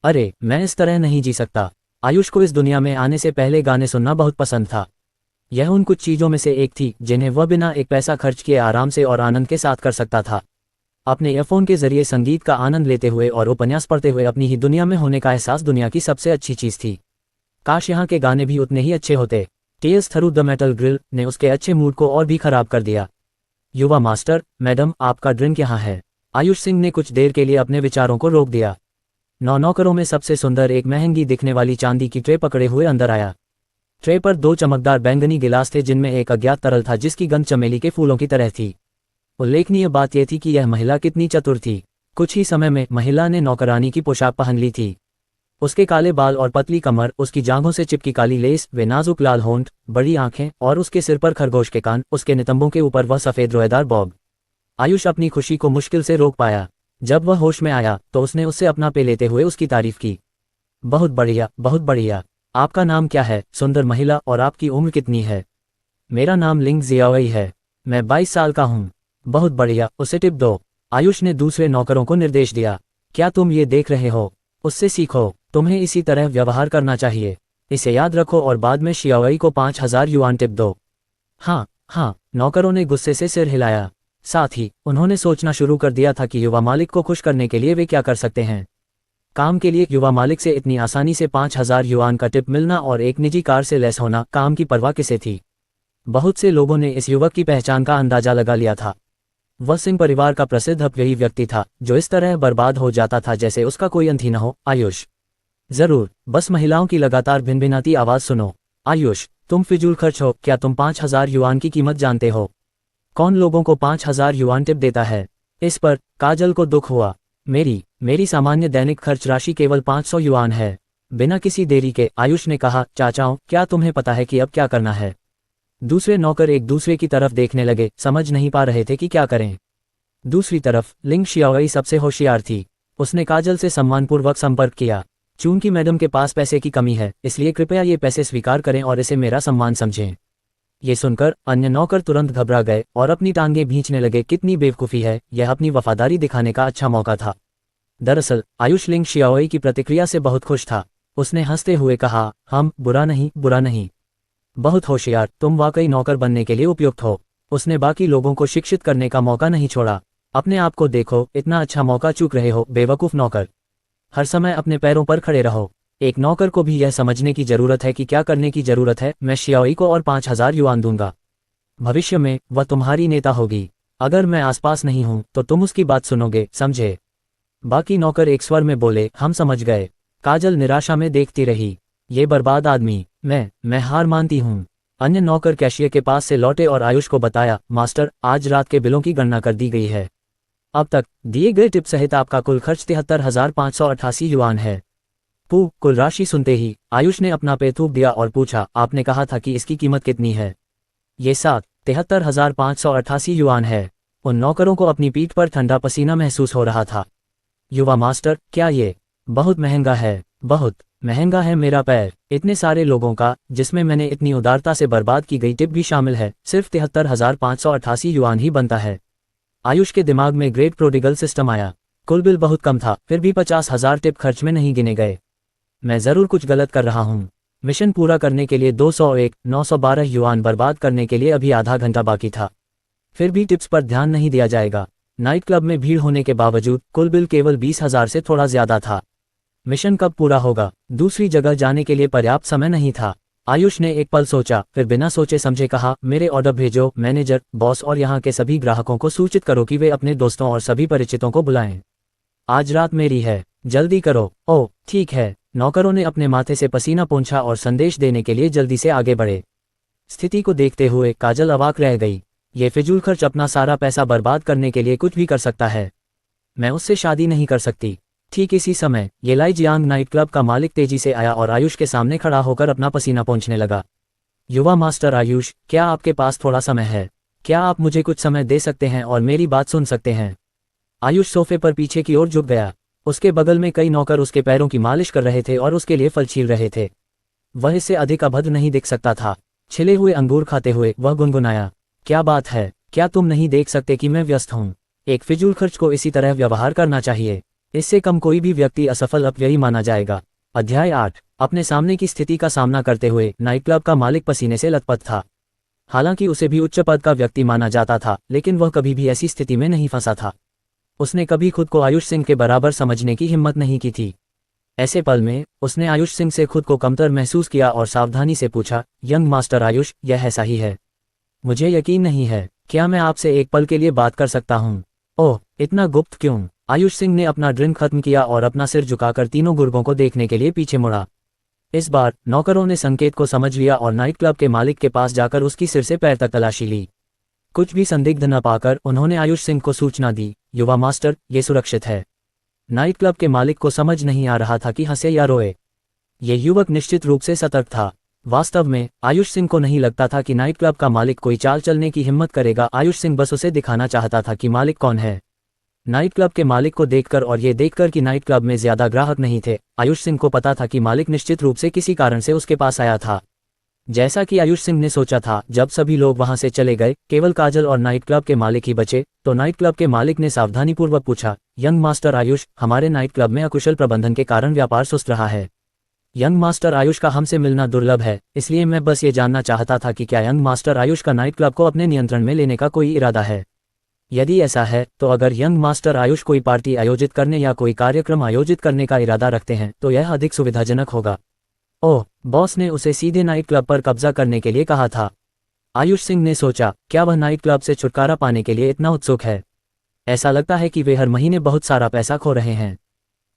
अरे, मैं इस तरह नहीं जी सकता। आयुष को इस दुनिया में आने से पहले गाने सुनना बहुत पसंद था। यह उन कुछ चीज़ों में से एक थी जिन्हें वह बिना एक पैसा खर्च किए आराम से और आनंद के साथ कर सकता था। अपने ईयरफोन के जरिए संगीत का आनंद लेते हुए और उपन्यास पढ़ते हुए अपनी ही दुनिया में होने का एहसास दुनिया की सबसे अच्छी चीज़ थी। काश यहाँ के गाने भी उतने ही अच्छे होते। Tales through the metal grill ने उसके अच्छे मूड को और भी खराब कर दिया। युवा मास्टर, मैडम आपका ड्रिंक यहाँ है। आयुष सिंह ने कुछ देर के लिए अपने विचारों को रोक दिया। नौकरों में सबसे सुंदर एक महंगी दिखने वाली चांदी की ट्रे पकड़े हुए अंदर आया। ट्रे पर 2 चमकदार बैंगनी गिलास थे जिनमें एक अज्ञात तरल था जिसकी गंध चमेली के फूलों की तरह थी। उल्लेखनीय बात यह थी कि यह महिला कितनी चतुर थी। कुछ ही समय में महिला ने नौकरानी की पोशाक पहन ली थी। उसके काले बाल और पतली कमर, उसकी जांघों से चिपकी काली लेस, वे नाजुक लाल होंठ, बड़ी आंखें और उसके सिर पर खरगोश के कान, उसके नितंबों के ऊपर वह सफ़ेद रोएदार बॉब। आयुष अपनी खुशी को मुश्किल से रोक पाया। जब वह होश में आया तो उसने उससे अपना पे लेते हुए उसकी तारीफ की। बहुत बढ़िया, बहुत बढ़िया। आपका नाम क्या है, सुंदर महिला, और आपकी उम्र कितनी है? मेरा नाम लिंग जियावई है। मैं 22 साल का हूँ। बहुत बढ़िया, उसे टिप दो। आयुष ने दूसरे नौकरों को निर्देश दिया। क्या तुम ये देख रहे हो? उससे सीखो। तुम्हें इसी तरह व्यवहार करना चाहिए। इसे याद रखो और बाद में शियावई को 5000 युआन टिप दो। हाँ हाँ, नौकरों ने गुस्से से सिर हिलाया। साथ ही उन्होंने सोचना शुरू कर दिया था कि युवा मालिक को खुश करने के लिए वे क्या कर सकते हैं। काम के लिए युवा मालिक से इतनी आसानी से 5000 युआन का टिप मिलना और एक निजी कार से लैस होना, काम की परवाह किसे थी। बहुत से लोगों ने इस युवक की पहचान का अंदाजा लगा लिया था। वह सिंह परिवार का प्रसिद्ध अपव्ययी व्यक्ति था जो इस तरह बर्बाद हो जाता था जैसे उसका कोई अंत ही न हो। आयुष, जरूर, बस महिलाओं की लगातार भिनभिनाती आवाज सुनो। आयुष, तुम फिजूल खर्च हो। क्या तुम 5000 युआन की कीमत जानते हो? कौन लोगों को 5000 युआन टिप देता है? इस पर काजल को दुख हुआ। मेरी सामान्य दैनिक खर्च राशि केवल 500 युआन है। बिना किसी देरी के आयुष ने कहा, चाचाओं, क्या तुम्हें पता है कि अब क्या करना है? दूसरे नौकर एक दूसरे की तरफ देखने लगे, समझ नहीं पा रहे थे कि क्या करें। दूसरी तरफ लिंग शियावई सबसे होशियार थी। उसने काजल से सम्मानपूर्वक संपर्क किया। चूंकि मैडम के पास पैसे की कमी है, इसलिए कृपया ये पैसे स्वीकार करें और इसे मेरा सम्मान समझें। ये सुनकर अन्य नौकर तुरंत घबरा गए और अपनी टांगें भींचने लगे। कितनी बेवकूफ़ी है, यह अपनी वफादारी दिखाने का अच्छा मौका था। दरअसल आयुष लिंग शियाओई की प्रतिक्रिया से बहुत खुश था। उसने हंसते हुए कहा, हम, बुरा नहीं, बुरा नहीं। बहुत होशियार, तुम वाकई नौकर बनने के लिए उपयुक्त हो। उसने बाकी लोगों को शिक्षित करने का मौका नहीं छोड़ा। अपने आप को देखो, इतना अच्छा मौका चूक रहे हो, बेवकूफ़ नौकर। हर समय अपने पैरों पर खड़े रहो। एक नौकर को भी यह समझने की जरूरत है कि क्या करने की जरूरत है। मैं शियाओई को और 5000 युआन दूंगा। भविष्य में वह तुम्हारी नेता होगी। अगर मैं आसपास नहीं हूं तो तुम उसकी बात सुनोगे, समझे? बाकी नौकर एक स्वर में बोले, हम समझ गए। काजल निराशा में देखती रही। ये बर्बाद आदमी, मैं हार मानती हूं। अन्य नौकर कैशियर के पास से लौटे और आयुष को बताया, मास्टर, आज रात के बिलों की गणना कर दी गई है। अब तक दिए गए टिप सहित आपका कुल खर्च 73,588 युआन है। कुल राशि सुनते ही आयुष ने अपना पे थूक दिया और पूछा, आपने कहा था कि इसकी कीमत कितनी है? ये 73,588 युआन है। उन नौकरों को अपनी पीठ पर ठंडा पसीना महसूस हो रहा था। युवा मास्टर, क्या ये बहुत महंगा है? बहुत महंगा है मेरा पैर। इतने सारे लोगों का, जिसमें मैंने इतनी उदारता से बर्बाद की गई टिप भी शामिल है, सिर्फ 73,588 युआन ही बनता है। आयुष के दिमाग में ग्रेट प्रोडिगल सिस्टम आया। कुल बिल बहुत कम था, फिर भी 50,000 टिप खर्च में नहीं गिने गए। मैं जरूर कुछ गलत कर रहा हूँ। मिशन पूरा करने के लिए 201,912 युआन बर्बाद करने के लिए अभी आधा घंटा बाकी था। फिर भी टिप्स पर ध्यान नहीं दिया जाएगा। नाइट क्लब में भीड़ होने के बावजूद कुल बिल केवल 20,000 से थोड़ा ज्यादा था। मिशन कब पूरा होगा? दूसरी जगह जाने के लिए पर्याप्त समय नहीं था। आयुष ने एक पल सोचा, फिर बिना सोचे समझे कहा, मेरे ऑर्डर भेजो मैनेजर, बॉस, और यहाँ के सभी ग्राहकों को सूचित करो कि वे अपने दोस्तों और सभी परिचितों को बुलाएं। आज रात मेरी है, जल्दी करो। ओह ठीक है। नौकरों ने अपने माथे से पसीना पोंछा और संदेश देने के लिए जल्दी से आगे बढ़े। स्थिति को देखते हुए काजल अवाक रह गई। ये फिजूल खर्च अपना सारा पैसा बर्बाद करने के लिए कुछ भी कर सकता है। मैं उससे शादी नहीं कर सकती। ठीक इसी समय ये लाइजियांग नाइट क्लब का मालिक तेजी से आया और आयुष के सामने खड़ा होकर अपना पसीना पोंछने लगा। युवा मास्टर आयुष, क्या आपके पास थोड़ा समय है? क्या आप मुझे कुछ समय दे सकते हैं और मेरी बात सुन सकते हैं? आयुष सोफे पर पीछे की ओर झुक गया। उसके बगल में कई नौकर उसके पैरों की मालिश कर रहे थे और उसके लिए फल छील रहे थे। वह इससे अधिक अभद्र नहीं दिख सकता था। छिले हुए अंगूर खाते हुए वह गुनगुनाया, क्या बात है, क्या तुम नहीं देख सकते कि मैं व्यस्त हूँ? एक फिजूल खर्च को इसी तरह व्यवहार करना चाहिए। इससे कम कोई भी व्यक्ति असफल अपव्ययी माना जाएगा। अध्याय 8। अपने सामने की स्थिति का सामना करते हुए नाइट क्लब का मालिक पसीने से लथपथ था। हालांकि उसे भी उच्च पद का व्यक्ति माना जाता था, लेकिन वह कभी भी ऐसी स्थिति में नहीं फंसा था। उसने कभी खुद को आयुष सिंह के बराबर समझने की हिम्मत नहीं की थी। ऐसे पल में उसने आयुष सिंह से खुद को कमतर महसूस किया और सावधानी से पूछा, यंग मास्टर आयुष, यह ऐसा ही है? मुझे यकीन नहीं है। क्या मैं आपसे एक पल के लिए बात कर सकता हूँ? ओह, इतना गुप्त क्यों? आयुष सिंह ने अपना ड्रिंक खत्म किया और अपना सिर झुकाकर तीनों गुर्गों को देखने के लिए पीछे मुड़ा। इस बार नौकरों ने संकेत को समझ लिया और नाइट क्लब के मालिक के पास जाकर उसकी सिर से पैर तक तलाशी ली। कुछ भी संदिग्ध न पाकर उन्होंने आयुष सिंह को सूचना दी, युवा मास्टर, ये सुरक्षित है। नाइट क्लब के मालिक को समझ नहीं आ रहा था कि हंसे या रोए। ये युवक निश्चित रूप से सतर्क था। वास्तव में आयुष सिंह को नहीं लगता था कि नाइट क्लब का मालिक कोई चाल चलने की हिम्मत करेगा। आयुष सिंह बस उसे दिखाना चाहता था कि मालिक कौन है। नाइट क्लब के मालिक को देखकर और ये देखकर कि नाइट क्लब में ज्यादा ग्राहक नहीं थे, आयुष सिंह को पता था कि मालिक निश्चित रूप से किसी कारण से उसके पास आया था। जैसा कि आयुष सिंह ने सोचा था, जब सभी लोग वहां से चले गए, केवल काजल और नाइट क्लब के मालिक ही बचे, तो नाइट क्लब के मालिक ने सावधानीपूर्वक पूछा, यंग मास्टर आयुष, हमारे नाइट क्लब में अकुशल प्रबंधन के कारण व्यापार सुस्त रहा है। यंग मास्टर आयुष का हमसे मिलना दुर्लभ है, इसलिए मैं बस ये जानना चाहता था कि क्या यंग मास्टर आयुष का नाइट क्लब को अपने नियंत्रण में लेने का कोई इरादा है। यदि ऐसा है तो अगर यंग मास्टर आयुष कोई पार्टी आयोजित करने या कोई कार्यक्रम आयोजित करने का इरादा रखते हैं तो यह अधिक सुविधाजनक होगा। ओह, बॉस ने उसे सीधे नाइट क्लब पर कब्जा करने के लिए कहा था। आयुष सिंह ने सोचा, क्या वह नाइट क्लब से छुटकारा पाने के लिए इतना उत्सुक है? ऐसा लगता है कि वे हर महीने बहुत सारा पैसा खो रहे हैं।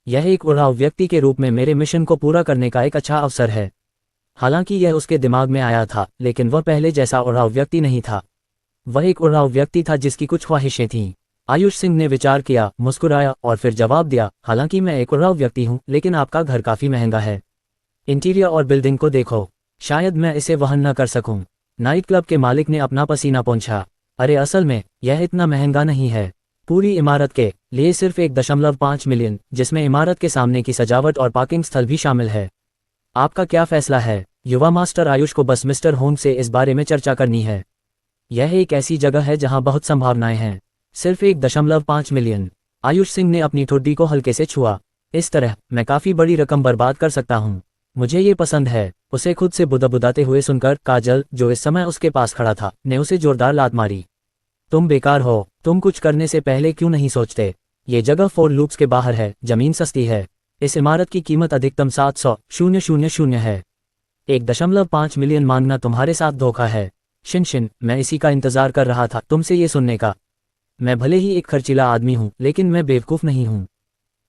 यह एक उड़ाऊ व्यक्ति के रूप में मेरे मिशन को पूरा करने का एक अच्छा अवसर है। हालांकि यह उसके दिमाग में आया था, लेकिन वह पहले जैसा उड़ाऊ व्यक्ति नहीं था। वह एक उड़ाऊ व्यक्ति था जिसकी कुछ ख्वाहिशें थीं। आयुष सिंह ने विचार किया, मुस्कुराया और फिर जवाब दिया, हालांकि मैं एक उड़ाऊ व्यक्ति हूं, लेकिन आपका घर काफी महंगा है। इंटीरियर और बिल्डिंग को देखो, शायद मैं इसे वहन न कर सकूं। नाइट क्लब के मालिक ने अपना पसीना पोंछा। अरे असल में यह इतना महंगा नहीं है। पूरी इमारत के लिए सिर्फ 1.5 मिलियन, जिसमें इमारत के सामने की सजावट और पार्किंग स्थल भी शामिल है। आपका क्या फैसला है? युवा मास्टर आयुष को बस मिस्टर होम से इस बारे में चर्चा करनी है। यह एक ऐसी जगह है जहां बहुत संभावनाएं हैं। सिर्फ 1.5 मिलियन। आयुष सिंह ने अपनी ठुड्डी को हल्के से छुआ। इस तरह मैं काफी बड़ी रकम बर्बाद कर सकता हूं। मुझे ये पसंद है। उसे खुद से बुदाबुदाते हुए सुनकर काजल, जो इस समय उसके पास खड़ा था, ने उसे जोरदार लात मारी। तुम बेकार हो। तुम कुछ करने से पहले क्यों नहीं सोचते? ये जगह 4 लूप्स के बाहर है, जमीन सस्ती है। इस इमारत की कीमत अधिकतम 700,000 है। 1.5 मिलियन मांगना तुम्हारे साथ धोखा है। शिन, मैं इसी का इंतजार कर रहा था, तुमसे ये सुनने का। मैं भले ही एक खर्चीला आदमी हूं, लेकिन मैं बेवकूफ नहीं हूं।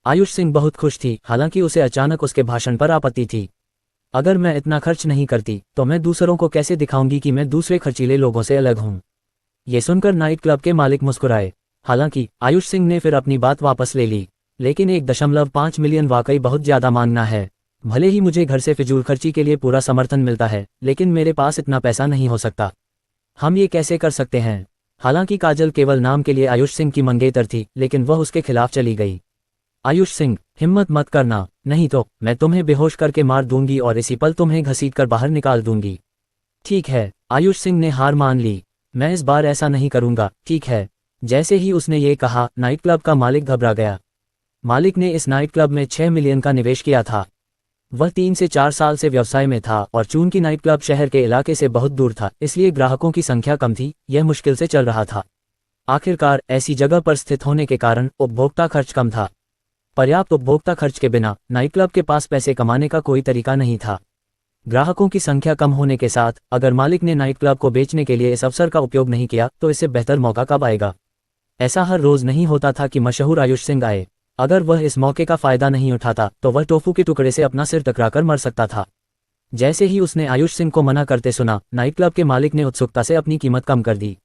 आयुष सिंह बहुत खुश थी, हालांकि उसे अचानक उसके भाषण पर आपत्ति थी। अगर मैं इतना खर्च नहीं करती तो मैं दूसरों को कैसे दिखाऊंगी कि मैं दूसरे खर्चीले लोगों से अलग हूं। ये सुनकर नाइट क्लब के मालिक मुस्कुराए। हालांकि आयुष सिंह ने फिर अपनी बात वापस ले ली, लेकिन 1.5 मिलियन वाकई बहुत ज्यादा मांगना है। भले ही मुझे घर से फिजूल खर्ची के लिए पूरा समर्थन मिलता है, लेकिन मेरे पास इतना पैसा नहीं हो सकता। हम ये कैसे कर सकते हैं? हालांकि काजल केवल नाम के लिए आयुष सिंह की मंगेतर थी, लेकिन वह उसके खिलाफ चली गई। आयुष सिंह, हिम्मत मत करना, नहीं तो मैं तुम्हें बेहोश करके मार दूंगी और इसी पल तुम्हें घसीटकर बाहर निकाल दूंगी। ठीक है, आयुष सिंह ने हार मान ली। मैं इस बार ऐसा नहीं करूंगा, ठीक है। जैसे ही उसने ये कहा, नाइट क्लब का मालिक घबरा गया। मालिक ने इस नाइट क्लब में 6 मिलियन का निवेश किया था। वह 3 से 4 साल से व्यवसाय में था और चूंकि नाइट क्लब शहर के इलाके से बहुत दूर था, इसलिए ग्राहकों की संख्या कम थी। यह मुश्किल से चल रहा था। आखिरकार ऐसी जगह पर स्थित होने के कारण उपभोक्ता खर्च कम था। पर्याप्त उपभोक्ता खर्च के बिना नाइट क्लब के पास पैसे कमाने का कोई तरीका नहीं था। ग्राहकों की संख्या कम होने के साथ अगर मालिक ने नाइट क्लब को बेचने के लिए इस अवसर का उपयोग नहीं किया तो इससे बेहतर मौका कब आएगा? ऐसा हर रोज नहीं होता था कि मशहूर आयुष सिंह आए। अगर वह इस मौके का फायदा नहीं उठाता तो वह टोफू के टुकड़े से अपना सिर टकराकर मर सकता था। जैसे ही उसने आयुष सिंह को मना करते सुना, नाइट क्लब के मालिक ने उत्सुकता से अपनी कीमत कम कर दी।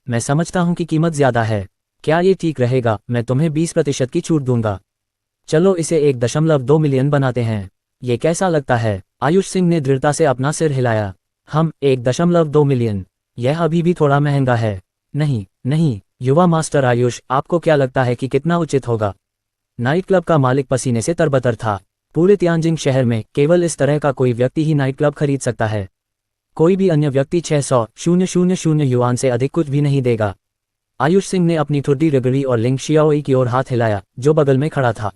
मैं समझता हूं कि कीमत ज्यादा है। क्या ये ठीक रहेगा? मैं तुम्हें 20% की छूट दूंगा। चलो इसे 1.2 मिलियन बनाते हैं। ये कैसा लगता है? आयुष सिंह ने दृढ़ता से अपना सिर हिलाया। हम 1.2 मिलियन, यह अभी भी थोड़ा महंगा है। नहीं, युवा मास्टर आयुष, आपको क्या लगता है कि कितना उचित होगा? नाइट क्लब का मालिक पसीने से तरबतर था। पूरे तियानजिंग शहर में केवल इस तरह का कोई व्यक्ति ही नाइट क्लब खरीद सकता है। कोई भी अन्य व्यक्ति 600,000 युआन से अधिक कुछ भी नहीं देगा। आयुष सिंह ने अपनी ठुड्डी रगड़ी और लिंग शियाओई की ओर हाथ हिलाया, जो बगल में खड़ा था।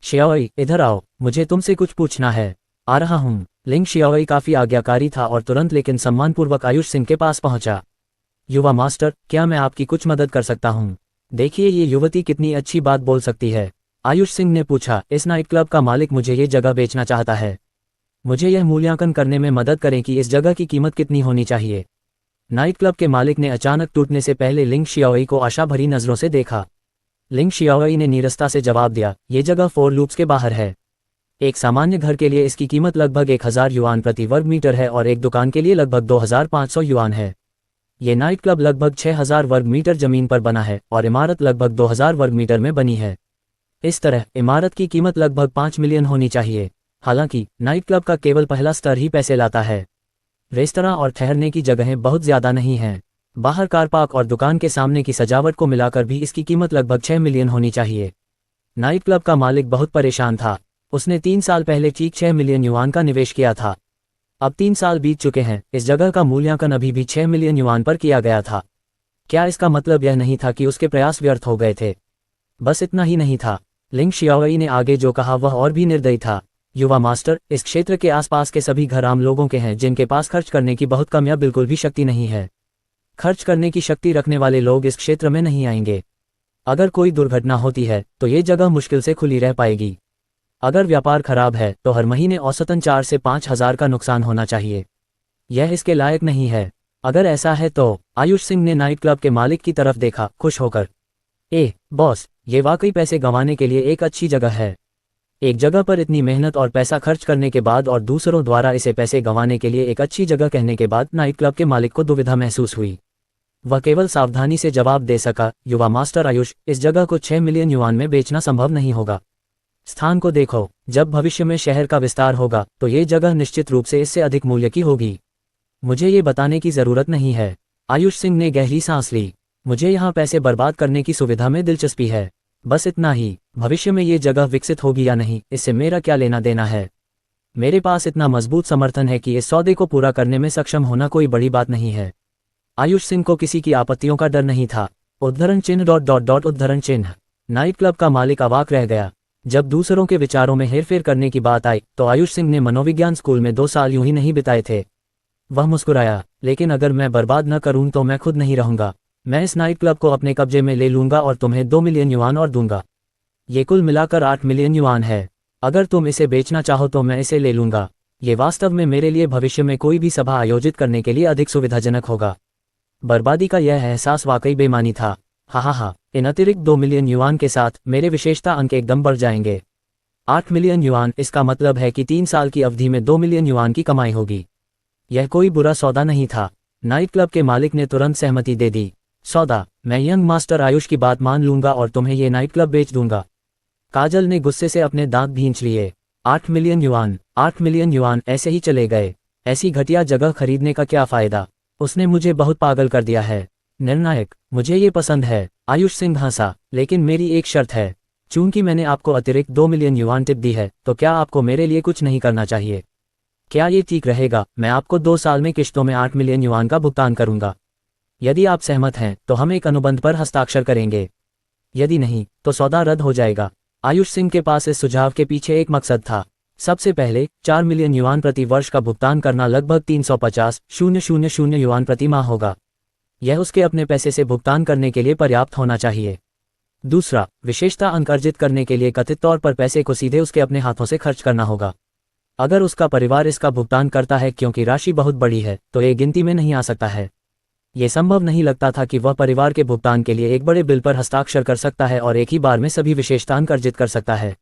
शियाओई, इधर आओ, मुझे तुमसे कुछ पूछना है। आ रहा हूँ। लिंग शियाओई काफी आज्ञाकारी था और तुरंत लेकिन सम्मानपूर्वक आयुष सिंह के पास पहुंचा। युवा मास्टर, क्या मैं आपकी कुछ मदद कर सकता हूँ? देखिए ये युवती कितनी अच्छी बात बोल सकती है। आयुष सिंह ने पूछा, इस नाइट क्लब का मालिक मुझे ये जगह बेचना चाहता है। मुझे यह मूल्यांकन करने में मदद करें कि इस जगह की कीमत कितनी होनी चाहिए। नाइट क्लब के मालिक ने अचानक टूटने से पहले लिंग शियाओई को आशा भरी नजरों से देखा। लिंग शियाओई ने नीरसता से जवाब दिया, ये जगह 4 लूप्स के बाहर है। एक सामान्य घर के लिए इसकी कीमत लगभग 1000 युआन प्रति वर्ग मीटर है और एक दुकान के लिए लगभग 2500 युआन है। ये नाइट क्लब लगभग 6000 वर्ग मीटर जमीन पर बना है और इमारत लगभग 2000 वर्ग मीटर में बनी है। इस तरह इमारत की कीमत लगभग 5 मिलियन होनी चाहिए। हालांकि नाइट क्लब का केवल पहला स्तर ही पैसे लाता है। रेस्तरां और ठहरने की जगहें बहुत ज़्यादा नहीं हैं। बाहर कार पार्क और दुकान के सामने की सजावट को मिलाकर भी इसकी कीमत लगभग 6 मिलियन होनी चाहिए। नाइट क्लब का मालिक बहुत परेशान था। उसने 3 साल पहले ठीक 6 मिलियन युआन का निवेश किया था। अब 3 साल बीत चुके हैं, इस जगह का मूल्यांकन अभी भी 6 मिलियन युआन पर किया गया था। क्या इसका मतलब यह नहीं था कि उसके प्रयास व्यर्थ हो गए थे? बस इतना ही नहीं था। लिंग शियाओई ने आगे जो कहा वह और भी निर्दयी था। युवा मास्टर, इस क्षेत्र के आसपास के सभी घर आम लोगों के हैं जिनके पास खर्च करने की बहुत कम या बिल्कुल भी शक्ति नहीं है। खर्च करने की शक्ति रखने वाले लोग इस क्षेत्र में नहीं आएंगे। अगर कोई दुर्घटना होती है तो ये जगह मुश्किल से खुली रह पाएगी। अगर व्यापार खराब है तो हर महीने औसतन 4 से 5 हज़ार का नुकसान होना चाहिए। यह इसके लायक नहीं है। अगर ऐसा है तो आयुष सिंह ने नाइट क्लब के मालिक की तरफ देखा, खुश होकर। बॉस, ये वाकई पैसे गंवाने के लिए एक अच्छी जगह है। एक जगह पर इतनी मेहनत और पैसा खर्च करने के बाद और दूसरों द्वारा इसे पैसे गंवाने के लिए एक अच्छी जगह कहने के बाद नाइट क्लब के मालिक को दुविधा महसूस हुई। वह केवल सावधानी से जवाब दे सका, युवा मास्टर आयुष, इस जगह को 6 मिलियन युआन में बेचना संभव नहीं होगा। स्थान को देखो, जब भविष्य में शहर का विस्तार होगा तो ये जगह निश्चित रूप से इससे अधिक मूल्य की होगी। मुझे ये बताने की ज़रूरत नहीं है। आयुष सिंह ने गहरी सांस ली। मुझे यहाँ पैसे बर्बाद करने की सुविधा में दिलचस्पी है। बस इतना ही। भविष्य में ये जगह विकसित होगी या नहीं, इससे मेरा क्या लेना देना है। मेरे पास इतना मजबूत समर्थन है कि इस सौदे को पूरा करने में सक्षम होना कोई बड़ी बात नहीं है। आयुष सिंह को किसी की आपत्तियों का डर नहीं था। उद्धरण चिन्ह ... उद्धरण चिन्ह। नाइट क्लब का मालिक अवाक रह गया। जब दूसरों के विचारों में हेरफेर करने की बात आई तो आयुष सिंह ने मनोविज्ञान स्कूल में 2 साल यूं ही नहीं बिताए थे। वह मुस्कुराया, लेकिन अगर मैं बर्बाद न करूं तो मैं खुद नहीं रहूंगा। मैं इस नाइट क्लब को अपने कब्जे में ले लूंगा और तुम्हें 2 मिलियन युआन और दूंगा। ये कुल मिलाकर 8 मिलियन युआन है। अगर तुम इसे बेचना चाहो तो मैं इसे ले लूंगा। ये वास्तव में मेरे लिए भविष्य में कोई भी सभा आयोजित करने के लिए अधिक सुविधाजनक होगा। बर्बादी का यह एहसास वाकई बेमानी था। हा, इन अतिरिक्त 2 मिलियन युआन के साथ मेरे विशेषता अंक एकदम बढ़ जाएंगे। 8 मिलियन युआन, इसका मतलब है कि 3 साल की अवधि में 2 मिलियन युआन की कमाई होगी। यह कोई बुरा सौदा नहीं था। नाइट क्लब के मालिक ने तुरंत सहमति दे दी। सौदा, मैं यंग मास्टर आयुष की बात मान लूंगा और तुम्हें ये नाइट क्लब बेच दूंगा। काजल ने गुस्से से अपने दांत भींच लिए। 8 मिलियन युआन, 8 मिलियन युआन ऐसे ही चले गए। ऐसी घटिया जगह खरीदने का क्या फायदा। उसने मुझे बहुत पागल कर दिया है। निर्णायक, मुझे ये पसंद है। आयुष सिंह हंसा, लेकिन मेरी एक शर्त है। चूंकि मैंने आपको अतिरिक्त 2 मिलियन युआन टिप दी है तो क्या आपको मेरे लिए कुछ नहीं करना चाहिए? क्या ये ठीक रहेगा? मैं आपको 2 साल में किश्तों में 8 मिलियन युआन का भुगतान करूंगा। यदि आप सहमत हैं तो हम एक अनुबंध पर हस्ताक्षर करेंगे। यदि नहीं तो सौदा रद्द हो जाएगा। आयुष सिंह के पास इस सुझाव के पीछे एक मकसद था। सबसे पहले 4 मिलियन युआन प्रति वर्ष का भुगतान करना लगभग 350,000 युआन प्रति माह होगा। यह उसके अपने पैसे से भुगतान करने के लिए पर्याप्त होना चाहिए। दूसरा, विशेषता अंक अर्जित करने के लिए कथित तौर पर पैसे को सीधे उसके अपने हाथों से खर्च करना होगा। अगर उसका परिवार इसका भुगतान करता है क्योंकि राशि बहुत बड़ी है तो ये गिनती में नहीं आ सकता है। ये संभव नहीं लगता था कि वह परिवार के भुगतान के लिए एक बड़े बिल पर हस्ताक्षर कर सकता है और एक ही बार में सभी विशेषता अंक अर्जित कर सकता है।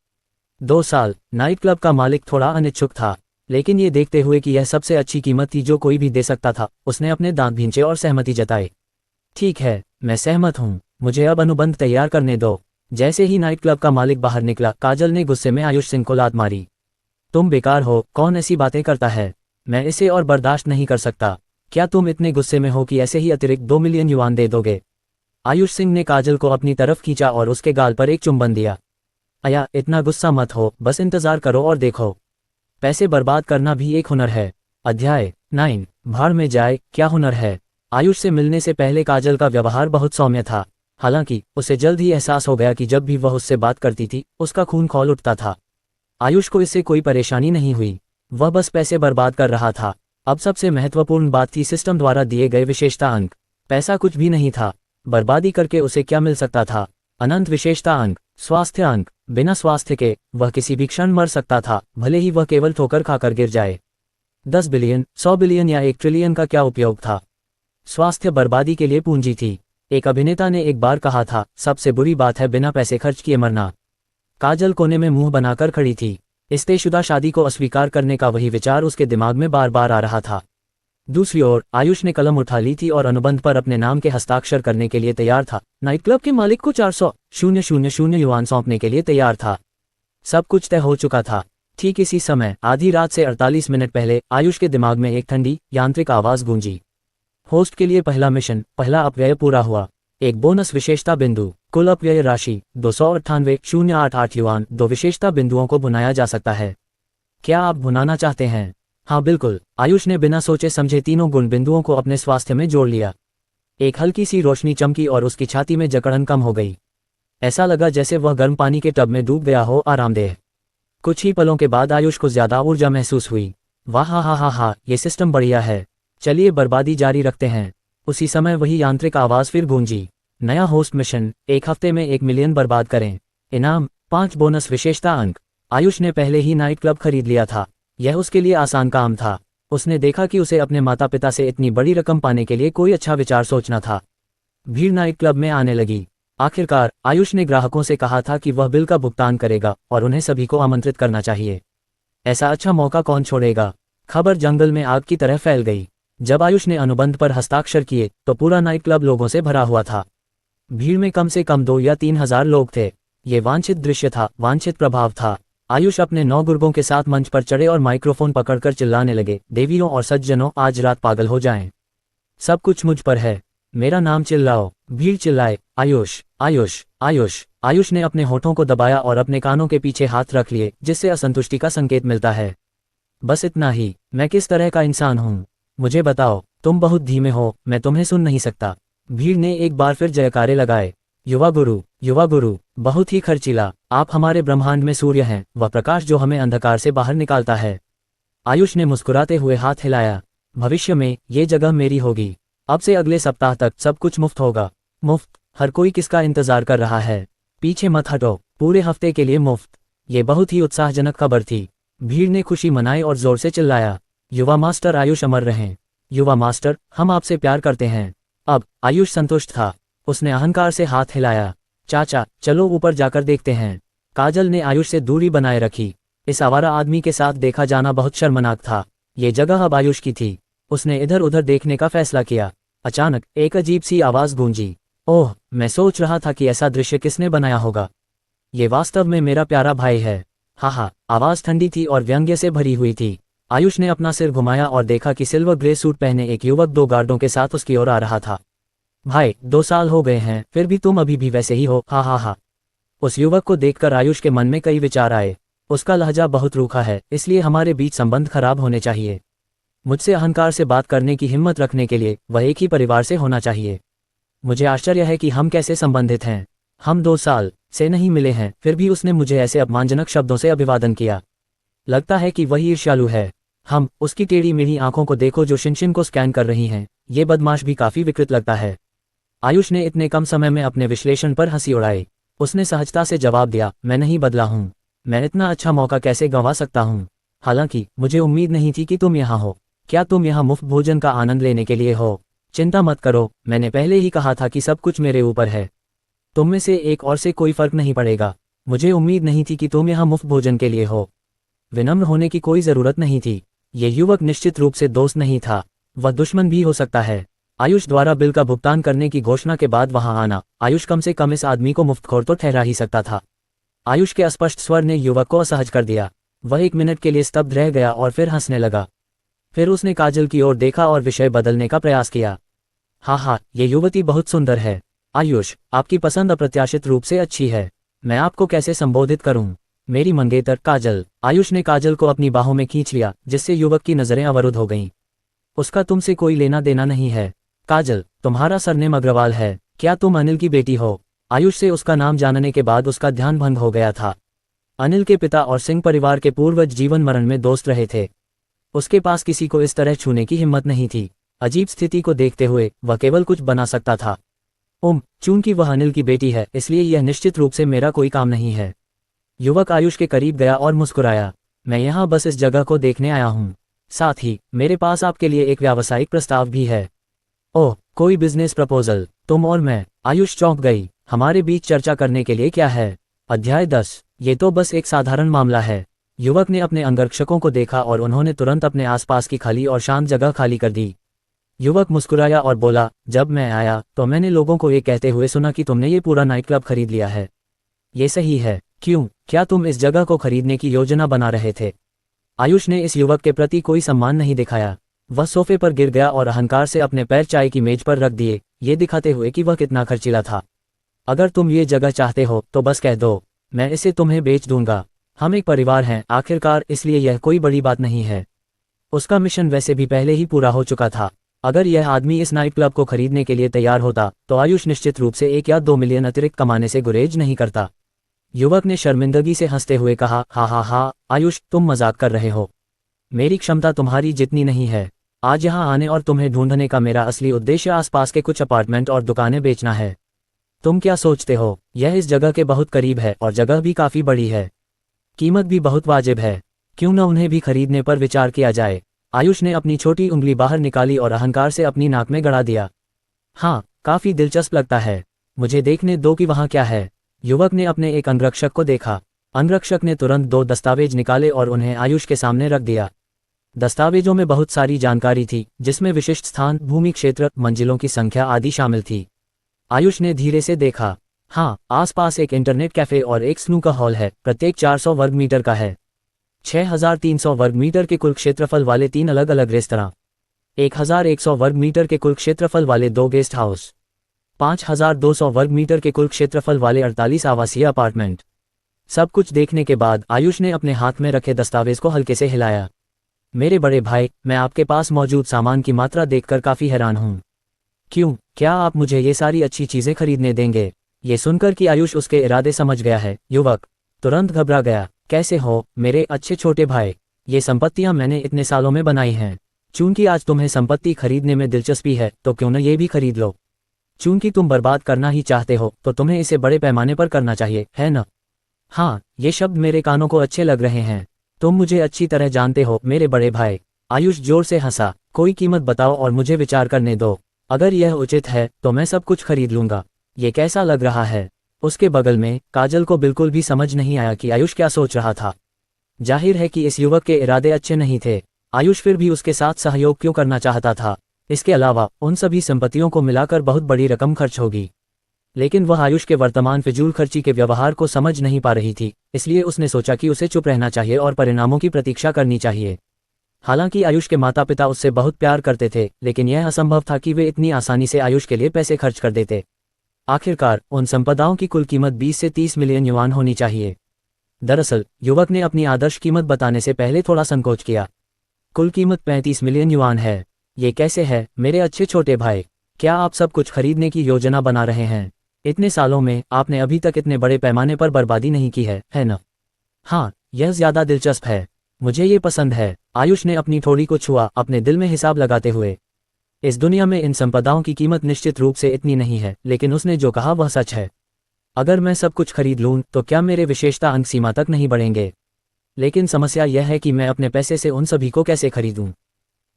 2 साल। नाइट क्लब का मालिक थोड़ा अनिच्छुक था, लेकिन ये देखते हुए कि यह सबसे अच्छी कीमत थी जो कोई भी दे सकता था, उसने अपने दांत भींचे और सहमति जताई। ठीक है, मैं सहमत हूँ। मुझे अब अनुबंध तैयार करने दो। जैसे ही नाइट क्लब का मालिक बाहर निकला, काजल ने गुस्से में आयुष सिंह को लात मारी। तुम बेकार हो, कौन ऐसी बातें करता है? मैं इसे और बर्दाश्त नहीं कर सकता। क्या तुम इतने गुस्से में हो कि ऐसे ही अतिरिक्त 2 मिलियन युआन दे दोगे? आयुष सिंह ने काजल को अपनी तरफ खींचा और उसके गाल पर एक चुंबन दिया। अया, इतना गुस्सा मत हो, बस इंतजार करो और देखो। पैसे बर्बाद करना भी एक हुनर है। अध्याय 9, भाड़ में जाए, क्या हुनर है? आयुष से मिलने से पहले काजल का व्यवहार बहुत सौम्य था। हालांकि उसे जल्द ही एहसास हो गया कि जब भी वह उससे बात करती थी उसका खून खौल उठता था। आयुष को इससे कोई परेशानी नहीं हुई, वह बस पैसे बर्बाद कर रहा था। अब सबसे महत्वपूर्ण बात थी सिस्टम द्वारा दिए गए विशेषता अंक। पैसा कुछ भी नहीं था, बर्बादी करके उसे क्या मिल सकता था? अनंत विशेषता अंक। स्वास्थ्य अंक, बिना स्वास्थ्य के वह किसी भी क्षण मर सकता था, भले ही वह केवल ठोकर खाकर गिर जाए। 10 बिलियन, 100 बिलियन या 1 ट्रिलियन का क्या उपयोग था? स्वास्थ्य बर्बादी के लिए पूंजी थी। एक अभिनेता ने एक बार कहा था, सबसे बुरी बात है बिना पैसे खर्च किए मरना। काजल कोने में मुंह बनाकर खड़ी थी। इस तयशुदा शादी को अस्वीकार करने का वही विचार उसके दिमाग में बार बार आ रहा था। दूसरी ओर आयुष ने कलम उठा ली थी और अनुबंध पर अपने नाम के हस्ताक्षर करने के लिए तैयार था। नाइट क्लब के मालिक को 400,000 युआन सौंपने के लिए तैयार था। सब कुछ तय हो चुका था। ठीक इसी समय आधी रात से 48 मिनट पहले आयुष के दिमाग में एक ठंडी यांत्रिक आवाज गूंजी। होस्ट के लिए पहला मिशन, पहला अपव्यय पूरा हुआ। एक बोनस विशेषता बिंदु, कुल अपव्यय राशि 298,088 युआन। 2 विशेषता बिंदुओं को भुनाया जा सकता है। क्या आप भुनाना चाहते हैं? हाँ बिल्कुल। आयुष ने बिना सोचे समझे तीनों गुण बिंदुओं को अपने स्वास्थ्य में जोड़ लिया। एक हल्की सी रोशनी चमकी और उसकी छाती में जकड़न कम हो गई। ऐसा लगा जैसे वह गर्म पानी के टब में डूब गया हो। आरामदेह। कुछ ही पलों के बाद आयुष को ज्यादा ऊर्जा महसूस हुई। वाह हा हा हा, ये सिस्टम बढ़िया है। चलिए बर्बादी जारी रखते हैं। उसी समय वही यांत्रिक आवाज फिर गूंजी। नया होस्ट मिशन, 1 हफ्ते में 1 मिलियन बर्बाद करें। इनाम 5 बोनस विशेषता अंक। आयुष ने पहले ही नाइट क्लब खरीद लिया था। यह उसके लिए आसान काम था। उसने देखा कि उसे अपने माता पिता से इतनी बड़ी रकम पाने के लिए कोई अच्छा विचार सोचना था। भीड़ नाइट क्लब में आने लगी। आखिरकार आयुष ने ग्राहकों से कहा था कि वह बिल का भुगतान करेगा और उन्हें सभी को आमंत्रित करना चाहिए। ऐसा अच्छा मौका कौन छोड़ेगा? खबर जंगल में आग की तरह फैल गई। जब आयुष ने अनुबंध पर हस्ताक्षर किए तो पूरा नाइट क्लब लोगों से भरा हुआ था। भीड़ में कम से कम 2 या 3 हजार लोग थे। ये वांछित दृश्य था, वांछित प्रभाव था। आयुष अपने 9 गुर्गों के साथ मंच पर चढ़े और माइक्रोफोन पकड़कर चिल्लाने लगे, देवियों और सज्जनों, आज रात पागल हो जाएं। सब कुछ मुझ पर है। मेरा नाम चिल्लाओ। भीड़ चिल्लाए, आयुष आयुष आयुष। आयुष ने अपने होठों को दबाया और अपने कानों के पीछे हाथ रख लिए, जिससे असंतुष्टि का संकेत मिलता है। बस इतना ही। मैं किस तरह का इंसान हूँ? मुझे बताओ। तुम बहुत धीमे हो, मैं तुम्हें सुन नहीं सकता। भीड़ ने एक बार फिर जयकारे लगाए। युवा गुरु, बहुत ही खर्चीला। आप हमारे ब्रह्मांड में सूर्य हैं, वह प्रकाश जो हमें अंधकार से बाहर निकालता है। आयुष ने मुस्कुराते हुए हाथ हिलाया। भविष्य में ये जगह मेरी होगी। अब से अगले सप्ताह तक सब कुछ मुफ्त होगा। मुफ्त? हर कोई किसका इंतजार कर रहा है? पीछे मत हटो, पूरे हफ्ते के लिए मुफ्त। ये बहुत ही उत्साहजनक खबर थी। भीड़ ने खुशी मनाई और जोर से चिल्लाया, युवा मास्टर आयुष अमर रहें। युवा मास्टर, हम आपसे प्यार करते हैं। अब आयुष संतुष्ट था। उसने अहंकार से हाथ हिलाया। चाचा, चलो ऊपर जाकर देखते हैं। काजल ने आयुष से दूरी बनाए रखी। इस आवारा आदमी के साथ देखा जाना बहुत शर्मनाक था। ये जगह अब आयुष की थी। उसने इधर उधर देखने का फैसला किया। अचानक एक अजीब सी आवाज गूंजी। ओह, मैं सोच रहा था कि ऐसा दृश्य किसने बनाया होगा। ये वास्तव में मेरा प्यारा भाई है। हा, आवाज ठंडी थी और व्यंग्य से भरी हुई थी। आयुष ने अपना सिर घुमाया और देखा कि सिल्वर ग्रे सूट पहने एक युवक 2 गार्डों के साथ उसकी ओर आ रहा था। भाई, 2 साल हो गए हैं, फिर भी तुम अभी भी वैसे ही हो। हा। उस युवक को देखकर आयुष के मन में कई विचार आए। उसका लहजा बहुत रूखा है, इसलिए हमारे बीच संबंध खराब होने चाहिए। मुझसे अहंकार से बात करने की हिम्मत रखने के लिए वह एक ही परिवार से होना चाहिए। मुझे आश्चर्य है कि हम कैसे संबंधित हैं। हम 2 साल से नहीं मिले हैं, फिर भी उसने मुझे ऐसे अपमानजनक शब्दों से अभिवादन किया। लगता है कि वही ईर्ष्यालु है। हम उसकी टेढ़ी मेढ़ी आंखों को देखो जो शिनशिन को स्कैन कर रही हैं। ये बदमाश भी काफी विकृत लगता है। आयुष ने इतने कम समय में अपने विश्लेषण पर हंसी उड़ाई। उसने सहजता से जवाब दिया, मैं नहीं बदला हूँ। मैं इतना अच्छा मौका कैसे गंवा सकता हूँ? हालांकि मुझे उम्मीद नहीं थी कि तुम यहाँ हो। क्या तुम यहाँ मुफ्त भोजन का आनंद लेने के लिए हो? चिंता मत करो, मैंने पहले ही कहा था कि सब कुछ मेरे ऊपर है। तुम में से एक और से कोई फर्क नहीं पड़ेगा। मुझे उम्मीद नहीं थी कि तुम यहाँ मुफ्त भोजन के लिए हो। विनम्र होने की कोई जरूरत नहीं थी। ये युवक निश्चित रूप से दोस्त नहीं था, वह दुश्मन भी हो सकता है। आयुष द्वारा बिल का भुगतान करने की घोषणा के बाद वहां आना, आयुष कम से कम इस आदमी को मुफ्तखोर तो ठहरा ही सकता था। आयुष के अस्पष्ट स्वर ने युवक को असहज कर दिया। वह 1 मिनट के लिए स्तब्ध रह गया और फिर हंसने लगा। फिर उसने काजल की ओर देखा और विषय बदलने का प्रयास किया। हाँ, ये युवती बहुत सुंदर है। आयुष, आपकी पसंद अप्रत्याशित रूप से अच्छी है। मैं आपको कैसे संबोधित करूं? मेरी मंगेतर काजल। आयुष ने काजल को अपनी बाहों में खींच लिया, जिससे युवक की नजरें अवरुद्ध हो गईं। उसका तुमसे कोई लेना देना नहीं है। काजल, तुम्हारा सरनेम अग्रवाल है। क्या तुम अनिल की बेटी हो? आयुष से उसका नाम जानने के बाद उसका ध्यान भंग हो गया था। अनिल के पिता और सिंह परिवार के पूर्वज जीवन मरण में दोस्त रहे थे। उसके पास किसी को इस तरह छूने की हिम्मत नहीं थी। अजीब स्थिति को देखते हुए वह केवल कुछ बना सकता था। चूंकि वह अनिल की बेटी है इसलिए यह निश्चित रूप से मेरा कोई काम नहीं है। युवक आयुष के करीब गया और मुस्कुराया। मैं यहाँ बस इस जगह को देखने आया हूँ। साथ ही मेरे पास आपके लिए एक व्यावसायिक प्रस्ताव भी है। ओह, कोई बिजनेस प्रपोजल? तुम और मैं? आयुष चौंक गई। हमारे बीच चर्चा करने के लिए क्या है? अध्याय 10। ये तो बस एक साधारण मामला है। युवक ने अपने अंगरक्षकों को देखा और उन्होंने तुरंत अपने आसपास की खाली और शांत जगह खाली कर दी। युवक मुस्कुराया और बोला, जब मैं आया तो मैंने लोगों को ये कहते हुए सुना कि तुमने ये पूरा नाइट क्लब खरीद लिया है। ये सही है? क्यों, क्या तुम इस जगह को खरीदने की योजना बना रहे थे? आयुष ने इस युवक के प्रति कोई सम्मान नहीं दिखाया। वह सोफे पर गिर गया और अहंकार से अपने पैर चाय की मेज पर रख दिए, ये दिखाते हुए कि वह कितना खर्चीला था। अगर तुम ये जगह चाहते हो तो बस कह दो, मैं इसे तुम्हें बेच दूंगा। हम एक परिवार हैं आखिरकार, इसलिए यह कोई बड़ी बात नहीं है। उसका मिशन वैसे भी पहले ही पूरा हो चुका था। अगर यह आदमी इस नाइट क्लब को खरीदने के लिए तैयार होता तो आयुष निश्चित रूप से 1 या 2 मिलियन अतिरिक्त कमाने से गुरेज नहीं करता। युवक ने शर्मिंदगी से हंसते हुए कहा, हा, आयुष तुम मजाक कर रहे हो। मेरी क्षमता तुम्हारी जितनी नहीं है। आज यहाँ आने और तुम्हें ढूंढने का मेरा असली उद्देश्य आसपास के कुछ अपार्टमेंट और दुकानें बेचना है। तुम क्या सोचते हो, यह इस जगह के बहुत करीब है और जगह भी काफ़ी बड़ी है। कीमत भी बहुत वाजिब है। क्यों न उन्हें भी खरीदने पर विचार किया जाए? आयुष ने अपनी छोटी उंगली बाहर निकाली और अहंकार से अपनी नाक में गड़ा दिया। हाँ, काफ़ी दिलचस्प लगता है। मुझे देखने दो कि वहाँ क्या है। युवक ने अपने एक अंगरक्षक को देखा। अंगरक्षक ने तुरंत 2 दस्तावेज निकाले और उन्हें आयुष के सामने रख दिया। दस्तावेजों में बहुत सारी जानकारी थी, जिसमें विशिष्ट स्थान, भूमि क्षेत्र, मंजिलों की संख्या आदि शामिल थी। आयुष ने धीरे से देखा। हाँ, आसपास एक इंटरनेट कैफे और एक स्नूकर हॉल है, प्रत्येक 400 वर्ग मीटर का है। 6300 वर्ग मीटर के कुल क्षेत्रफल वाले 3 अलग अलग रेस्तरां, 1100 वर्ग मीटर के कुल क्षेत्रफल वाले 2 गेस्ट हाउस, 5200 वर्ग मीटर के कुल क्षेत्रफल वाले 48 आवासीय अपार्टमेंट। सब कुछ देखने के बाद आयुष ने अपने हाथ में रखे दस्तावेज को हल्के से हिलाया। मेरे बड़े भाई, मैं आपके पास मौजूद सामान की मात्रा देखकर काफ़ी हैरान हूँ। क्यों, क्या आप मुझे ये सारी अच्छी चीज़ें खरीदने देंगे? ये सुनकर कि आयुष उसके इरादे समझ गया है, युवक तुरंत घबरा गया। कैसे हो मेरे अच्छे छोटे भाई, ये संपत्तियां मैंने इतने सालों में बनाई हैं। चूंकि आज तुम्हें संपत्ति खरीदने में दिलचस्पी है तो क्यों न ये भी खरीद लो। चूंकि तुम बर्बाद करना ही चाहते हो तो तुम्हें इसे बड़े पैमाने पर करना चाहिए, है न? हाँ, ये शब्द मेरे कानों को अच्छे लग रहे हैं। तुम मुझे अच्छी तरह जानते हो मेरे बड़े भाई। आयुष जोर से हंसा। कोई कीमत बताओ और मुझे विचार करने दो। अगर यह उचित है तो मैं सब कुछ खरीद लूंगा। ये कैसा लग रहा है? उसके बगल में काजल को बिल्कुल भी समझ नहीं आया कि आयुष क्या सोच रहा था। जाहिर है कि इस युवक के इरादे अच्छे नहीं थे। आयुष फिर भी उसके साथ सहयोग क्यों करना चाहता था? इसके अलावा उन सभी संपत्तियों को मिलाकर बहुत बड़ी रकम खर्च होगी। लेकिन वह आयुष के वर्तमान फिजूल खर्ची के व्यवहार को समझ नहीं पा रही थी, इसलिए उसने सोचा कि उसे चुप रहना चाहिए और परिणामों की प्रतीक्षा करनी चाहिए। हालांकि आयुष के माता पिता उससे बहुत प्यार करते थे, लेकिन यह असंभव था कि वे इतनी आसानी से आयुष के लिए पैसे खर्च कर देते। आखिरकार उन संपदाओं की कुल कीमत 20 से 30 मिलियन युआन होनी चाहिए। दरअसल युवक ने अपनी आदर्श कीमत बताने से पहले थोड़ा संकोच किया। कुल कीमत 35 मिलियन युआन है। ये कैसे है मेरे अच्छे छोटे भाई? क्या आप सब कुछ खरीदने की योजना बना रहे हैं? इतने सालों में आपने अभी तक इतने बड़े पैमाने पर बर्बादी नहीं की है न? हाँ, यह ज्यादा दिलचस्प है। मुझे ये पसंद है। आयुष ने अपनी ठोड़ी को छुआ, अपने दिल में हिसाब लगाते हुए। इस दुनिया में इन संपदाओं की कीमत निश्चित रूप से इतनी नहीं है, लेकिन उसने जो कहा वह सच है। अगर मैं सब कुछ खरीद लूं तो क्या मेरे विशेषता अंक सीमा तक नहीं बढ़ेंगे? लेकिन समस्या यह है कि मैं अपने पैसे से उन सभी को कैसे खरीदूं?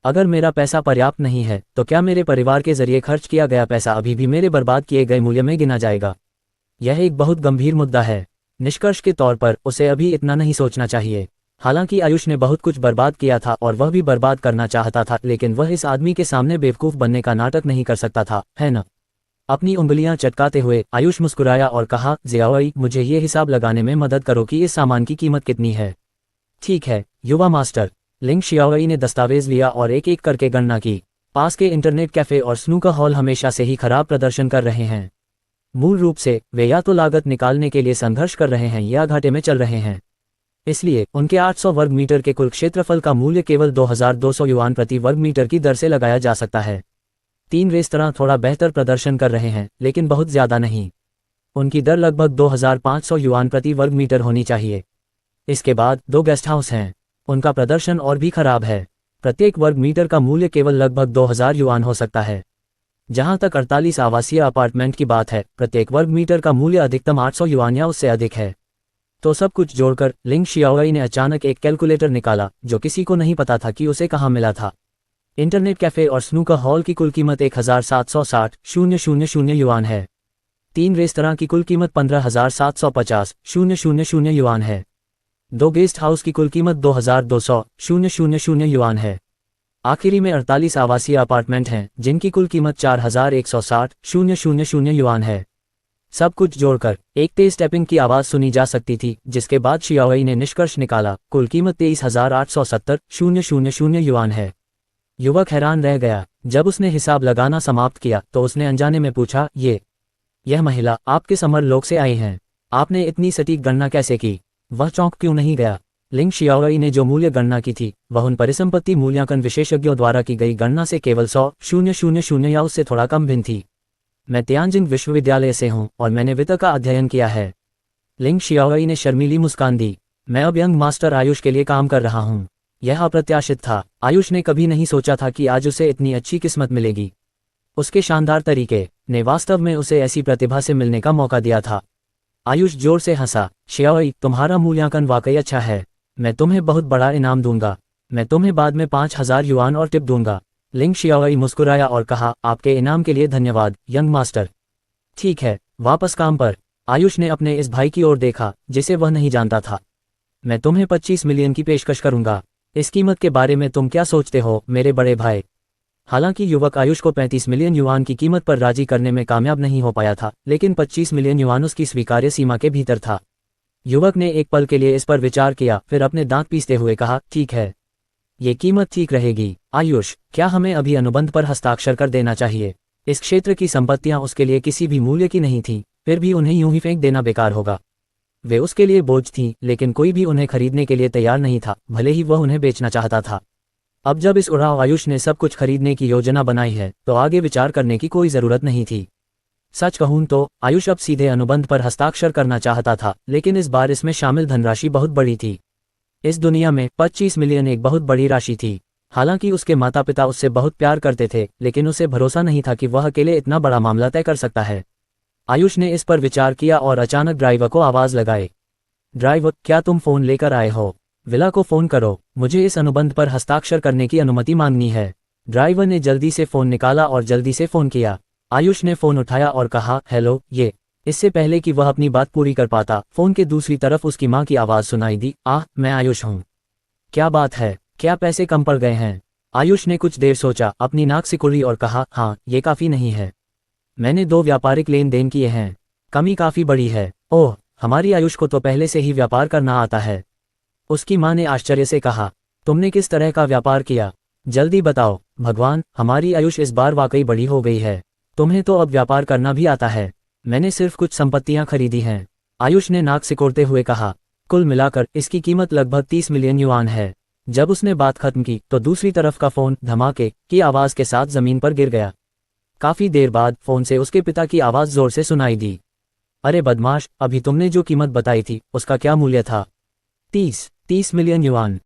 अगर मेरा पैसा पर्याप्त नहीं है तो क्या मेरे परिवार के जरिए खर्च किया गया पैसा अभी भी मेरे बर्बाद किए गए मूल्य में गिना जाएगा? यह एक बहुत गंभीर मुद्दा है। निष्कर्ष के तौर पर उसे अभी इतना नहीं सोचना चाहिए। हालांकि आयुष ने बहुत कुछ बर्बाद किया था और वह भी बर्बाद करना चाहता था, लेकिन वह इस आदमी के सामने बेवकूफ़ बनने का नाटक नहीं कर सकता था, है न? अपनी उंगलियां चटकाते हुए आयुष मुस्कुराया और कहा, जियाओई, मुझे ये हिसाब लगाने में मदद करो कि इस सामान की कीमत कितनी है। ठीक है युवा मास्टर। लिंग शियाओई ने दस्तावेज लिया और एक एक करके गणना की। पास के इंटरनेट कैफे और स्नूकर हॉल हमेशा से ही खराब प्रदर्शन कर रहे हैं। मूल रूप से वे या तो लागत निकालने के लिए संघर्ष कर रहे हैं या घाटे में चल रहे हैं। इसलिए उनके 800 वर्ग मीटर के कुल क्षेत्रफल का मूल्य केवल 2200 युआन प्रति वर्ग मीटर की दर से लगाया जा सकता है। 3 रेस्तरां थोड़ा बेहतर प्रदर्शन कर रहे हैं, लेकिन बहुत ज़्यादा नहीं। उनकी दर लगभग 2500 युआन प्रति वर्ग मीटर होनी चाहिए। इसके बाद 2 गेस्ट हाउस हैं। उनका प्रदर्शन और भी खराब है। प्रत्येक वर्ग मीटर का मूल्य केवल लगभग 2000 युआन हो सकता है। जहां तक 48 आवासीय अपार्टमेंट की बात है, प्रत्येक वर्ग मीटर का मूल्य अधिकतम 800 युआन या उससे अधिक है। तो सब कुछ जोड़कर लिंग शियाओई ने अचानक एक कैलकुलेटर निकाला, जो किसी को नहीं पता था कि उसे कहाँ मिला था। इंटरनेट कैफे और स्नूकर हॉल की कुल कीमत 1760,000 युआन है। 3 रेस्तरां की कुल कीमत 15,750,000 युआन है। 2 गेस्ट हाउस की कुल कीमत 2,200,000 युआन है। आखिरी में 48 आवासीय अपार्टमेंट हैं, जिनकी कुल कीमत 4,160,000 युआन है। सब कुछ जोड़कर एक तेज टैपिंग की आवाज़ सुनी जा सकती थी, जिसके बाद शियाओई ने निष्कर्ष निकाला, कुल कीमत 23,870,000 युआन है। युवक हैरान रह गया। जब उसने हिसाब लगाना समाप्त किया तो उसने अनजाने में पूछा, यह महिला आपके समरलोक से आई हैं। आपने इतनी सटीक गणना कैसे की? वह चौंक क्यों नहीं गया? लिंग शियाओई ने जो मूल्य गणना की थी, वह उन परिसंपत्ति मूल्यांकन विशेषज्ञों द्वारा की गई गणना से केवल 100,000 या उससे थोड़ा कम भिन्न थी। मैं तियानजिन विश्वविद्यालय से हूँ और मैंने वित्त का अध्ययन किया है। लिंग शियाओई ने शर्मीली मुस्कान दी। मैं अब यंग मास्टर आयुष के लिए काम कर रहा हूँ। यह अप्रत्याशित था। आयुष ने कभी नहीं सोचा था कि आज उसे इतनी अच्छी किस्मत मिलेगी। उसके शानदार तरीके ने वास्तव में उसे ऐसी प्रतिभा से मिलने का मौका दिया था। आयुष जोर से हंसा। शियाओई, तुम्हारा मूल्यांकन वाकई अच्छा है। मैं तुम्हें बहुत बड़ा इनाम दूंगा। मैं तुम्हें बाद में 5,000 युआन और टिप दूंगा। लिंग शियाओई मुस्कुराया और कहा, आपके इनाम के लिए धन्यवाद यंग मास्टर। ठीक है, वापस काम पर। आयुष ने अपने इस भाई की ओर देखा, जिसे वह नहीं जानता था। मैं तुम्हें 25 मिलियन की पेशकश करूंगा। इस कीमत के बारे में तुम क्या सोचते हो, मेरे बड़े भाई? हालांकि युवक आयुष को 35 मिलियन युआन की कीमत पर राजी करने में कामयाब नहीं हो पाया था, लेकिन 25 मिलियन युआन उसकी स्वीकार्य सीमा के भीतर था। युवक ने एक पल के लिए इस पर विचार किया, फिर अपने दांत पीसते हुए कहा, ठीक है, ये कीमत ठीक रहेगी। आयुष, क्या हमें अभी अनुबंध पर हस्ताक्षर कर देना चाहिए? इस क्षेत्र की संपत्तियां उसके लिए किसी भी मूल्य की नहीं थीं, फिर भी उन्हें यूं ही फेंक देना बेकार होगा। वे उसके लिए बोझ थीं, लेकिन कोई भी उन्हें खरीदने के लिए तैयार नहीं था, भले ही वह उन्हें बेचना चाहता था। अब जब इस उड़ाव आयुष ने सब कुछ खरीदने की योजना बनाई है, तो आगे विचार करने की कोई ज़रूरत नहीं थी। सच कहूं तो आयुष अब सीधे अनुबंध पर हस्ताक्षर करना चाहता था, लेकिन इस बार इसमें शामिल धनराशि बहुत बड़ी थी। इस दुनिया में 25 मिलियन एक बहुत बड़ी राशि थी। हालांकि उसके माता पिता उससे बहुत प्यार करते थे, लेकिन उसे भरोसा नहीं था कि वह अकेले इतना बड़ा मामला तय कर सकता है। आयुष ने इस पर विचार किया और अचानक ड्राइवर को आवाज़ लगाई। ड्राइवर, क्या तुम फ़ोन लेकर आए हो? विला को फ़ोन करो, मुझे इस अनुबंध पर हस्ताक्षर करने की अनुमति मांगनी है। ड्राइवर ने जल्दी से फ़ोन निकाला और जल्दी से फ़ोन किया। आयुष ने फ़ोन उठाया और कहा, हेलो, इससे पहले कि वह अपनी बात पूरी कर पाता, फ़ोन के दूसरी तरफ उसकी माँ की आवाज़ सुनाई दी। मैं आयुष हूँ। क्या बात है? क्या पैसे कम पड़ गए हैं? आयुष ने कुछ देर सोचा, अपनी नाक सिकुड़ी और कहा, हाँ, ये काफ़ी नहीं है। मैंने 2 व्यापारिक लेन देन किए हैं। कमी काफ़ी बड़ी है। ओह, हमारी आयुष को तो पहले से ही व्यापार करना आता है। उसकी माँ ने आश्चर्य से कहा, तुमने किस तरह का व्यापार किया? जल्दी बताओ। भगवान, हमारी आयुष इस बार वाकई बड़ी हो गई है। तुम्हें तो अब व्यापार करना भी आता है। मैंने सिर्फ कुछ संपत्तियां खरीदी हैं। आयुष ने नाक सिकोड़ते हुए कहा, कुल मिलाकर इसकी कीमत लगभग 30 मिलियन युआन है। जब उसने बात खत्म की तो दूसरी तरफ का फ़ोन धमाके की आवाज़ के साथ ज़मीन पर गिर गया। काफ़ी देर बाद फ़ोन से उसके पिता की आवाज़ ज़ोर से सुनाई दी। अरे बदमाश, अभी तुमने जो कीमत बताई थी उसका क्या मूल्य था? 30 मिलियन युआन।